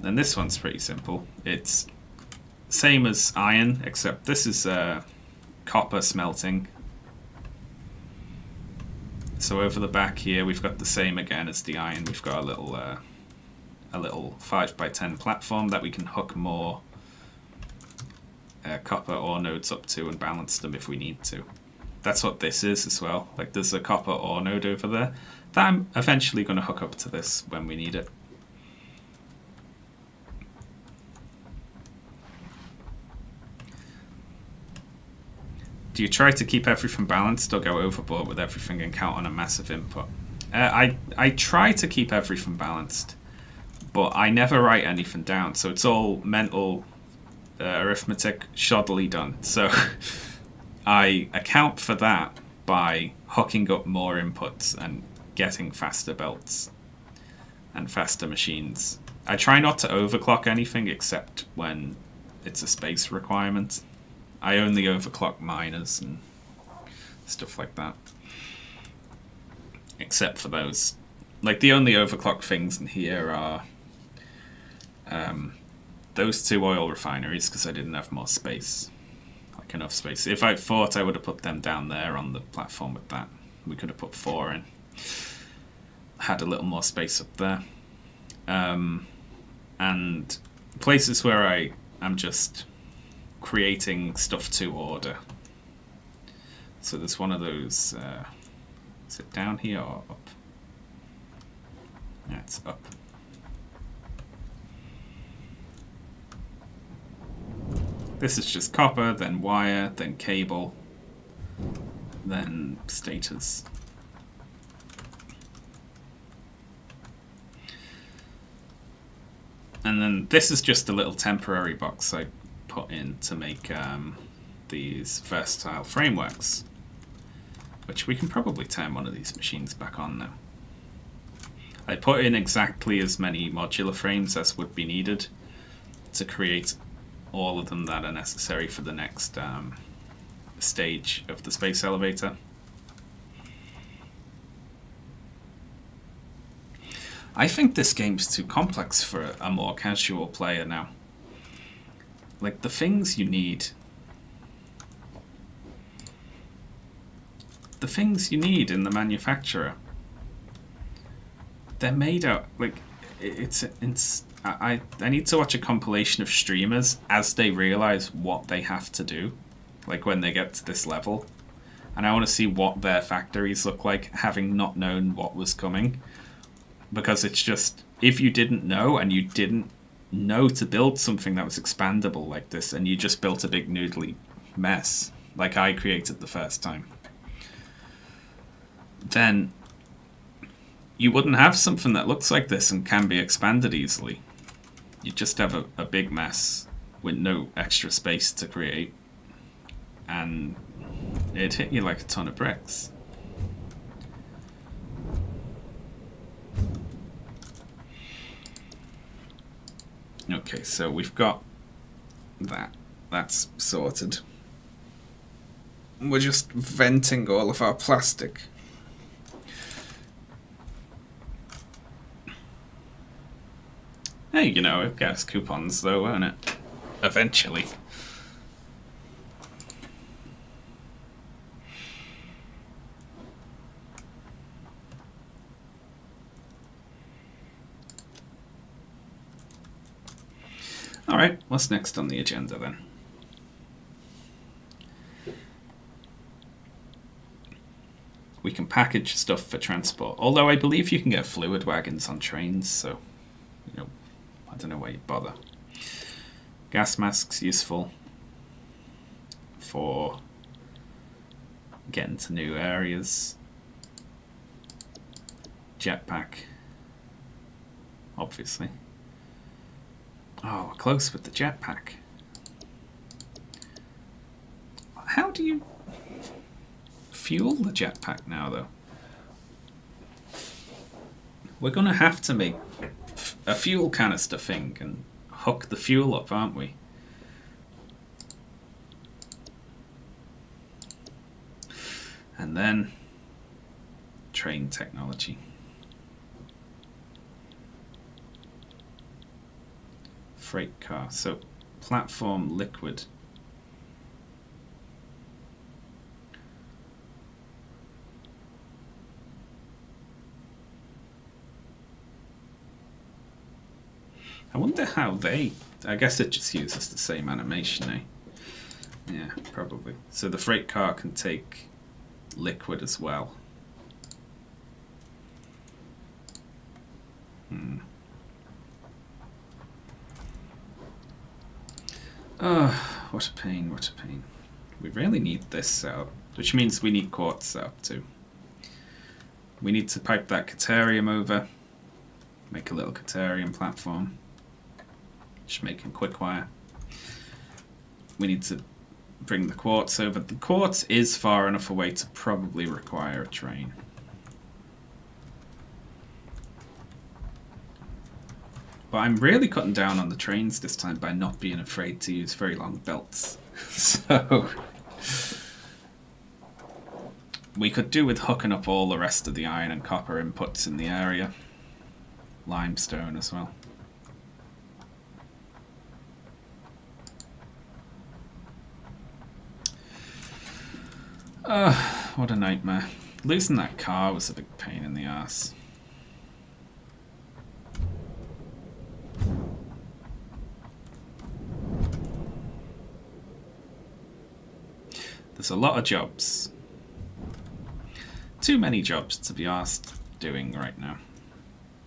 And this one's pretty simple. It's same as iron, except this is copper smelting. So over the back here, we've got the same again as the iron. We've got a little 5x10 platform that we can hook more copper ore nodes up to and balance them if we need to. That's what this is as well. Like, there's a copper ore node over there that I'm eventually going to hook up to this when we need it. Do you try to keep everything balanced or go overboard with everything and count on a massive input? I try to keep everything balanced, but I never write anything down, so it's all mental arithmetic shoddily done. So I account for that by hooking up more inputs and getting faster belts and faster machines. I try not to overclock anything except when it's a space requirement. I only overclock miners and stuff like that. Except for those. Like, the only overclock things in here are those two oil refineries, because I didn't have more space. Like, enough space. If I thought I would have put them down there on the platform with that. We could have put 4 in. Had a little more space up there. And places where I am just creating stuff to order. So there's one of those, is it down here or up? Yeah, it's up. This is just copper, then wire, then cable, then stators. And then this is just a little temporary box I put in to make these versatile frameworks, which we can probably turn one of these machines back on now. I put in exactly as many modular frames as would be needed to create all of them that are necessary for the next stage of the space elevator. I think this game's too complex for a more casual player now. Like, the things you need... The things you need in the manufacturer, they're made out... Like, I need to watch a compilation of streamers as they realize what they have to do, like when they get to this level. And I want to see what their factories look like, having not known what was coming. Because it's just, if you didn't know, and you didn't know to build something that was expandable like this, and you just built a big noodly mess, like I created the first time, then you wouldn't have something that looks like this and can be expanded easily. You just have a big mess with no extra space to create. and it'd hit you like a ton of bricks. Okay, so we've got that. That's sorted. We're just venting all of our plastic. Hey, you know, it gets coupons though, won't it? Eventually. Alright, what's next on the agenda then? We can package stuff for transport. Although I believe you can get fluid wagons on trains, so, you know, I don't know why you bother. Gas masks useful for getting to new areas. Jetpack, obviously. Oh, we're close with the jetpack. How do you fuel the jetpack now, though? We're going to have to make a fuel canister thing and hook the fuel up, aren't we? And then train technology. Freight car. So platform liquid. I wonder how they... I guess it just uses the same animation, eh? Yeah, probably. So the freight car can take liquid as well. Oh, what a pain, what a pain. We really need this set up, which means we need quartz set up too. We need to pipe that Caterium over, make a little Caterium platform, just making quick wire. We need to bring the quartz over. The quartz is far enough away to probably require a train. But I'm really cutting down on the trains this time by not being afraid to use very long belts. So we could do with hooking up all the rest of the iron and copper inputs in the area. Limestone as well. What a nightmare. Losing that car was a big pain in the ass. There's a lot of jobs. Too many jobs to be asked doing right now.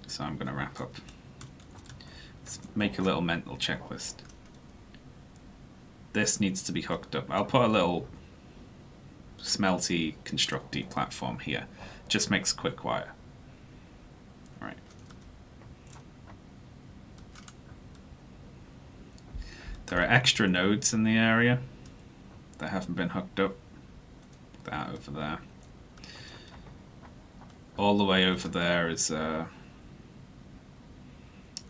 So I'm going to wrap up. Let's make a little mental checklist. This needs to be hooked up. I'll put a little smelty, constructy platform here. Just makes quick wire. Right. There are extra nodes in the area that haven't been hooked up. That over there. All the way over there is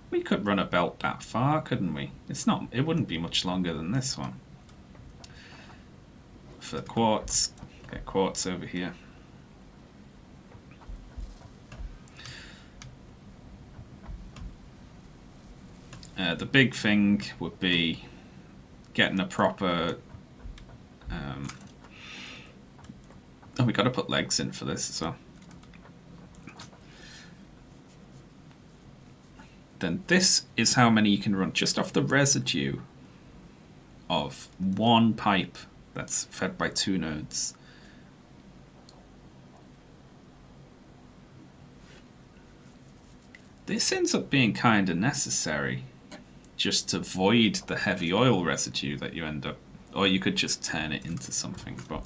we could run a belt that far, couldn't we? It wouldn't be much longer than this one. For quartz, get quartz over here. The big thing would be getting a proper oh, we got to put legs in for this as well. Then this is how many you can run just off the residue of one pipe that's fed by 2 nodes. This ends up being kind of necessary just to void the heavy oil residue that you end up, or you could just turn it into something, but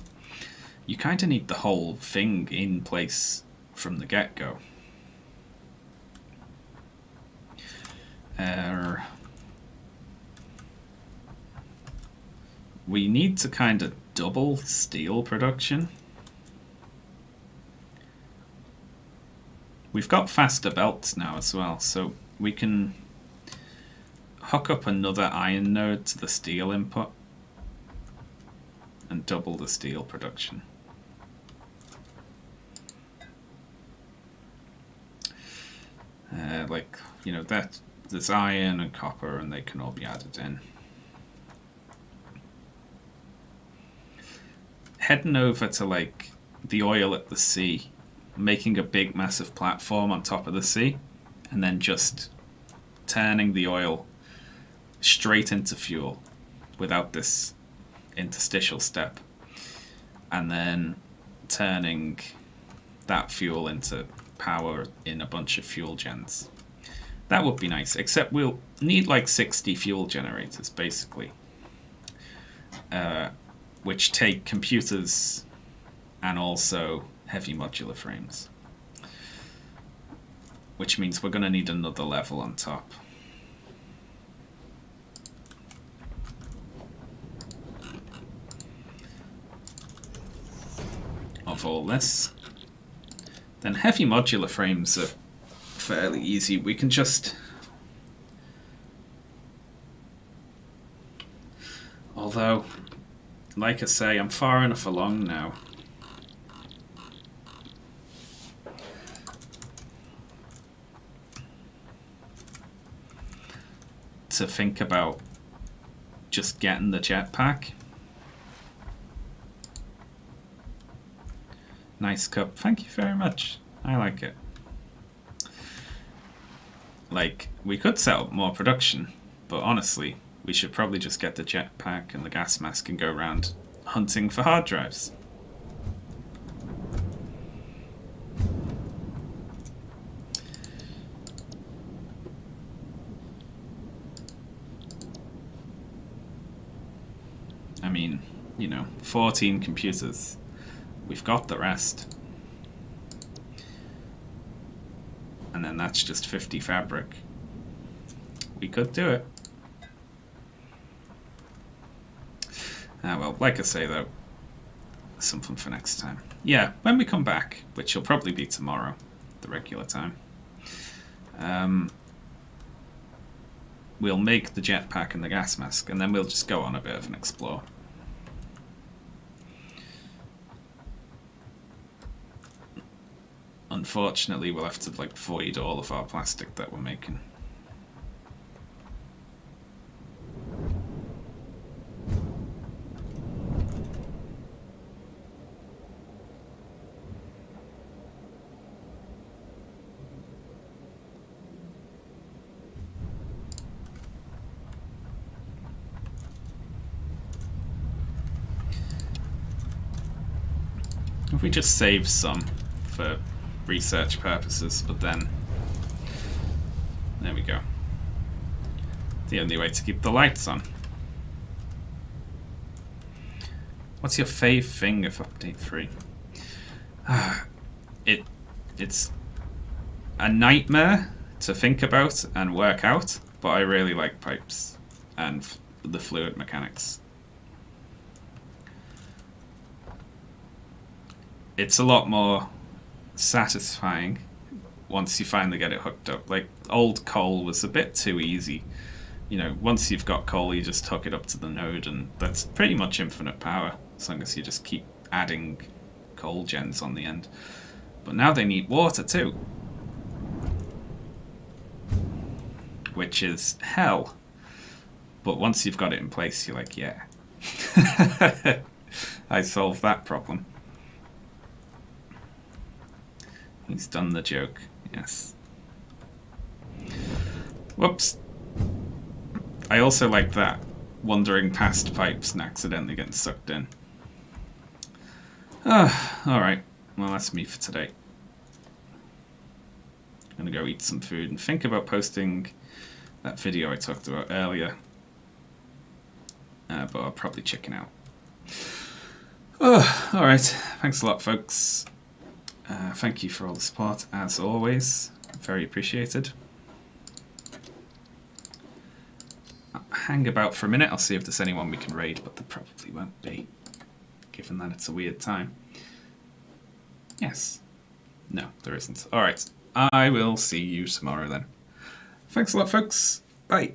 you kind of need the whole thing in place from the get-go. We need to kind of double steel production. We've got faster belts now as well, so we can hook up another iron node to the steel input and double the steel production. Like, you know, that there's iron and copper and they can all be added in. Heading over to like the oil at the sea, making a big massive platform on top of the sea, and then just turning the oil straight into fuel without this interstitial step, and then turning that fuel into power in a bunch of fuel gens. That would be nice, except we'll need like 60 fuel generators basically, which take computers and also heavy modular frames, which means we're going to need another level on top. Of all this. Then heavy modular frames are fairly easy. We can just... Although, like I say, I'm far enough along now to think about just getting the jetpack. Nice cup. Thank you very much. I like it. Like, we could set up more production, but honestly, we should probably just get the jetpack and the gas mask and go around hunting for hard drives. I mean, you know, 14 computers. We've got the rest. And then that's just 50 fabric. We could do it. Well, like I say though, something for next time. Yeah, when we come back, which will probably be tomorrow, the regular time, we'll make the jetpack and the gas mask, and then we'll just go on a bit of an explore. Unfortunately, we'll have to like void all of our plastic that we're making. If we just save some for research purposes, but then there we go. The only way to keep the lights on. What's your fave thing of update 3? It's a nightmare to think about and work out, but I really like pipes and the fluid mechanics. It's a lot more satisfying once you finally get it hooked up. Like, old coal was a bit too easy. You know, once you've got coal, you just hook it up to the node, and that's pretty much infinite power, as long as you just keep adding coal gens on the end. But now they need water too, which is hell. But once you've got it in place, you're like, yeah, I solved that problem. He's done the joke, yes. Whoops. I also like that, wandering past pipes and accidentally getting sucked in. Alright, well that's me for today. I'm gonna go eat some food and think about posting that video I talked about earlier. But I'll probably chicken out. Alright, thanks a lot folks. Thank you for all the support, as always. Very appreciated. I'll hang about for a minute. I'll see if there's anyone we can raid, but there probably won't be. given that it's a weird time. Yes. No, there isn't. Alright, I will see you tomorrow then. Thanks a lot, folks. Bye.